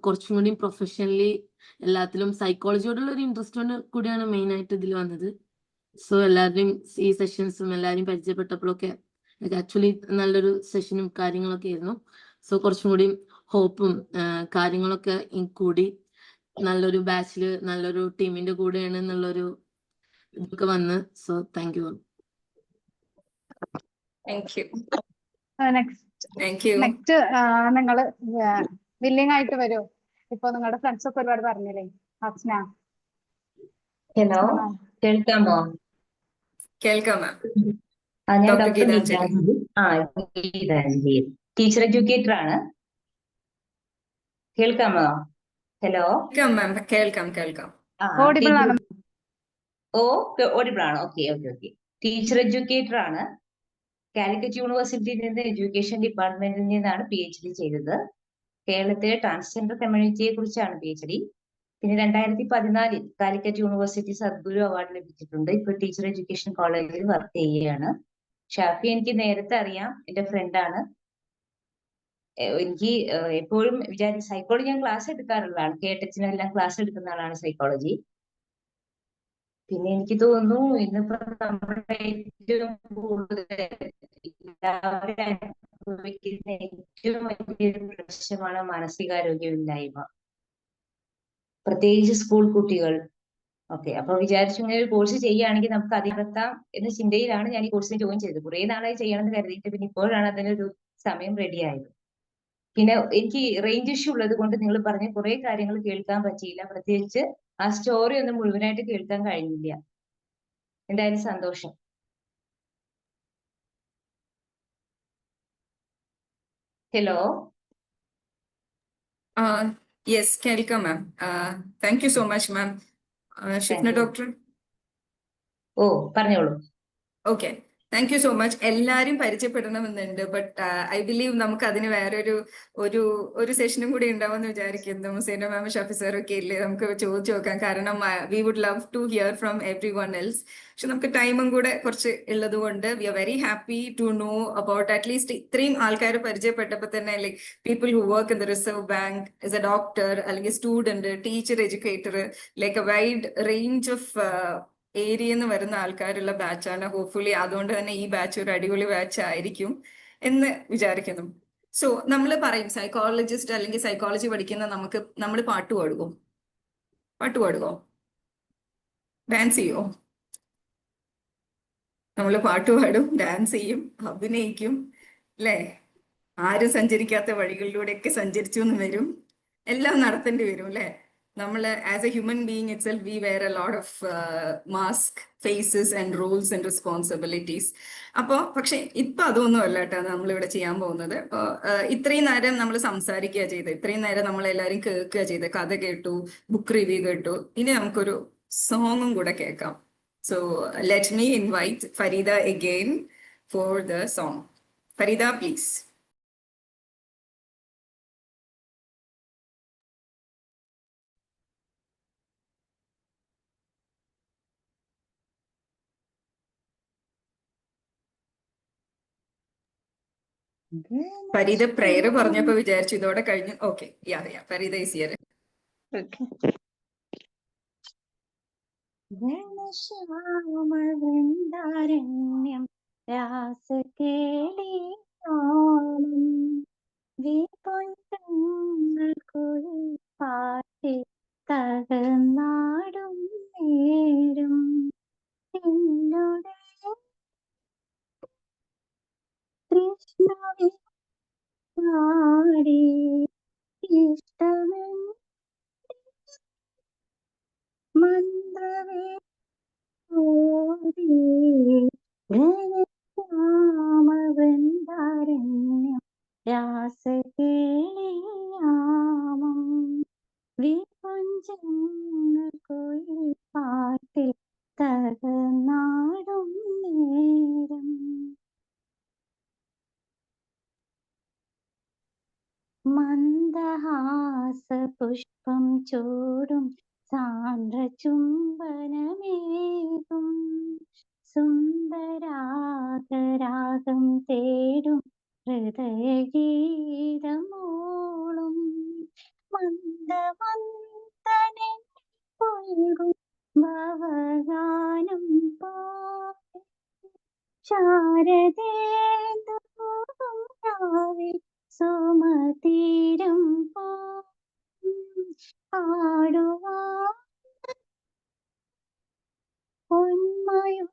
കുറച്ചും കൂടി പ്രൊഫഷണലി എല്ലാത്തിലും സൈക്കോളജിയോടുള്ള ഒരു ഇൻട്രസ്റ്റ് കൊണ്ട് കൂടിയാണ് മെയിൻ ആയിട്ട് ഇതിൽ വന്നത്. സോ എല്ലാവരുടെയും ഈ സെഷൻസും എല്ലാവരെയും പരിചയപ്പെട്ടപ്പോഴൊക്കെ ആക്ച്വലി നല്ലൊരു സെഷനും കാര്യങ്ങളൊക്കെ ആയിരുന്നു. സോ കുറച്ചും കൂടി ഹോപ്പും കാര്യങ്ങളൊക്കെ കൂടി നല്ലൊരു ബാച്ചില് നല്ലൊരു ടീമിന്റെ കൂടെയാണ് എന്നുള്ളൊരു ഇതൊക്കെ വന്ന്. So thank you. Thank U. Next നിങ്ങള് വില്ലിംഗ് ആയിട്ട് വരൂ. ഇപ്പൊ നിങ്ങളുടെ ഫ്രണ്ട്സ് ഒക്കെ ഒരുപാട് പറഞ്ഞില്ലേ. ഹസ്ന. ഹലോ, കേൾക്കാമോ? കേൾക്കാം മാം. ഞാൻ doctor doctor Geethanjali. Geethanjali, teacher educator ആണ്. കേൾക്കാമോ? ഹലോ. കേൾക്കാം മാം, കേൾക്കാം. ഓഡിബിൾ ആണ്. ഓഡിബിൾ ആണ്. ഓക്കെ. ടീച്ചർ എഡ്യൂക്കേറ്റർ ആണ്. കാലിക്കറ്റ് യൂണിവേഴ്സിറ്റിയിൽ നിന്ന് എഡ്യൂക്കേഷൻ ഡിപ്പാർട്ട്മെന്റിൽ നിന്നാണ് PhD ചെയ്തത്. കേരളത്തിലെ ട്രാൻസ്ജെൻഡർ കമ്മ്യൂണിറ്റിയെ കുറിച്ചാണ് PhD. പിന്നെ 2014 കാലിക്കറ്റ് യൂണിവേഴ്സിറ്റി സദ്ഗുരു അവാർഡ് ലഭിച്ചിട്ടുണ്ട്. ഇപ്പൊ ടീച്ചർ എഡ്യൂക്കേഷൻ കോളേജിൽ വർക്ക് ചെയ്യുകയാണ്. ഷാഫി എനിക്ക് നേരത്തെ അറിയാം, എന്റെ ഫ്രണ്ടാണ്. എനിക്ക് എപ്പോഴും സൈക്കോളജി ഞാൻ ക്ലാസ് എടുക്കാറുള്ളതാണ്. KTHനെല്ലാം ക്ലാസ് എടുക്കുന്ന ആളാണ് സൈക്കോളജി. പിന്നെ എനിക്ക് തോന്നുന്നു ഇന്നിപ്പോ നമ്മുടെ ഏറ്റവും കൂടുതൽ എല്ലാവരും അനുഭവിക്കുന്ന ഏറ്റവും വലിയൊരു പ്രശ്നമാണ് മാനസികാരോഗ്യമില്ലായ്മ, പ്രത്യേകിച്ച് സ്കൂൾ കുട്ടികൾ. അപ്പൊ വിചാരിച്ചു ഇങ്ങനെ ഒരു കോഴ്സ് ചെയ്യുകയാണെങ്കിൽ നമുക്ക് അതിനെത്താം എന്ന ചിന്തയിലാണ് ഞാൻ ഈ കോഴ്സിന് ജോയിൻ ചെയ്തത്. കുറെ നാളായി ചെയ്യണമെന്ന് കരുതിയിട്ട് പിന്നെ ഇപ്പോഴാണ് അതിനൊരു സമയം റെഡി ആയത്. പിന്നെ എനിക്ക് റേഞ്ച് ഇഷ്യൂ ഉള്ളത് കൊണ്ട് നിങ്ങൾ പറഞ്ഞ കുറെ കാര്യങ്ങൾ കേൾക്കാൻ പറ്റിയില്ല. പ്രത്യേകിച്ച് ആ സ്റ്റോറി ഒന്നും മുഴുവനായിട്ട് കേൾക്കാൻ കഴിഞ്ഞില്ല. എന്തായാലും സന്തോഷം. ഹലോ. യെസ്, കേൾക്കാം ma'am. Thank you so much ma'am. Shifna doctor. പറഞ്ഞോളൂ. Okay, thank you so much. എല്ലാരും പരിചയപ്പെടണമെന്നുണ്ട്. ബട്ട് ഐ ബിലീവ് നമുക്ക് അതിന് വേറൊരു ഒരു സെഷനും കൂടി ഉണ്ടാവുമെന്ന് വിചാരിക്കുന്നു. മുസൈന മാം, ഷാഫി സാർ ഒക്കെ ഇല്ലേ, നമുക്ക് ചോദിച്ചു നോക്കാം. കാരണം we would love to hear from everyone else. പക്ഷെ നമുക്ക് ടൈമും കൂടെ കുറച്ച് ഉള്ളത് കൊണ്ട് we are very happy to know about at least ഇത്രയും ആൾക്കാർ പരിചയപ്പെട്ടപ്പോൾ തന്നെ like people who work in the reserve bank, as a doctor, അല്ലെങ്കിൽ student, teacher, educator, like a wide range of ഏരിയയിൽ നിന്ന് വരുന്ന ആൾക്കാരുള്ള ബാച്ചാണ്. ഹോപ്പ്ഫുള്ളി അതുകൊണ്ട് തന്നെ ഈ ബാച്ച് ഒരു അടിപൊളി ബാച്ച് ആയിരിക്കും എന്ന് വിചാരിക്കുന്നു. സോ നമ്മൾ പറയും സൈക്കോളജിസ്റ്റ് അല്ലെങ്കിൽ സൈക്കോളജി പഠിക്കുന്ന നമ്മൾ പാട്ട് പാടുവോ, ഡാൻസ് ചെയ്യോ? നമ്മൾ പാട്ട് പാടും, ഡാൻസ് ചെയ്യും, അഭിനയിക്കും, അല്ലേ? ആരും സഞ്ചരിക്കാത്ത വഴികളിലൂടെയൊക്കെ സഞ്ചരിച്ചു എന്ന് വരും, എല്ലാം നടത്തേണ്ടി വരും, അല്ലേ? നമ്മൾ as a human being itself we wear a lot of mask, faces and roles and responsibilities. പക്ഷെ ഇപ്പൊ അതൊന്നും അല്ല കേട്ടോ നമ്മളിവിടെ ചെയ്യാൻ പോകുന്നത്. ഇത്രയും നേരം നമ്മൾ സംസാരിക്കുക ചെയ്ത്, ഇത്രയും നേരം നമ്മൾ എല്ലാവരും കേൾക്കുക ചെയ്ത്, കഥ കേട്ടു, ബുക്ക് റിവ്യൂ കേട്ടു. ഇനി നമുക്കൊരു സോങ്ങും കൂടെ കേൾക്കാം. So let me invite Fareeda again for the song. Fareeda please. Fareeda prayer പറഞ്ഞപ്പോ വിചാരിച്ചു ഇതോടെ കഴിഞ്ഞു. Okay, Fareeda is here. വൃന്ദാരണ്യം രാസകേളിയാളം പാട്ടി തകർന്നാടും നേരം എന്നോട് കൃഷ്ണവി പാടി ഇഷ്ടമേ മന്ത്രവേ ഘനശ്യാമവൃന്ദാരണ്യം രാസകേളിയാമം വിപുഞ്ചങ്ങൾ കോയിൽ പാട്ടിൽ തകർന്നാടും നേരം മന്ദഹാസ പുഷ്പം ചൂടും സാന്ദ്ര ചുംബനമേകും സുന്ദരാഗരാഗം തേടും ഹൃദയഗീതമോളും മന്ദമന്ദനെ പുൽകും ഭവഗാനം പോലെ ശാരദേന്ദുപൂവും രാവിൽ സുമതീരം പാടുവാൻ പൊന്മയും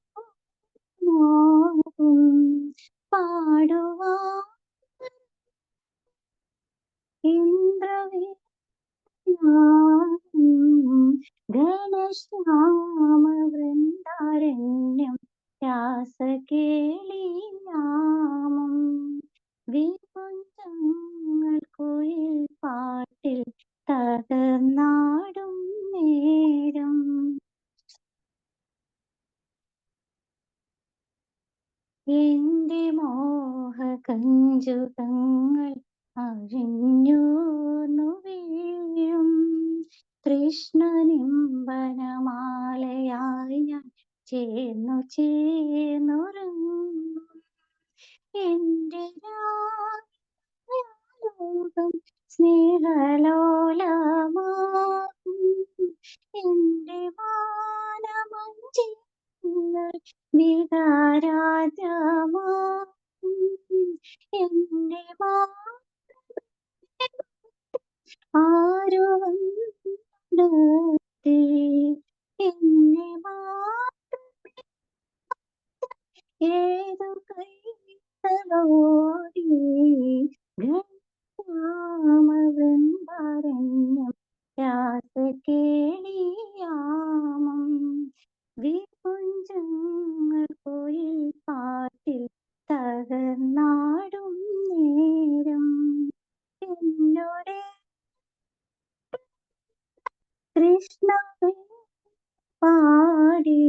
പാടുവാൻ ഘനശ്യാമവൃന്ദാരണ്യം രാസകേളിയാമം വിപുഞ്ചങ്ങൾ കുയിൽ പാട്ടിൽ തകർന്നാടും നേരം എന്റെ മോഹകഞ്ചുകങ്ങൾ അഴിഞ്ഞൂർന്നു വീഴും കൃഷ്ണനിമ്പനമാലയായി ഞാൻ ചേർന്നുറങ്ങും എന്റെ ലോകം സ്നേഹലോലമാകും എന്റെ വാനമഞ്ചിങ്ങൾ വികാരാദ്യമാകും എന്റെ ആരോ വന്നെത്തി എന്നെ ഏതു കൈതലോടി ഘനശ്യാമവൃന്ദാരണ്യം രാസകേളിയാമം വിപുഞ്ചങ്ങൾ കോയിൽ പാട്ടിൽ തകർന്നാടും നേരം എന്നോട് കൃഷ്ണ പാടി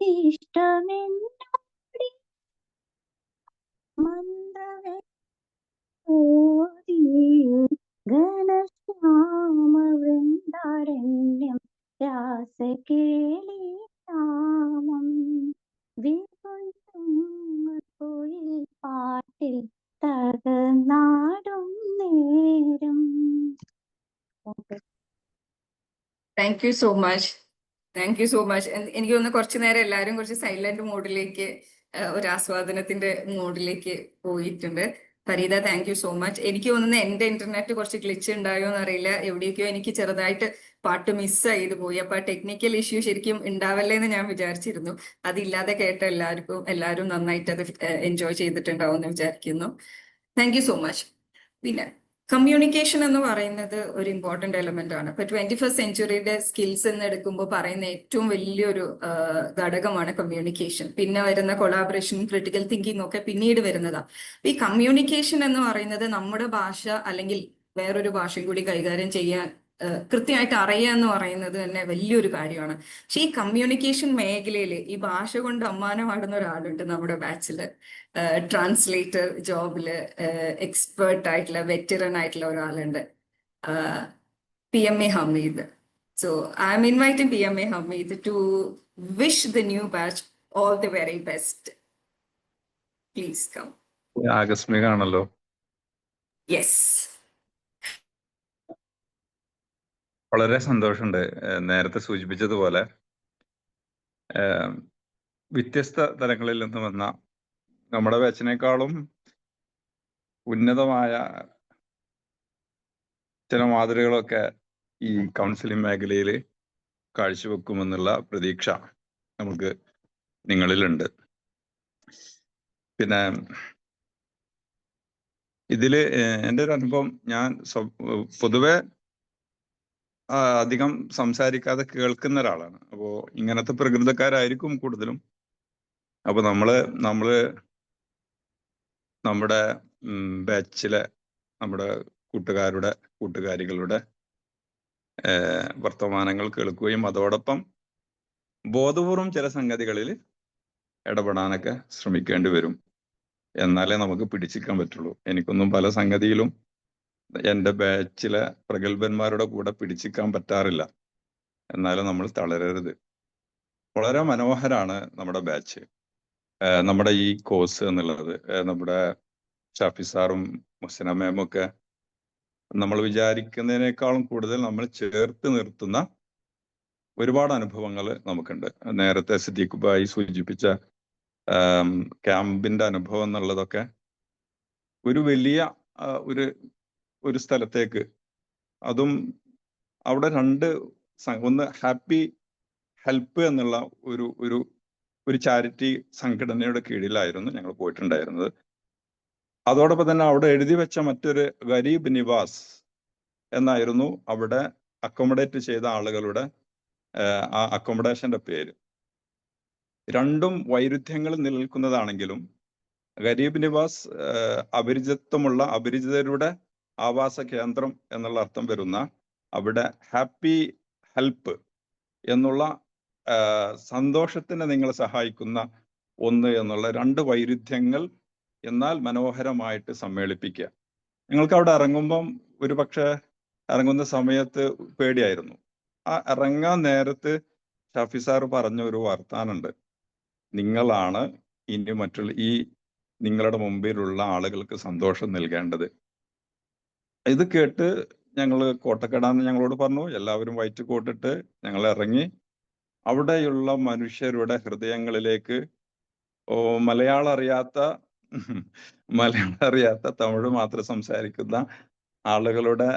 ഇഷ്ടമെന്നോടി മന്ത്രവേ ഓതി ഘനശ്യാമവൃന്ദാരണ്യം രാസകേളിയാമം വിപുഞ്ചങ്ങൾ കോയിൽ പാട്ടിൽ തകർന്നാടും നേരം. Thank you so much. Thank you so much. എനിക്ക് തോന്നുന്നു കുറച്ചു നേരം എല്ലാവരും കുറച്ച് സൈലന്റ് മോഡിലേക്ക്, ഒരു ആസ്വാദനത്തിന്റെ മോഡിലേക്ക് പോയിട്ടുണ്ട്. Farida, thank you so much. എനിക്ക് തോന്നുന്നു എന്റെ ഇന്റർനെറ്റ് കുറച്ച് ഗ്ലിച്ച് ഉണ്ടായോ എന്നറിയില്ല, എവിടേക്കോ എനിക്ക് ചെറുതായിട്ട് പാട്ട് മിസ് ചെയ്ത് പോയി. അപ്പൊ ആ ടെക്നിക്കൽ ഇഷ്യൂ ശരിക്കും ഉണ്ടാവല്ലേ എന്ന് ഞാൻ വിചാരിച്ചിരുന്നു. അതില്ലാതെ കേട്ട എല്ലാവരും നന്നായിട്ട് അത് എൻജോയ് ചെയ്തിട്ടുണ്ടാവും എന്ന് വിചാരിക്കുന്നു. Thank you so much. പിന്നെ കമ്മ്യൂണിക്കേഷൻ എന്ന് പറയുന്നത് ഒരു ഇമ്പോർട്ടന്റ് എലമെന്റ് ആണ്. ഇപ്പൊ 21st സെഞ്ചുറിയുടെ സ്കിൽസ് എന്ന് എടുക്കുമ്പോൾ പറയുന്ന ഏറ്റവും വലിയൊരു ഘടകമാണ് കമ്മ്യൂണിക്കേഷൻ. പിന്നെ വരുന്ന കൊളാബറേഷൻ, ക്രിട്ടിക്കൽ തിങ്കിങ് ഒക്കെ പിന്നീട് വരുന്നതാണ്. ഈ കമ്മ്യൂണിക്കേഷൻ എന്ന് പറയുന്നത് നമ്മുടെ ഭാഷ അല്ലെങ്കിൽ വേറൊരു ഭാഷയും കൂടി കൈകാര്യം ചെയ്യാൻ കൃത്യമായിട്ട് അറിയുക എന്ന് പറയുന്നത് തന്നെ വലിയൊരു കാര്യമാണ്. പക്ഷെ ഈ കമ്മ്യൂണിക്കേഷൻ മേഖലയിൽ ഈ ഭാഷ കൊണ്ട് അമ്മാനമാടുന്ന ഒരാളുണ്ട് നമ്മുടെ ബാച്ചിൽ. ട്രാൻസ്ലേറ്റർ ജോബില് എക്സ്പേർട്ട് ആയിട്ടുള്ള വെറ്ററൻ ആയിട്ടുള്ള ഒരാളുണ്ട്, PMA Hamid. So I'm inviting PMA Hamid to wish the new batch all the very best. Please come. ആകസ്മികമാണല്ലോ. Yes. വളരെ സന്തോഷമുണ്ട്. നേരത്തെ സൂചിപ്പിച്ചതുപോലെ വ്യത്യസ്ത തലങ്ങളിൽ നിന്ന് വന്ന നമ്മുടെ ബാച്ചിനേക്കാളും ഉന്നതമായ ചില മാതൃകളൊക്കെ ഈ കൗൺസിലിംഗ് മേഖലയിൽ കാഴ്ചവെക്കുമെന്നുള്ള പ്രതീക്ഷ നമുക്ക് നിങ്ങളിലുണ്ട്. പിന്നെ ഇതിൽ എൻ്റെ ഒരു അനുഭവം, ഞാൻ പൊതുവെ അധികം സംസാരിക്കാതെ കേൾക്കുന്ന ഒരാളാണ്. അപ്പോൾ ഇങ്ങനത്തെ പ്രകൃതക്കാരായിരിക്കും കൂടുതലും. അപ്പോൾ നമ്മുടെ ബാച്ചിലെ നമ്മുടെ കൂട്ടുകാരികളുടെ വർത്തമാനങ്ങൾ കേൾക്കുകയും അതോടൊപ്പം ബോധപൂർവം ചില സംഗതികളിൽ ഇടപെടാനൊക്കെ ശ്രമിക്കേണ്ടി വരും. എന്നാലേ നമുക്ക് പിടിച്ചിക്കാൻ പറ്റുള്ളൂ. എനിക്കൊന്നും പല സംഗതിയിലും എൻ്റെ ബാച്ചിലെ പ്രഗത്ഭന്മാരുടെ കൂടെ പിടിച്ചിക്കാൻ പറ്റാറില്ല. എന്നാലും നമ്മൾ തളരരുത്. വളരെ മനോഹരമാണ് നമ്മുടെ ബാച്ച്, നമ്മുടെ ഈ കോഴ്സ് എന്നുള്ളത്. നമ്മുടെ ഷാഫി സാറും മുസ്ന മാമും ഒക്കെ നമ്മൾ വിചാരിക്കുന്നതിനേക്കാളും കൂടുതൽ നമ്മൾ ചേർത്ത് നിർത്തുന്ന ഒരുപാട് അനുഭവങ്ങൾ നമുക്കുണ്ട്. നേരത്തെ സിദ്ദീഖ് ഭായി സൂചിപ്പിച്ച ക്യാമ്പിന്റെ അനുഭവം എന്നുള്ളതൊക്കെ ഒരു വലിയ ഒരു സ്ഥലത്തേക്ക്, അതും അവിടെ ഒന്ന് ഹാപ്പി ഹെൽപ്പ് എന്നുള്ള ഒരു ചാരിറ്റി സംഘടനയുടെ കീഴിലായിരുന്നു ഞങ്ങൾ പോയിട്ടുണ്ടായിരുന്നത്. അതോടൊപ്പം തന്നെ അവിടെ എഴുതി വെച്ച മറ്റൊരു ഗരീബ് നിവാസ് എന്നായിരുന്നു അവിടെ അക്കോമഡേറ്റ് ചെയ്ത ആളുകളുടെ ആ അക്കോമഡേഷന്റെ പേര്. രണ്ടും വൈരുദ്ധ്യങ്ങൾ നിലനിൽക്കുന്നതാണെങ്കിലും ഗരീബ് നിവാസ് അപരിചിതരുടെ ആവാസ കേന്ദ്രം എന്നുള്ള അർത്ഥം വരുന്ന, അവിടെ ഹാപ്പി ഹെൽപ്പ് എന്നുള്ള സന്തോഷത്തിന് നിങ്ങളെ സഹായിക്കുന്ന ഒന്ന് എന്നുള്ള രണ്ട് വൈരുദ്ധ്യങ്ങൾ എന്നാൽ മനോഹരമായിട്ട് സമ്മേളിപ്പിക്കുക. ഞങ്ങൾക്ക് അവിടെ ഇറങ്ങുമ്പം ഒരു പക്ഷെ ഇറങ്ങുന്ന സമയത്ത് പേടിയായിരുന്നു. ആ ഇറങ്ങാൻ നേരത്ത് ഷാഫി സാർ പറഞ്ഞ ഒരു വർത്താനുണ്ട്, നിങ്ങളാണ് ഇനി നിങ്ങളുടെ മുമ്പിലുള്ള ആളുകൾക്ക് സന്തോഷം നൽകേണ്ടത്. ഇത് കേട്ട് ഞങ്ങൾ കോട്ടക്കടാന്ന് ഞങ്ങളോട് പറഞ്ഞു. എല്ലാവരും വൈറ്റ് കോട്ടിട്ട് ഞങ്ങൾ ഇറങ്ങി. അവിടെയുള്ള മനുഷ്യരുടെ ഹൃദയങ്ങളിലേക്ക് മലയാളം അറിയാത്ത തമിഴ് മാത്രം സംസാരിക്കുന്ന ആളുകളുടെ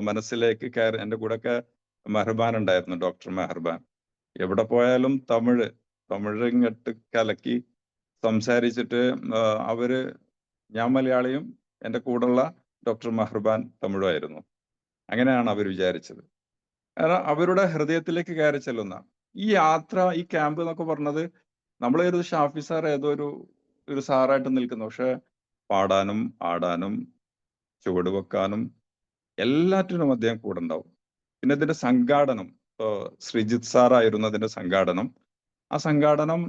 മനസ്സിലേക്ക് കയറി. എൻ്റെ കൂടെയൊക്കെ മെഹർബാൻ ഉണ്ടായിരുന്നു, ഡോക്ടർ മെഹർബാൻ. എവിടെ പോയാലും തമിഴ് ഇങ്ങോട്ട് കലക്കി സംസാരിച്ചിട്ട് ഞാൻ മലയാളിയും എൻ്റെ കൂടെയുള്ള ഡോക്ടർ മെഹർബാൻ തമിഴുമായിരുന്നു. അങ്ങനെയാണ് അവർ വിചാരിച്ചത്. കാരണം അവരുടെ ഹൃദയത്തിലേക്ക് കയറി ചെല്ലുന്ന ഈ യാത്ര, ഈ ക്യാമ്പ് എന്നൊക്കെ പറഞ്ഞത്, നമ്മളൊരു ഷാഫി സാർ ഏതോ ഒരു സാറായിട്ട് നിൽക്കുന്നു, പക്ഷെ പാടാനും ആടാനും ചുവട് വെക്കാനും എല്ലാറ്റിനും അദ്ദേഹം കൂടെ ഉണ്ടാവും. പിന്നെ ഇതിന്റെ സംഘാടനം, ശ്രീജിത്ത് സാറായിരുന്നു അതിന്റെ സംഘാടനം. ആ സംഘാടനം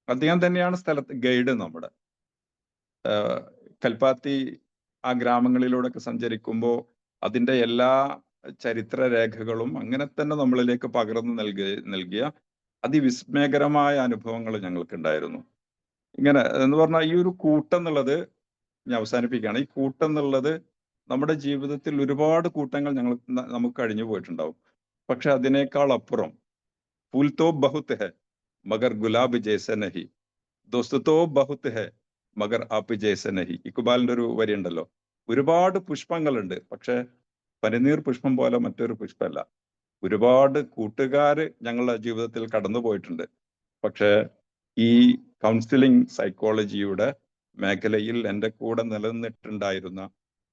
അദ്ദേഹം തന്നെയാണ് സ്ഥലത്ത് ഗൈഡ്. നമ്മുടെ കൽപ്പാത്തി ആ ഗ്രാമങ്ങളിലൂടെയൊക്കെ സഞ്ചരിക്കുമ്പോൾ അതിന്റെ എല്ലാ ചരിത്ര രേഖകളും അങ്ങനെ തന്നെ നമ്മളിലേക്ക് പകർന്നു നൽകിയ അതിവിസ്മയകരമായ അനുഭവങ്ങൾ ഞങ്ങൾക്കുണ്ടായിരുന്നു. ഇങ്ങനെ എന്ന് പറഞ്ഞാൽ ഈ ഒരു കൂട്ടം എന്നുള്ളത്, ഞാൻ അവസാനിപ്പിക്കുകയാണ്, ഈ കൂട്ടം എന്നുള്ളത് നമ്മുടെ ജീവിതത്തിൽ ഒരുപാട് കൂട്ടങ്ങൾ നമുക്ക് കഴിഞ്ഞു പോയിട്ടുണ്ടാവും. പക്ഷെ അതിനേക്കാൾ അപ്പുറം ഫൂൽ തോ ബഹുത് ഹെ മഗർ ഗുലാബ് ജൈസ നഹി, ദോസ്തോ ബഹുത് ഹെ മഗർ ആപ്പ് ജൈസ നഹി. ഇക്ബാലിന്റെ ഒരു വരി ഉണ്ടല്ലോ, ഒരുപാട് പുഷ്പങ്ങളുണ്ട് പക്ഷെ പനിനീർ പുഷ്പം പോലെ മറ്റൊരു പുഷ്പമല്ല. ഒരുപാട് കൂട്ടുകാര് ഞങ്ങളുടെ ജീവിതത്തിൽ കടന്നു പോയിട്ടുണ്ട്. പക്ഷെ ഈ കൗൺസിലിംഗ് സൈക്കോളജിയുടെ മേഖലയിൽ എൻ്റെ കൂടെ നിലനിന്നിട്ടുണ്ടായിരുന്ന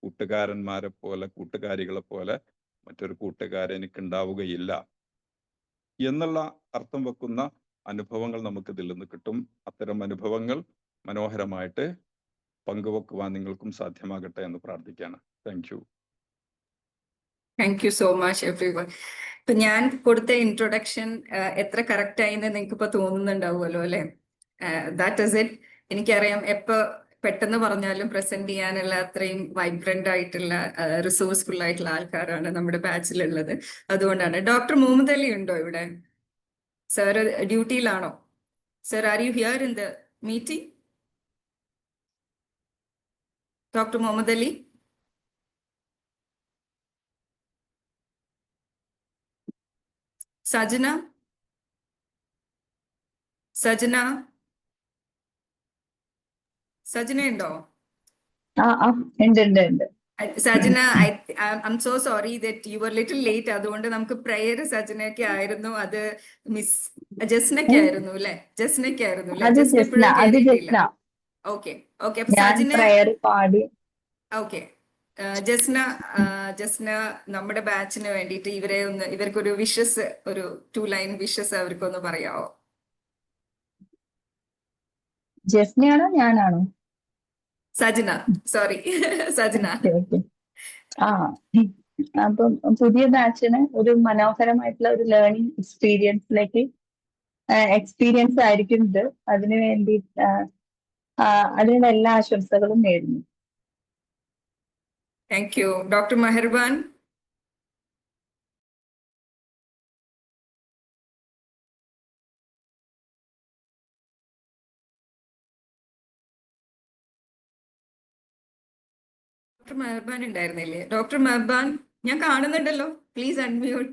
കൂട്ടുകാരന്മാരെ പോലെ, കൂട്ടുകാരികളെ പോലെ മറ്റൊരു കൂട്ടുകാരൻ എനിക്കുണ്ടാവുകയില്ല എന്നുള്ള അർത്ഥം വെക്കുന്ന അനുഭവങ്ങൾ നമുക്ക് ഇതിൽ നിന്ന് കിട്ടും. അത്തരം അനുഭവങ്ങൾ മനോഹരമായിട്ട് പങ്കുവെക്കുവാൻ നിങ്ങൾക്കും സാധ്യമാകട്ടെ എന്ന് പ്രാർത്ഥിക്കുകയാണ്. Thank you. Thank you so much everyone. ഇപ്പൊ ഞാൻ കൊടുത്ത ഇൻട്രൊഡക്ഷൻ എത്ര കറക്റ്റ് ആയിന്ന് നിങ്ങൾക്ക് ഇപ്പൊ തോന്നുന്നുണ്ടാവുമല്ലോ അല്ലെ? That is it. എനിക്കറിയാം എപ്പോ പെട്ടെന്ന് പറഞ്ഞാലും പ്രസന്റ് ചെയ്യാനുള്ള അത്രയും വൈബ്രന്റ് ആയിട്ടുള്ള റിസോഴ്സ്ഫുൾ ആയിട്ടുള്ള ആൾക്കാരാണ് നമ്മുടെ ബാച്ചിലുള്ളത്. അതുകൊണ്ടാണ്. ഡോക്ടർ മുഹമ്മദ് അലി ഉണ്ടോ ഇവിടെ? സർ ഡ്യൂട്ടിയിലാണോ? Sir, are you here in the meeting? Doctor Muhammad Ali? Sajana? Sajana? Sajana ഉണ്ടോ? ഉണ്ട്. Sajana, I saw sorry that you are little late. അതുകൊണ്ട് നമുക്ക് പ്രയർ സജനയ്ക്ക് ആയിരുന്നു, അത് മിസ് ജസ്നയ്ക്ക് ആയിരുന്നു അല്ലെ? ജസ്നയ്ക്ക് ആയിരുന്നു അല്ലെ? ജസ്ന ഇപ്പോഴും കേറിയിട്ടില്ല. Okay okay. അപ്പൊ സജന പാടി. ഓക്കെ. ജസ്ന നമ്മുടെ ബാച്ചിന് വേണ്ടിയിട്ട് ഇവർക്കൊരു വിഷസ്, ഒരു 2 ലൈൻ വിഷസ് അവർക്കൊന്ന് പറയാവോ? ജസ്നയാണോ ഞാനാണോ? സജന, സോറി സജന. അപ്പം പുതിയ ബാച്ചിന് ഒരു മനോഹരമായിട്ടുള്ള ഒരു ലേണിംഗ് എക്സ്പീരിയൻസ് ആയിരിക്കും ഇത്. അതിനു വേണ്ടി അതിനുള്ള എല്ലാ ആശംസകളും നേരുന്നു. Thank you. Doctor Meherban? Doctor Meherban ഉണ്ടായിരുന്നില്ലേ? ഡോക്ടർ മെഹർബാൻ, ഞാൻ കാണുന്നുണ്ടല്ലോ. Please unmute.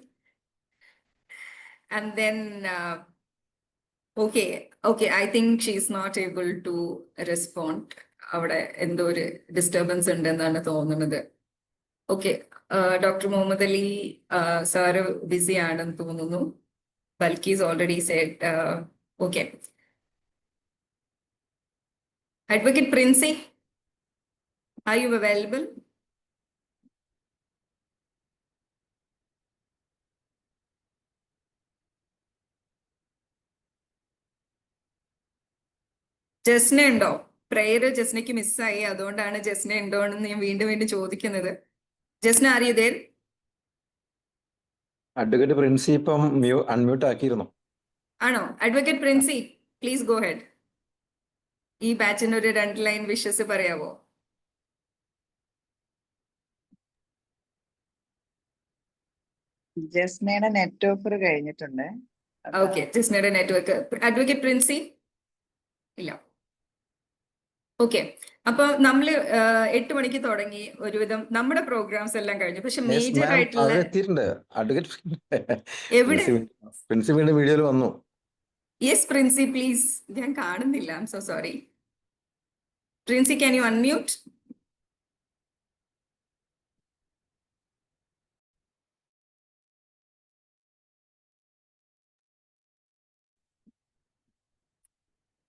And then okay, I think she is not able to respond. അവിടെ എന്തോ ഒരു ഡിസ്റ്റർബൻസ് ഉണ്ടെന്നാണ് തോന്നുന്നത്. Okay, doctor Muhammad Ali sir busy ആണെന്ന് തോന്നുന്നു. Balkees already said. Okay, advocate Princy, are you available? Jasna ഉണ്ടോ? പ്രേയർ ജസ്നയ്ക്ക് മിസ്സായി, അതുകൊണ്ടാണ് ജസ്ന ഉണ്ടോ എന്ന് ഞാൻ വീണ്ടും ചോദിക്കുന്നത്. Jasna, are you there? Advocate Princy ഇപ്പം അൺമ്യൂട്ട് ആക്കിയിരുന്നു. ആണോ? Advocate Princy, please go ahead. ഈ ബാച്ചിന് ഒരു 2 ലൈൻ വിഷസ് പറയാവോ? ജസ്നയുടെ നെറ്റ് ഓഫർ കഴിഞ്ഞിട്ടുണ്ട്. ഓക്കെ, ജസ്നയുടെ നെറ്റ്വർക്ക്. അഡ്വക്കേറ്റ് പ്രിൻസി ഇല്ല. ഓക്കെ, അപ്പൊ നമ്മള് 8 മണിക്ക് തുടങ്ങി. ഒരുവിധം നമ്മുടെ പ്രോഗ്രാംസ് എല്ലാം കഴിഞ്ഞു. പക്ഷെ മേജർ ആയിട്ടുള്ള എവിടെ? വീഡിയോയിൽ വന്നു. Yes Princy, please. ഞാൻ കാണുന്നില്ല. I M so sorry. Princy, can you unmute?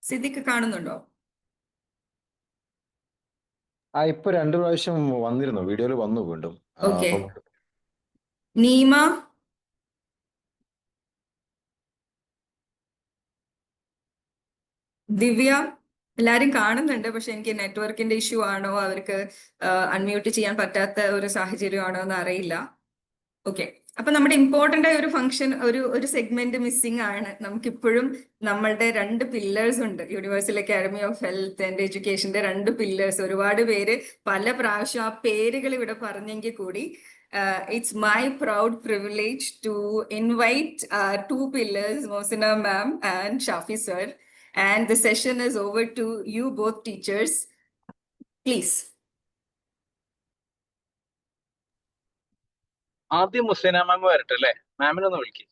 Siddique കാണുന്നുണ്ടോ? ഇപ്പൊ 2 പ്രാവശ്യം വന്നിരുന്നു, വീഡിയോയിൽ വന്നു വീണ്ടും. ഓക്കെ. നീമ? ദിവ്യ? എല്ലാരും കാണുന്നുണ്ട്, പക്ഷെ എനിക്ക് നെറ്റ്വർക്കിന്റെ ഇഷ്യൂ ആണോ, അവർക്ക് അൺമ്യൂട്ട് ചെയ്യാൻ പറ്റാത്ത ഒരു സാഹചര്യമാണോ എന്ന് അറിയില്ല. ഓക്കെ, അപ്പൊ നമ്മുടെ ഇമ്പോർട്ടന്റ് ആയ ഒരു ഫംഗ്ഷൻ, ഒരു സെഗ്മെന്റ് മിസ്സിംഗ് ആണ്. നമുക്കിപ്പോഴും നമ്മളുടെ 2 പില്ലേഴ്സ് ഉണ്ട്. Universal academy of health and എഡ്യൂക്കേഷന്റെ 2 പില്ലേഴ്സ്. ഒരുപാട് പേര് പല പ്രാവശ്യം ആ പേരുകൾ ഇവിടെ പറഞ്ഞെങ്കിൽ കൂടി it's my proud privilege to invite 2 pillars, Mohsina ma'am and Shafi sir. And the session is over to you both teachers. Please. ആദ്യം മുസൈന മാം വരട്ടെ അല്ലേ? മാമിനൊന്ന് വിളിക്കും.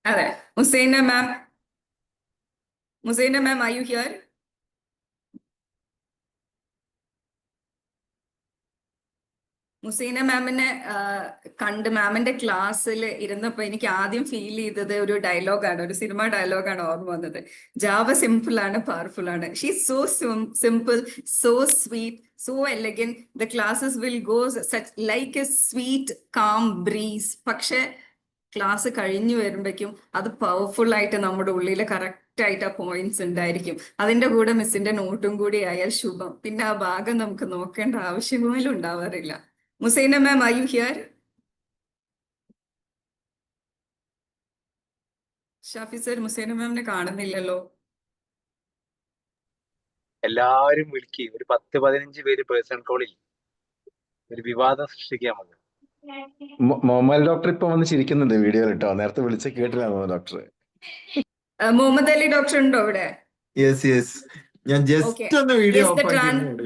അതെ, മുസൈന മാം. Muzaina ma'am, are you here? Muzaina മാമിനെ കണ്ട് മാമിന്റെ ക്ലാസ്സിൽ ഇരുന്നപ്പോ എനിക്ക് ആദ്യം ഫീൽ ചെയ്തത് ഒരു ഡയലോഗാണ്, ഒരു സിനിമ ഡയലോഗാണ് ഓർമ്മ വന്നത്. ജാവ സിമ്പിൾ ആണ്, പവർഫുൾ ആണ്. She so simple, so sweet, so elegant. The classes will go like A sweet calm breeze. പക്ഷെ ക്ലാസ് കഴിഞ്ഞു വരുമ്പോഴേക്കും അത് പവർഫുൾ ആയിട്ട് നമ്മുടെ ഉള്ളിൽ കറക്റ്റ് ആയിട്ട് ആ പോയിന്റ്സ് ഉണ്ടായിരിക്കും. അതിന്റെ കൂടെ മിസ്സിന്റെ നോട്ടും കൂടി ആയാൽ ശുഭം. പിന്നെ ആ ഭാഗം നമുക്ക് നോക്കേണ്ട ആവശ്യം പോലും ഉണ്ടാവാറില്ല. Musaina ma'am, are you here? Shafi sir, Musaina മാമിനെ കാണുന്നില്ലല്ലോ. എല്ലാവരും വിളിക്കുകയും ഒരു 10-15 പേര് പേഴ്സണൽ കോളിൽ ഒരു വിവാദം സൃഷ്ടിക്കാൻ മതി. മോഹമ്മൽ ഡോക്ടർ ഇപ്പൊ വന്ന് ചിരിക്കുന്നുണ്ട് വീഡിയോ കേട്ടോ. നേരത്തെ വിളിച്ച കേട്ടില്ല മോഹമ്മൽ ഡോക്ടർ. മുഹമ്മദ് അലി ഡോക്ടർ ഉണ്ടോ ഇവിടെ? യെസ് ഞാൻ Okay. ജസ്റ്റ് ഒന്ന് video Yes, of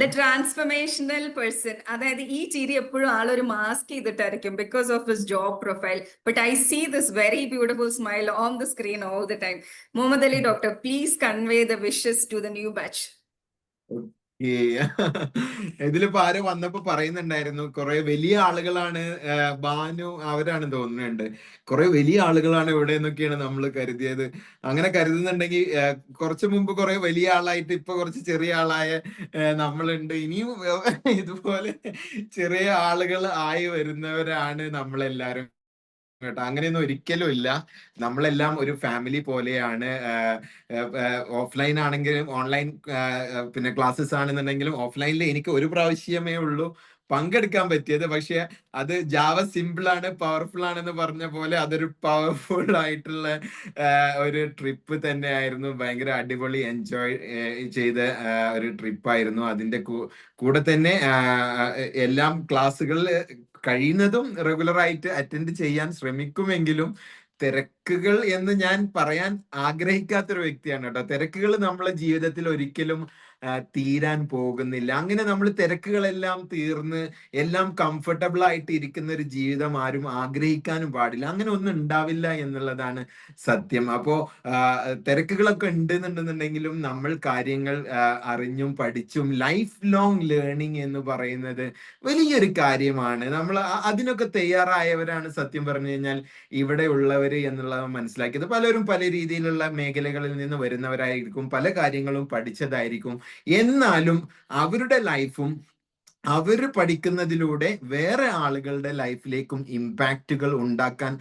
the transformational person. അതായത് ഈ ചിരി എപ്പോഴും ആളൊരു mask ചെയ്തിട്ടായിരിക്കും because of his job profile. But I see this very beautiful smile on the screen all the time. Muhammad Ali doctor, please convey the wishes to the new batch. ഇതിലിപ്പോ ആരോ വന്നപ്പോ പറയുന്നുണ്ടായിരുന്നു കുറെ വലിയ ആളുകളാണ്, ബാനു അവരാണ് തോന്നുന്നുണ്ട്, കുറെ വലിയ ആളുകളാണ് ഇവിടെ എന്നൊക്കെയാണ് നമ്മൾ കരുതിയത്. അങ്ങനെ കരുതുന്നുണ്ടെങ്കിൽ കുറച്ചു മുമ്പ് കുറെ വലിയ ആളായിട്ട് ഇപ്പൊ കുറച്ച് ചെറിയ ആളായ നമ്മളുണ്ട്. ഇനിയും ഇതുപോലെ ചെറിയ ആളുകൾ ആയി വരുന്നവരാണ് നമ്മളെല്ലാരും കേട്ടോ. അങ്ങനെയൊന്നും ഒരിക്കലും ഇല്ല. നമ്മളെല്ലാം ഒരു ഫാമിലി പോലെയാണ്. ഓഫ്ലൈൻ ആണെങ്കിലും ഓൺലൈൻ പിന്നെ ക്ലാസ്സസ് ആണെന്നുണ്ടെങ്കിലും ഓഫ്ലൈനിൽ എനിക്ക് ഒരു പ്രാവശ്യമേ ഉള്ളൂ പങ്കെടുക്കാൻ പറ്റിയത്. പക്ഷെ അത് ജാവ സിമ്പിൾ ആണ്, പവർഫുൾ ആണെന്ന് പറഞ്ഞ പോലെ അതൊരു പവർഫുൾ ആയിട്ടുള്ള ഒരു ട്രിപ്പ് തന്നെയായിരുന്നു. ഭയങ്കര അടിപൊളി എൻജോയ് ചെയ്ത ഒരു ട്രിപ്പായിരുന്നു. അതിന്റെ കൂടെ തന്നെ എല്ലാം ക്ലാസ്സുകൾ കഴിയുന്നതും റെഗുലർ ആയിട്ട് അറ്റൻഡ് ചെയ്യാൻ ശ്രമിക്കുമെങ്കിലും തിരക്കുകൾ എന്ന് ഞാൻ പറയാൻ ആഗ്രഹിക്കാത്തൊരു വ്യക്തിയാണ് കേട്ടോ. തിരക്കുകൾ നമ്മളെ ജീവിതത്തിൽ ഒരിക്കലും തീരാൻ പോകുന്നില്ല. അങ്ങനെ നമ്മൾ തിരക്കുകളെല്ലാം തീർന്ന് എല്ലാം കംഫർട്ടബിൾ ആയിട്ട് ഇരിക്കുന്ന ഒരു ജീവിതം ആരും ആഗ്രഹിക്കാനും പാടില്ല. അങ്ങനെ ഒന്നും ഉണ്ടാവില്ല എന്നുള്ളതാണ് സത്യം. അപ്പോ തിരക്കുകളൊക്കെ ഉണ്ടെന്നുണ്ടെന്നുണ്ടെങ്കിലും നമ്മൾ കാര്യങ്ങൾ അറിഞ്ഞും പഠിച്ചും ലൈഫ് ലോങ് ലേണിംഗ് എന്ന് പറയുന്നത് വലിയൊരു കാര്യമാണ്. നമ്മൾ അതിനൊക്കെ തയ്യാറായവരാണ് സത്യം പറഞ്ഞു കഴിഞ്ഞാൽ ഇവിടെ ഉള്ളവര് എന്നുള്ളത് മനസ്സിലാക്കിയത്. പലരും പല രീതിയിലുള്ള മേഖലകളിൽ നിന്ന് വരുന്നവരായിരിക്കും, പല കാര്യങ്ങളും പഠിച്ചതായിരിക്കും. എന്നാലും അവരുടെ ലൈഫും അവര് പഠിക്കുന്നതിലൂടെ വേറെ ആളുകളുടെ ലൈഫിലേക്കും ഇമ്പാക്റ്റുകൾ ഉണ്ടാക്കാൻ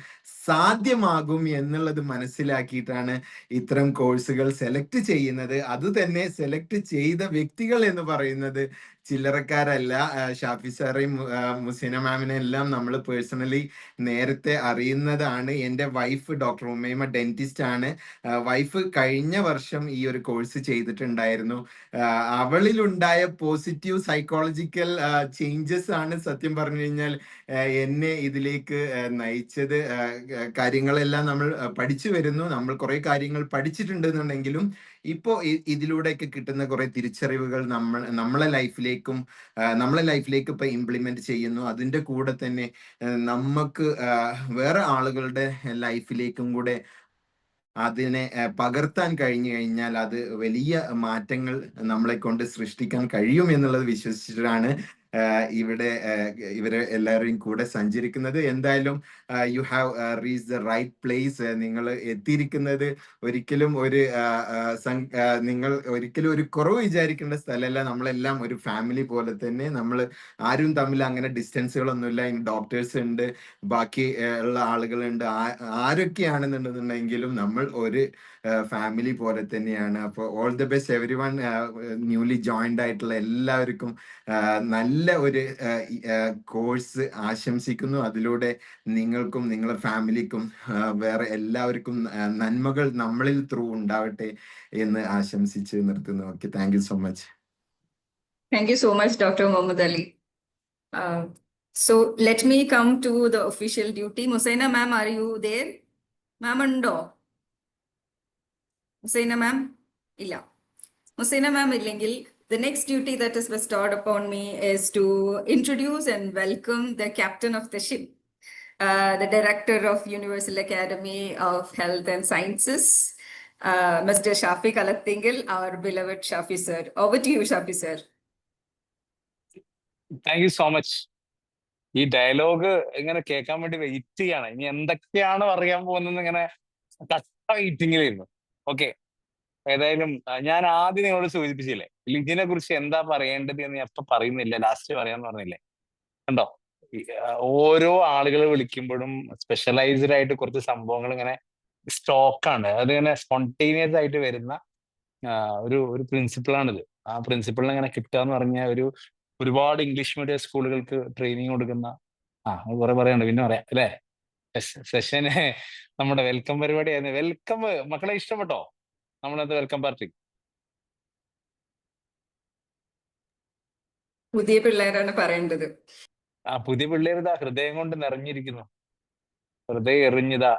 സാധ്യമാകും എന്നുള്ളത് മനസ്സിലാക്കിയിട്ടാണ് ഇത്തരം കോഴ്സുകൾ സെലക്ട് ചെയ്യുന്നത്. അത് തന്നെ സെലക്ട് ചെയ്ത വ്യക്തികൾ എന്ന് പറയുന്നത് ചില്ലറക്കാരല്ല. ഷാഫി സാറേയും മുസീന മാമിനെ എല്ലാം നമ്മൾ പേഴ്സണലി നേരത്തെ അറിയുന്നതാണ്. എൻ്റെ വൈഫ് ഡോക്ടർ ഉമ്മൈമ ഡെന്റിസ്റ്റ് ആണ്. വൈഫ് കഴിഞ്ഞ വർഷം ഈ ഒരു കോഴ്സ് ചെയ്തിട്ടുണ്ടായിരുന്നു. അവളിലുണ്ടായ പോസിറ്റീവ് സൈക്കോളജിക്കൽ ചേഞ്ചസ് ആണ് സത്യം പറഞ്ഞു കഴിഞ്ഞാൽ എന്നെ ഇതിലേക്ക് നയിച്ചത്. കാര്യങ്ങളെല്ലാം നമ്മൾ പഠിച്ചു വരുന്നു. നമ്മൾ കുറെ കാര്യങ്ങൾ പഠിച്ചിട്ടുണ്ടെന്നുണ്ടെങ്കിലും ഇപ്പോൾ ഇതിലൂടെയൊക്കെ കിട്ടുന്ന കുറെ തിരിച്ചറിവുകൾ നമ്മളെ ലൈഫിലേക്ക് ഇപ്പൊ ഇംപ്ലിമെന്റ് ചെയ്യുന്നു. അതിന്റെ കൂടെ തന്നെ നമുക്ക് വേറെ ആളുകളുടെ ലൈഫിലേക്കും കൂടെ അതിനെ പകർത്താൻ കഴിഞ്ഞു കഴിഞ്ഞാൽ അത് വലിയ മാറ്റങ്ങൾ നമ്മളെ കൊണ്ട് സൃഷ്ടിക്കാൻ കഴിയും എന്നുള്ളത് വിശ്വസിച്ചിട്ടാണ് ഇവരെ എല്ലാവരെയും കൂടെ സഞ്ചരിക്കുന്നത്. എന്തായാലും you have reach the right place. നിങ്ങൾ എത്തിയിരിക്കുന്നത് ഒരിക്കലും നിങ്ങൾ ഒരിക്കലും ഒരു കുറവ് വിചാരിക്കേണ്ട സ്ഥലമല്ല. നമ്മളെല്ലാം ഒരു ഫാമിലി പോലെ തന്നെ. നമ്മൾ ആരും തമ്മിൽ അങ്ങനെ ഡിസ്റ്റൻസുകളൊന്നുമില്ല. ഡോക്ടേഴ്സ് ഉണ്ട്, ബാക്കി ഉള്ള ആളുകളുണ്ട്. ആരൊക്കെയാണെന്നുണ്ടെന്നുണ്ടെങ്കിലും നമ്മൾ ഒരു ഫാമിലി പോലെ തന്നെയാണ്. അപ്പോൾ all the best every one. Newly joined ആയിട്ടുള്ള എല്ലാവർക്കും നല്ല ഒരു കോഴ്സ് ആശംസിക്കുന്നു. അതിലൂടെ നിങ്ങൾക്കും നിങ്ങളുടെ ഫാമിലിക്കും വേറെ എല്ലാവർക്കും നന്മകൾ നമ്മളിൽ ത്രൂ ഉണ്ടാവട്ടെ എന്ന് ആശംസിച്ച് നിർത്തുന്നു. Okay, thank you so much. Thank you so much, Dr. Muhammad Ali. So let me come to the official duty. Musaina ma'am, are you there? Ma'am undo? Musaina ma'am? Illa. Musaina ma'am illengil, the next duty that is bestowed upon me is to introduce and welcome the captain of the ship, the director of Universal Academy of Health and Sciences, Mr. Shafiq Alattingil, our beloved Shafi sir. Over to you, Shafi sir. Thank you so much. ഈ dialogue ഇങ്ങനെ കേൾക്കാൻ വേണ്ടി wait ചെയ്യാണ്. ഇനി എന്തൊക്കെയാണ് പറയാൻ പോകുന്നത് ഇങ്ങനെ കട്ട വെയിറ്റിംഗിലായിരുന്നു. ഓക്കെ, ഏതായാലും ഞാൻ ആദ്യം നിങ്ങളോട് സൂചിപ്പിച്ചില്ലേ ലിജിനെ കുറിച്ച് എന്താ പറയേണ്ടത് എന്ന് ഞാൻ ഇപ്പൊ പറയുന്നില്ല, ലാസ്റ്റ് പറയാന്ന് പറഞ്ഞില്ലേ. കണ്ടോ, ഓരോ ആളുകൾ വിളിക്കുമ്പോഴും സ്പെഷ്യലൈസ്ഡ് ആയിട്ട് കുറച്ച് സംഭവങ്ങൾ ഇങ്ങനെ സ്റ്റോക്കാണ്. അതിങ്ങനെ സ്പോണ്ടേനിയസ് ആയിട്ട് വരുന്ന ഒരു പ്രിൻസിപ്പിളാണിത്. ആ പ്രിൻസിപ്പിളിന് ഇങ്ങനെ കിട്ടുക എന്ന് പറഞ്ഞാൽ ഒരുപാട് ഇംഗ്ലീഷ് മീഡിയം സ്കൂളുകൾക്ക് ട്രെയിനിങ് കൊടുക്കുന്ന കുറെ പറയാനുണ്ട്, പിന്നെ പറയാം അല്ലേ. സെഷന് നമ്മുടെ വെൽക്കം പരിപാടിയായിരുന്നു. വെൽക്കം മക്കളെ ഇഷ്ടപ്പെട്ടോ നമ്മളത് വെൽക്കം പാർട്ടി? പുതിയ പിള്ളേരാണ് പറയേണ്ടത്. ആ പുതിയ പിള്ളേരിതാ ഹൃദയം കൊണ്ട് നിറഞ്ഞിരിക്കുന്നു. ഹൃദയം എറിഞ്ഞിതാ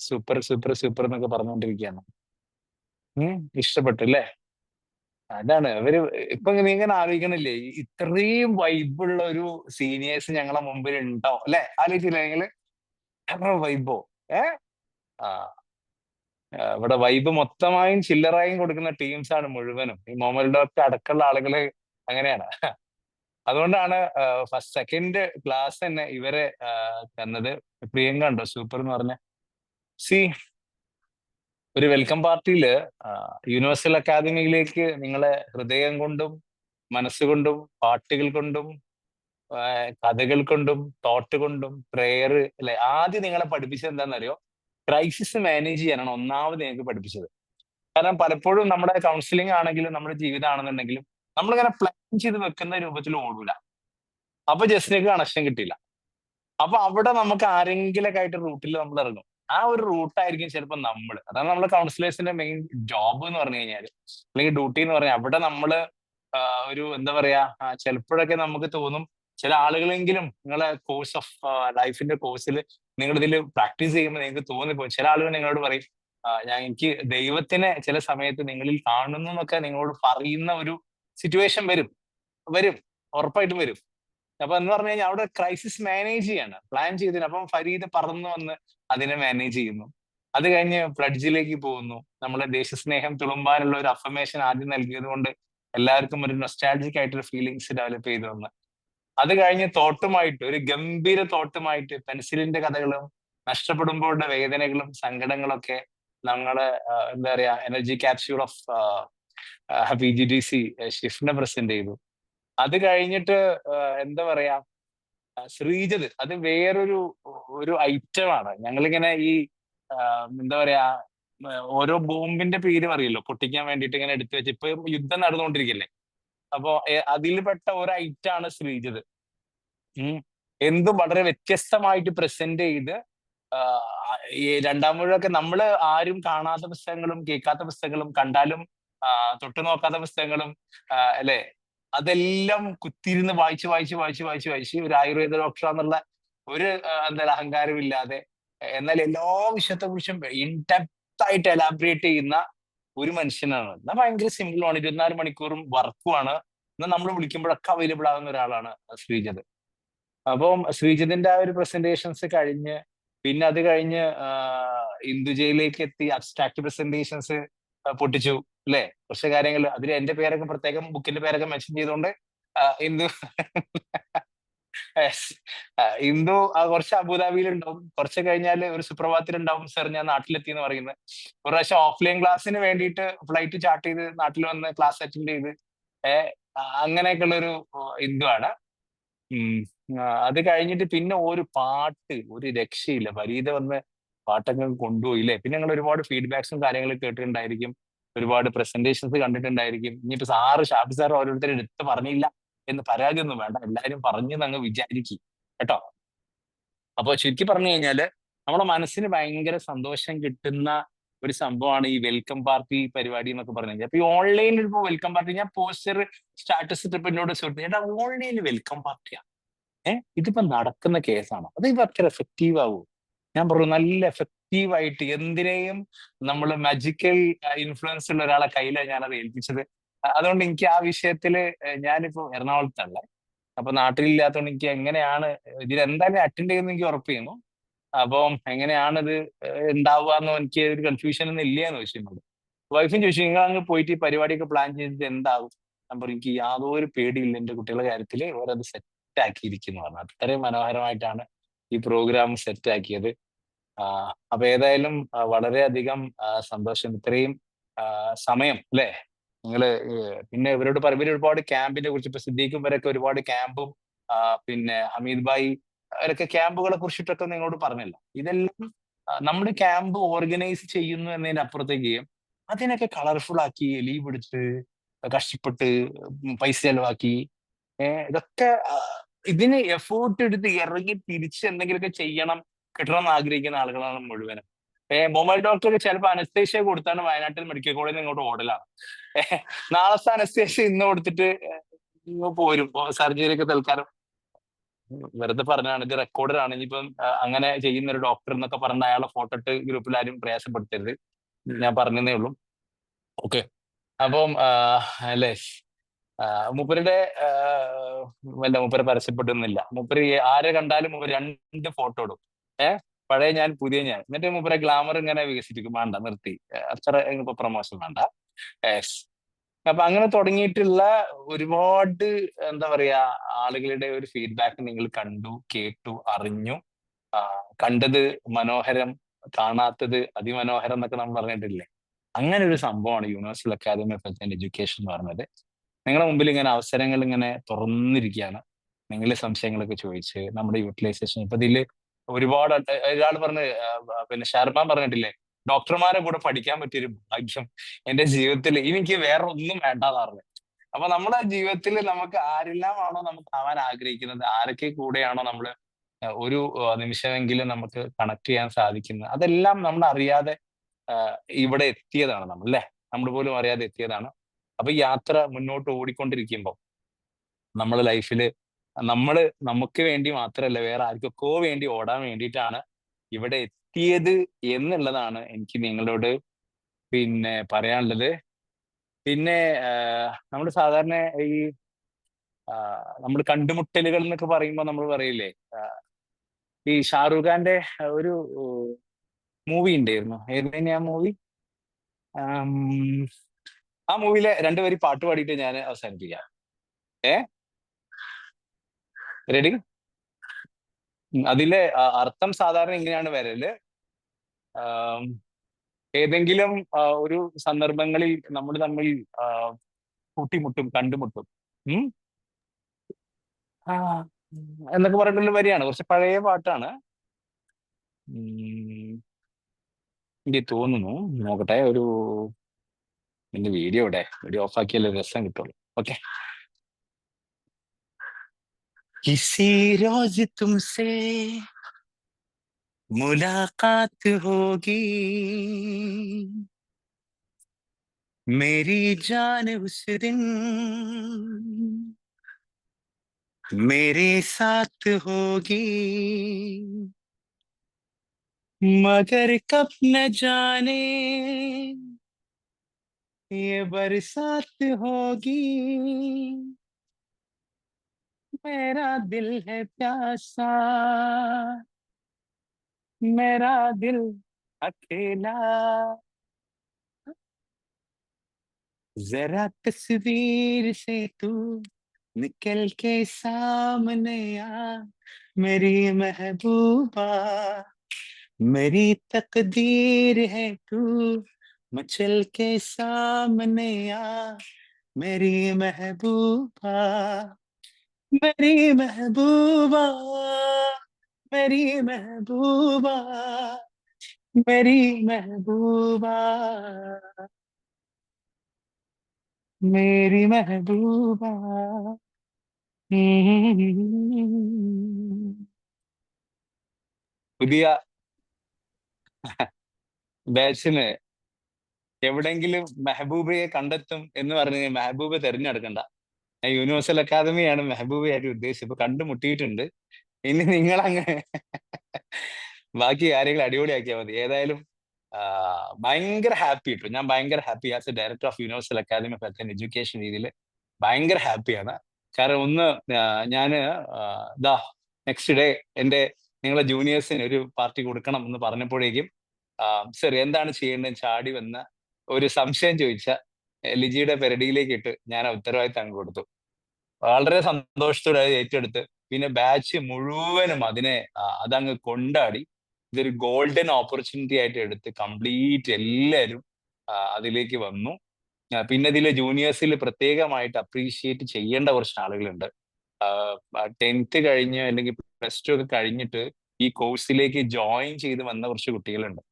സൂപ്പർ സൂപ്പർ സൂപ്പർ എന്നൊക്കെ പറഞ്ഞുകൊണ്ടിരിക്കുകയാണ്. ഇഷ്ടപ്പെട്ടു അല്ലേ? അതാണ് അവര് ഇപ്പൊ നീ ഇങ്ങനെ ആലോചിക്കണില്ലേ, ഇത്രയും വൈബുള്ള ഒരു സീനിയേഴ്സ് ഞങ്ങളെ മുമ്പിൽ ഉണ്ടോ അല്ലെ? ആലോചിച്ചില്ലേ നിങ്ങള്? വൈബോ ആ ഇവിടെ വൈബ് മൊത്തമായും ചില്ലറായും കൊടുക്കുന്ന ടീംസ് ആണ് മുഴുവനും. ഈ മൊമൽഡോക്ക് അടക്കമുള്ള ആളുകള് അങ്ങനെയാണ്. അതുകൊണ്ടാണ് ഫസ്റ്റ് സെക്കൻഡ് ക്ലാസ് തന്നെ ഇവരെ തന്നത്. പ്രിയങ്ക ഉണ്ടോ സൂപ്പർ എന്ന് പറഞ്ഞ? സി ഒരു വെൽക്കം പാർട്ടിയില് യൂണിവേഴ്സൽ അക്കാദമിയിലേക്ക് നിങ്ങളെ ഹൃദയം കൊണ്ടും മനസ്സുകൊണ്ടും പാട്ടുകൾ കൊണ്ടും കഥകൾ കൊണ്ടും തോട്ട് കൊണ്ടും പ്രെയർ അല്ലെ, ആദ്യം നിങ്ങളെ പഠിപ്പിച്ചത് എന്താണെന്നറിയോ? ക്രൈസിസ് മാനേജ് ചെയ്യാനാണ് ഒന്നാമത് ഞങ്ങൾക്ക് പഠിപ്പിച്ചത്. കാരണം പലപ്പോഴും നമ്മുടെ കൗൺസിലിംഗ് ആണെങ്കിലും നമ്മുടെ ജീവിതമാണെന്നുണ്ടെങ്കിലും നമ്മളിങ്ങനെ പ്ലാൻ ചെയ്ത് വെക്കുന്ന രൂപത്തിൽ ഓടൂല. അപ്പൊ ജസ്റ്റിനക്ക് കണക്ഷൻ കിട്ടില്ല. അപ്പൊ അവിടെ നമുക്ക് ആരെങ്കിലൊക്കെ ആയിട്ട് റൂട്ടിൽ നമ്മൾ ഇറങ്ങും. ആ ഒരു റൂട്ടായിരിക്കും ചിലപ്പോൾ നമ്മൾ. അതാണ് നമ്മളെ കൗൺസിലേഴ്സിന്റെ മെയിൻ ജോബ് എന്ന് പറഞ്ഞു കഴിഞ്ഞാൽ, അല്ലെങ്കിൽ ഡ്യൂട്ടി എന്ന് പറഞ്ഞാൽ. അവിടെ നമ്മള് ഒരു എന്താ പറയാ, ചിലപ്പോഴൊക്കെ നമുക്ക് തോന്നും ചില ആളുകളെങ്കിലും നിങ്ങളെ കോഴ്സ് ഓഫ് ലൈഫിന്റെ കോഴ്സിൽ നിങ്ങൾ ഇതിൽ പ്രാക്ടീസ് ചെയ്യുമ്പോൾ നിങ്ങൾക്ക് തോന്നിപ്പോ ചില ആളുകൾ നിങ്ങളോട് പറയും എനിക്ക് ദൈവത്തിനെ ചില സമയത്ത് നിങ്ങളിൽ കാണുന്നു എന്നൊക്കെ നിങ്ങളോട് പറയുന്ന ഒരു സിറ്റുവേഷൻ വരും ഉറപ്പായിട്ടും വരും. അപ്പൊ എന്ന് പറഞ്ഞു കഴിഞ്ഞാൽ അവിടെ ക്രൈസിസ് മാനേജ് ചെയ്യാണ്, പ്ലാൻ ചെയ്തിന്. അപ്പം ഫരീദ് പറന്നു വന്ന് അതിനെ മാനേജ് ചെയ്യുന്നു. അത് കഴിഞ്ഞ് ഫ്ലഡ്ജിലേക്ക് പോകുന്നു. നമ്മുടെ ദേശസ്നേഹം തുളുമ്പാനുള്ള ഒരു അഫർമേഷൻ ആദ്യം നൽകിയത് കൊണ്ട് എല്ലാവർക്കും ഒരു നൊസ്റ്റാൾജിക് ആയിട്ടൊരു ഫീലിങ്സ് ഡെവലപ്പ് ചെയ്തു വന്ന്. അത് കഴിഞ്ഞ് തോട്ടുമായിട്ട് ഒരു ഗംഭീര തോട്ടുമായിട്ട് പെൻസിലിന്റെ കഥകളും നഷ്ടപ്പെടുമ്പോഴുടെ വേദനകളും സങ്കടങ്ങളൊക്കെ നമ്മളെ എന്താ പറയാ എനർജി ക്യാപ്സ്യൂൾ ഓഫ് PGDC ഷിഫ്റ്റിനെ പ്രസന്റ് ചെയ്തു. അത് കഴിഞ്ഞിട്ട് എന്താ പറയാ ശ്രീജത്, അത് വേറൊരു ഐറ്റമാണ്. ഞങ്ങളിങ്ങനെ ഈ എന്താ പറയാ ഓരോ ബോംബിന്റെ പേര് അറിയല്ലോ, പൊട്ടിക്കാൻ വേണ്ടിയിട്ട് ഇങ്ങനെ എടുത്തു വെച്ച് ഇപ്പൊ യുദ്ധം നടന്നുകൊണ്ടിരിക്കല്ലേ. അപ്പോ അതിൽപ്പെട്ട ഒരു ഐറ്റാണ് ശ്രീജത്. എന്തും വളരെ വ്യത്യസ്തമായിട്ട് പ്രസന്റ് ചെയ്ത് ഈ രണ്ടാം മുഴുവൊക്കെ നമ്മള് ആരും കാണാത്ത പുസ്തകങ്ങളും കേൾക്കാത്ത പുസ്തകങ്ങളും കണ്ടാലും തൊട്ടു നോക്കാത്ത പുസ്തകങ്ങളും അല്ലെ, അതെല്ലാം കുത്തിയിരുന്ന് വായിച്ച് ഒരു ആയുർവേദ ഡോക്ടർ എന്നുള്ള ഒരു എന്താ അഹങ്കാരമില്ലാതെ, എന്നാൽ എല്ലാ വിഷയത്തെ കുറിച്ചും ഇൻഡെപ്ത് ആയിട്ട് എലാബറേറ്റ് ചെയ്യുന്ന ഒരു മനുഷ്യനാണ്. എന്നാൽ ഭയങ്കര സിമ്പിളുമാണ്, 24 മണിക്കൂറും വർക്കുമാണ്. എന്നാൽ നമ്മൾ വിളിക്കുമ്പോഴൊക്കെ അവൈലബിൾ ആകുന്ന ഒരാളാണ് ശ്രീജത്. അപ്പം ശ്രീജിത്തിന്റെ ആ ഒരു പ്രസന്റേഷൻസ് കഴിഞ്ഞ് പിന്നെ അത് കഴിഞ്ഞ് ഇന്ദുജയിലേക്ക് എത്തി അബ്സ്ട്രാക്ട് പ്രസന്റേഷൻസ് പൊട്ടിച്ചു അല്ലെ, കുറച്ച് കാര്യങ്ങൾ. അതിൽ എന്റെ പേരൊക്കെ പ്രത്യേകം ബുക്കിന്റെ പേരൊക്കെ മെൻഷൻ ചെയ്തുകൊണ്ട് ഇന്ദു കുറച്ച് അബുദാബിയിലുണ്ടാവും, കുറച്ച് കഴിഞ്ഞാൽ ഒരു സുപ്രഭാതത്തിലുണ്ടാവും. സർ ഞാൻ നാട്ടിലെത്തി എന്ന് പറയുന്നത്. ഒരു പ്രാവശ്യം ഓഫ്ലൈൻ ക്ലാസ്സിന് വേണ്ടിയിട്ട് ഫ്ലൈറ്റ് ചാർട്ട് ചെയ്ത് നാട്ടിൽ വന്ന് ക്ലാസ് അറ്റൻഡ് ചെയ്ത് അങ്ങനെയൊക്കെയുള്ള ഒരു ഇന്ദു ആണ്. അത് കഴിഞ്ഞിട്ട് പിന്നെ ഒരു പാട്ട് ഒരു രക്ഷയില്ല, ഫരീദ വന്ന് പാട്ടൊക്കെ കൊണ്ടുപോയില്ലേ. പിന്നെ ഞങ്ങൾ ഒരുപാട് ഫീഡ്ബാക്സും കാര്യങ്ങളും കേട്ടിട്ടുണ്ടായിരിക്കും, ഒരുപാട് പ്രസന്റേഷൻസ് കണ്ടിട്ടുണ്ടായിരിക്കും. ഇനിയിപ്പോ ഷാഫി സാർ ഓരോരുത്തരും എടുത്ത് പറഞ്ഞില്ല എന്ന് പരാതി ഒന്നും വേണ്ട, എല്ലാരും പറഞ്ഞു അങ്ങ് വിചാരിക്കും കേട്ടോ. അപ്പൊ ചുരുക്കി പറഞ്ഞു കഴിഞ്ഞാല് നമ്മുടെ മനസ്സിന് ഭയങ്കര സന്തോഷം കിട്ടുന്ന ഒരു സംഭവമാണ് ഈ വെൽക്കം പാർട്ടി പരിപാടി എന്നൊക്കെ പറഞ്ഞു കഴിഞ്ഞാൽ. അപ്പൊ ഈ ഓൺലൈനിൽ ഇപ്പൊ വെൽക്കം പാർട്ടി, ഞാൻ പോസ്റ്റർ സ്റ്റാറ്റസ് ഇട്ടപ്പോ എന്നോട് സുഹൃത്ത് ചേട്ടാ ഓൺലൈനിൽ വെൽക്കം പാർട്ടിയാ, ഇതിപ്പോ നടക്കുന്ന കേസാണ്, അത് ഭയങ്കര എഫക്റ്റീവ് ആവൂ? ഞാൻ പറഞ്ഞു നല്ല എഫക്റ്റീവ് ആയിട്ട് എന്തിനേയും നമ്മൾ മാജിക്കൽ ഇൻഫ്ലുവൻസ് ഉള്ള ഒരാളെ കയ്യിലാണ് ഞാനത് ഏൽപ്പിച്ചത്. അതുകൊണ്ട് എനിക്ക് ആ വിഷയത്തില് ഞാനിപ്പോ എറണാകുളത്തല്ല, അപ്പൊ നാട്ടിലില്ലാത്തതുകൊണ്ട് എനിക്ക് എങ്ങനെയാണ് ഇതിൽ എന്തായാലും അറ്റൻഡ് ചെയ്യുന്ന എനിക്ക് ഉറപ്പ് ചെയ്യുന്നു. അപ്പം എങ്ങനെയാണിത് ഉണ്ടാവുക എന്ന് എനിക്ക് ഒരു കൺഫ്യൂഷൻ ഒന്നും ഇല്ലയെന്ന് ചോദിച്ചു. വൈഫും ചോദിച്ചു നിങ്ങൾ അങ്ങ് പോയിട്ട് ഈ പരിപാടിയൊക്കെ പ്ലാൻ ചെയ്തിട്ട് എന്താകും? ഞാൻ പറയും എനിക്ക് യാതൊരു പേടിയില്ല, എന്റെ കുട്ടികളുടെ കാര്യത്തിൽ ഓരത് സെറ്റ് ആക്കിയിരിക്കുന്നു പറഞ്ഞു. അത്രയും മനോഹരമായിട്ടാണ് ഈ പ്രോഗ്രാം സെറ്റ് ആക്കിയത്. അപ്പൊ ഏതായാലും വളരെയധികം സന്തോഷം. ഇത്രയും സമയം അല്ലെ നിങ്ങള് പിന്നെ ഇവരോട് ഇവർ ഒരുപാട് ക്യാമ്പിനെ കുറിച്ച് ഇപ്പൊ സിദ്ദീഖും വരൊക്കെ ഒരുപാട് ക്യാമ്പും പിന്നെ ഹമീദ് ഭായി അവരൊക്കെ ക്യാമ്പുകളെ കുറിച്ചിട്ടൊക്കെ നിങ്ങളോട് പറഞ്ഞല്ലോ. ഇതെല്ലാം നമ്മുടെ ക്യാമ്പ് ഓർഗനൈസ് ചെയ്യുന്നു എന്നതിന്റെ അപ്പുറത്തേക്ക് അതിനൊക്കെ കളർഫുൾ ആക്കി ലീവ് എടുത്ത് കഷ്ടപ്പെട്ട് പൈസ ചെലവാക്കി ഇതൊക്കെ ഇതിന് എഫേർട്ട് എടുത്ത് ഇറങ്ങി തിരിച്ച് എന്തെങ്കിലുമൊക്കെ ചെയ്യണം കിട്ടണമെന്ന് ആഗ്രഹിക്കുന്ന ആളുകളാണ് മുഴുവനും. മൊബൈൽ ഡോക്ടർക്ക് ചിലപ്പോൾ അനസ്തേഷ്യ കൊടുത്താണ് വയനാട്ടിൽ മെഡിക്കൽ കോളേജിൽ ഇങ്ങോട്ട് ഓടലാണ്. നാളത്തെ അനസ്തേഷ്യ ഇന്ന് കൊടുത്തിട്ട് പോരും. സർജറി ഒക്കെ തൽക്കാലം വെറുതെ പറഞ്ഞാണ്, ഇത് റെക്കോർഡഡ് ആണ്. ഇനിയിപ്പം അങ്ങനെ ചെയ്യുന്ന ഒരു ഡോക്ടർ എന്നൊക്കെ പറഞ്ഞ അയാളെ ഫോട്ടോ ഇട്ട് ഗ്രൂപ്പിൽ ആരും പ്രയാസപ്പെടുത്തരുത്, ഞാൻ പറഞ്ഞതേ ഉള്ളൂ. ഓക്കെ, അപ്പം അല്ലേ, മൂപ്പരുടെ വല്ല മൂപ്പരെ പരസ്യപ്പെടുന്നില്ല. മൂപ്പര് ആരെ കണ്ടാലും മൂപ്പര് 2 ഫോട്ടോ ഇടും. പഴയ ഞാൻ പുതിയ ഞാൻ, എന്നിട്ട് മൂപ്പരെ ഗ്ലാമർ ഇങ്ങനെ വികസിപ്പിക്കും. വേണ്ട, നിർത്തി, അത്ര ഇപ്പൊ പ്രൊമോഷൻ വേണ്ട. അപ്പൊ അങ്ങനെ തുടങ്ങിയിട്ടുള്ള ഒരുപാട് എന്താ പറയാ ആളുകളുടെ ഒരു ഫീഡ്ബാക്ക് നിങ്ങൾ കണ്ടു, കേട്ടു, അറിഞ്ഞു. കണ്ടത് മനോഹരം, കാണാത്തത് അതിമനോഹരം എന്നൊക്കെ നമ്മൾ പറഞ്ഞിട്ടില്ലേ? അങ്ങനെ ഒരു സംഭവമാണ് universal academy of health and education എന്ന് പറയുന്നത്. നിങ്ങളുടെ മുമ്പിൽ ഇങ്ങനെ അവസരങ്ങൾ ഇങ്ങനെ തുറന്നിരിക്കുകയാണ്. നിങ്ങൾ സംശയങ്ങളൊക്കെ ചോദിച്ച് നമ്മുടെ യൂട്ടിലൈസേഷൻ ഇപ്പൊ ഇതില് ഒരുപാട് ഒരാൾ പറഞ്ഞ്, പിന്നെ ഷർമാൻ പറഞ്ഞിട്ടില്ലേ, ഡോക്ടർമാരെ കൂടെ പഠിക്കാൻ പറ്റിയൊരു ഭാഗ്യം എന്റെ ജീവിതത്തിൽ, എനിക്ക് വേറെ ഒന്നും വേണ്ടാന്ന് പറഞ്ഞു. അപ്പൊ നമ്മുടെ ജീവിതത്തിൽ നമുക്ക് ആരെല്ലാമാണോ നമുക്ക് ആവാൻ ആഗ്രഹിക്കുന്നത്, ആരൊക്കെ കൂടെയാണോ നമ്മൾ ഒരു നിമിഷമെങ്കിലും നമുക്ക് കണക്ട് ചെയ്യാൻ സാധിക്കുന്നത്, അതെല്ലാം നമ്മൾ അറിയാതെ ഇവിടെ എത്തിയതാണ് നമ്മൾ, അല്ലെ? നമ്മൾ പോലും അറിയാതെ എത്തിയതാണ്. അപ്പൊ ഈ യാത്ര മുന്നോട്ട് ഓടിക്കൊണ്ടിരിക്കുമ്പോൾ നമ്മൾ ലൈഫില് നമുക്ക് വേണ്ടി മാത്രമല്ല, വേറെ ആർക്കൊക്കെ വേണ്ടി ഓടാൻ വേണ്ടിയിട്ടാണ് ഇവിടെ എത്തിയത് എന്നുള്ളതാണ് എനിക്ക് നിങ്ങളോട് പിന്നെ പറയാനുള്ളത്. പിന്നെ നമ്മൾ സാധാരണ ഈ നമ്മൾ കണ്ടുമുട്ടലുകൾ എന്നൊക്കെ പറയുമ്പോൾ നമ്മൾ പറയില്ലേ, ഈ ഷാറൂഖ് ഖാന്റെ ഒരു മൂവി ഉണ്ടായിരുന്നു, ഏതെങ്കിലും ആ മൂവി, ആ മൂവിയിലെ 2 വരി പാട്ട് പാടിയിട്ട് ഞാൻ അവസാനിപ്പിക്കാം. റെഡി? അതിലെ അർത്ഥം സാധാരണ ഇങ്ങനെയാണ് വരല്. ഏതെങ്കിലും ഒരു സന്ദർഭങ്ങളിൽ നമ്മൾ തമ്മിൽ കൂട്ടിമുട്ടും, കണ്ടുമുട്ടും എന്നൊക്കെ പറഞ്ഞിട്ടുള്ള വരിയാണ്. കുറച്ച് പഴയ പാട്ടാണ്. എനിക്ക് തോന്നുന്നു, നോക്കട്ടെ, എന്റെ വീഡിയോ ഓഫാക്കിയാലേ രസം കിട്ടുള്ളൂ. ഓക്കെ. किसी रोज तुमसे मुलाकात होगी, मेरी जान उस दिन मेरे साथ होगी, मगर कब न जाने ये बरसात होगी, मेरा दिल है प्यासा, मेरा दिल अकेला, जरा तस्वीर से तू निकल के सामने आ, मेरी महबूबा, मेरी तकदीर है तू, मचल के सामने आ, मेरी महबूबा, मेरी महबूबा, मेरी महबूबा, मेरी महबूबा, मेरी महबूबा. പുതിയ ബാച്ചിന് എവിടെങ്കിലും മെഹബൂബയെ കണ്ടെത്തും എന്ന് പറഞ്ഞ് മെഹബൂബ തിരഞ്ഞെടുക്കണ്ട. യൂണിവേഴ്സൽ അക്കാദമിയാണ് മെഹബൂബയായിട്ട് ഉദ്ദേശിച്ചത്. ഇപ്പൊ കണ്ടുമുട്ടിയിട്ടുണ്ട്. ഇനി നിങ്ങളങ്ങ് ബാക്കി കാര്യങ്ങൾ അടിപൊളിയാക്കിയാൽ മതി. ഏതായാലും ഭയങ്കര ഹാപ്പി കിട്ടും. ഞാൻ ഭയങ്കര happy as a director of universal academy of health and education രീതിയിൽ ഭയങ്കര ഹാപ്പിയാണ്. കാരണം ഒന്ന്, ഞാന് നെക്സ്റ്റ് ഡേ നിങ്ങളെ ജൂനിയേഴ്സിന് ഒരു പാർട്ടി കൊടുക്കണം എന്ന് പറഞ്ഞപ്പോഴേക്കും സർ എന്താണ് ചെയ്യേണ്ടത് ചാടി വന്ന ഒരു സംശയം ചോദിച്ച ലിജിയുടെ പെരടിയിലേക്ക് ഇട്ട് ഞാൻ ഉത്തരവാദിത്തം അങ്ങ് കൊടുത്തു. വളരെ സന്തോഷത്തോടെ ഏറ്റെടുത്ത് പിന്നെ ബാച്ച് മുഴുവനും അതങ്ങ് കൊണ്ടാടി. ഇതൊരു ഗോൾഡൻ ഓപ്പർച്യൂണിറ്റി ആയിട്ട് എടുത്ത് കംപ്ലീറ്റ് എല്ലാവരും അതിലേക്ക് വന്നു. പിന്നെ ഇതിലെ ജൂനിയേഴ്സിൽ പ്രത്യേകമായിട്ട് അപ്രീഷിയേറ്റ് ചെയ്യേണ്ട കുറച്ച് ആളുകളുണ്ട്. 10th കഴിഞ്ഞ് അല്ലെങ്കിൽ +2 ഒക്കെ കഴിഞ്ഞിട്ട് ഈ കോഴ്സിലേക്ക് ജോയിൻ ചെയ്ത് വന്ന കുറച്ച് കുട്ടികളുണ്ട്.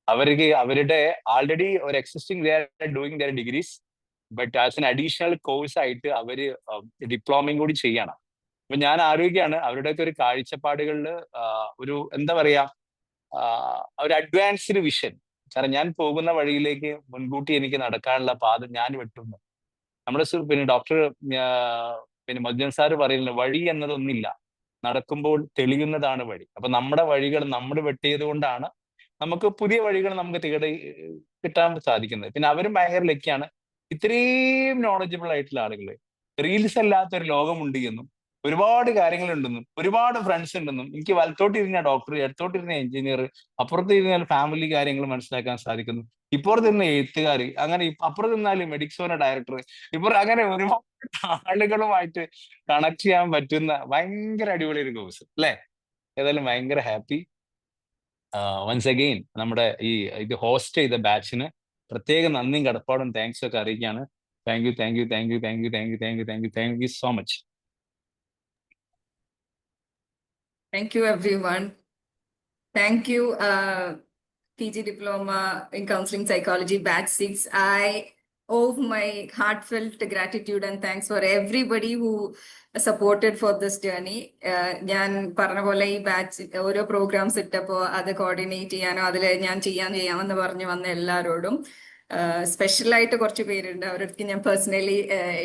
അവരുടെ ആൾറെഡി ഒരു existing doing there degrees, but as an additional course ആയിട്ട് അവര് ഡിപ്ലോമയും കൂടി ചെയ്യണം. അപ്പൊ ഞാൻ ആലോചിക്കുകയാണ് അവരുടെയൊക്കെ ഒരു കാഴ്ചപ്പാടുകളിൽ ഒരു എന്താ പറയാ ഒരു അഡ്വാൻസ്ഡ് വിഷൻ. കാരണം ഞാൻ പോകുന്ന വഴിയിലേക്ക് മുൻകൂട്ടി എനിക്ക് നടക്കാനുള്ള പാത ഞാൻ വെട്ടുന്നു. നമ്മുടെ പിന്നെ ഡോക്ടർ പിന്നെ മജ്ജൻ സാറ് പറയുന്നത് വഴി എന്നതൊന്നില്ല, നടക്കുമ്പോൾ തെളിയുന്നതാണ് വഴി. അപ്പൊ നമ്മുടെ വഴികൾ നമ്മൾ വെട്ടിയത് കൊണ്ടാണ് നമുക്ക് പുതിയ വഴികൾ നമുക്ക് കിട്ടാൻ സാധിക്കുന്നത്. പിന്നെ അവരും ഭയങ്കര ലക്കിയാണ്, ഇത്രയും നോളജബിൾ ആയിട്ടുള്ള ആളുകൾ. റീൽസ് അല്ലാത്തൊരു ലോകമുണ്ട് എന്നും ഒരുപാട് കാര്യങ്ങളുണ്ടെന്നും ഒരുപാട് ഫ്രണ്ട്സ് ഉണ്ടെന്നും എനിക്ക് വലത്തോട്ടിരുന്ന ഡോക്ടർ, ഇടത്തോട്ടിരുന്ന എഞ്ചിനീയർ, അപ്പുറത്തിരുന്നാൽ ഫാമിലി കാര്യങ്ങൾ മനസ്സിലാക്കാൻ സാധിക്കുന്നു. ഇപ്പുറത്തിരുന്ന എഴുത്തുകാർ, അങ്ങനെ അപ്പുറത്തിരുന്നാലും മെഡിക്സോന ഡയറക്ടർ, അങ്ങനെ ഒരുപാട് ആളുകളുമായിട്ട് കണക്ട് ചെയ്യാൻ പറ്റുന്ന ഭയങ്കര അടിപൊളി ഒരു കോഴ്സ് അല്ലേ. ഏതായാലും ഭയങ്കര ഹാപ്പി. വൺസ് അഗെയിൻ നമ്മുടെ ഇത് ഹോസ്റ്റ് ചെയ്ത ബാച്ചിന് പ്രത്യേക നന്ദിയും കടപ്പാടും താങ്ക്സ് ഒക്കെ അറിയിക്കുകയാണ്. Thank you, thank you, thank you, thank you, thank you, thank you, thank you, thank you so much. Thank you, everyone. Thank you, PG Diploma in Counseling Psychology, Batch 6. I owe my heartfelt gratitude and thanks for everybody who supported for this journey. ഞാൻ പറഞ്ഞ പോലെ ഈ batch ഓരോ programmes ഇട്ടപ്പോൾ അത് coordinate ചെയ്യാനോ അതിൽ ഞാൻ ചെയ്യാമെന്ന് പറഞ്ഞു വന്ന എല്ലാവരോടും, സ്പെഷ്യലായിട്ട് കുറച്ച് പേരുണ്ട്, അവർക്ക് ഞാൻ പേഴ്സണലി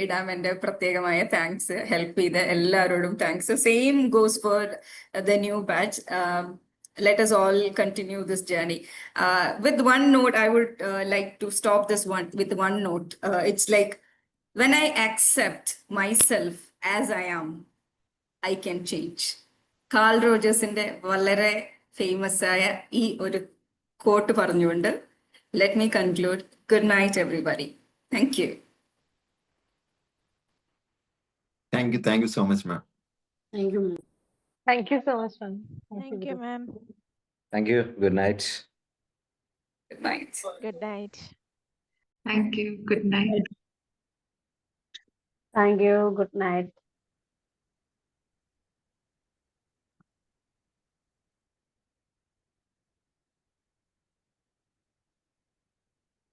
ഇടാൻ എൻ്റെ പ്രത്യേകമായ താങ്ക്സ്. ഹെൽപ്പ് ചെയ്ത എല്ലാവരോടും thanks. Same goes for the new batch. Let us all continue this journey. With one note, I would like to stop this one with one note. It's like, when I accept myself as I am, I can change. Carl Rogers inde valare famous aya ee oru quote പറഞ്ഞുകൊണ്ട് let me conclude. Good night, everybody. Thank you. Thank you so much, ma'am. Thank you, ma'am. Thank you so much, ma'am. Thank you, ma'am. Thank you. Good night. Good night. Good night. Thank you. Good night. Thank you. Good night.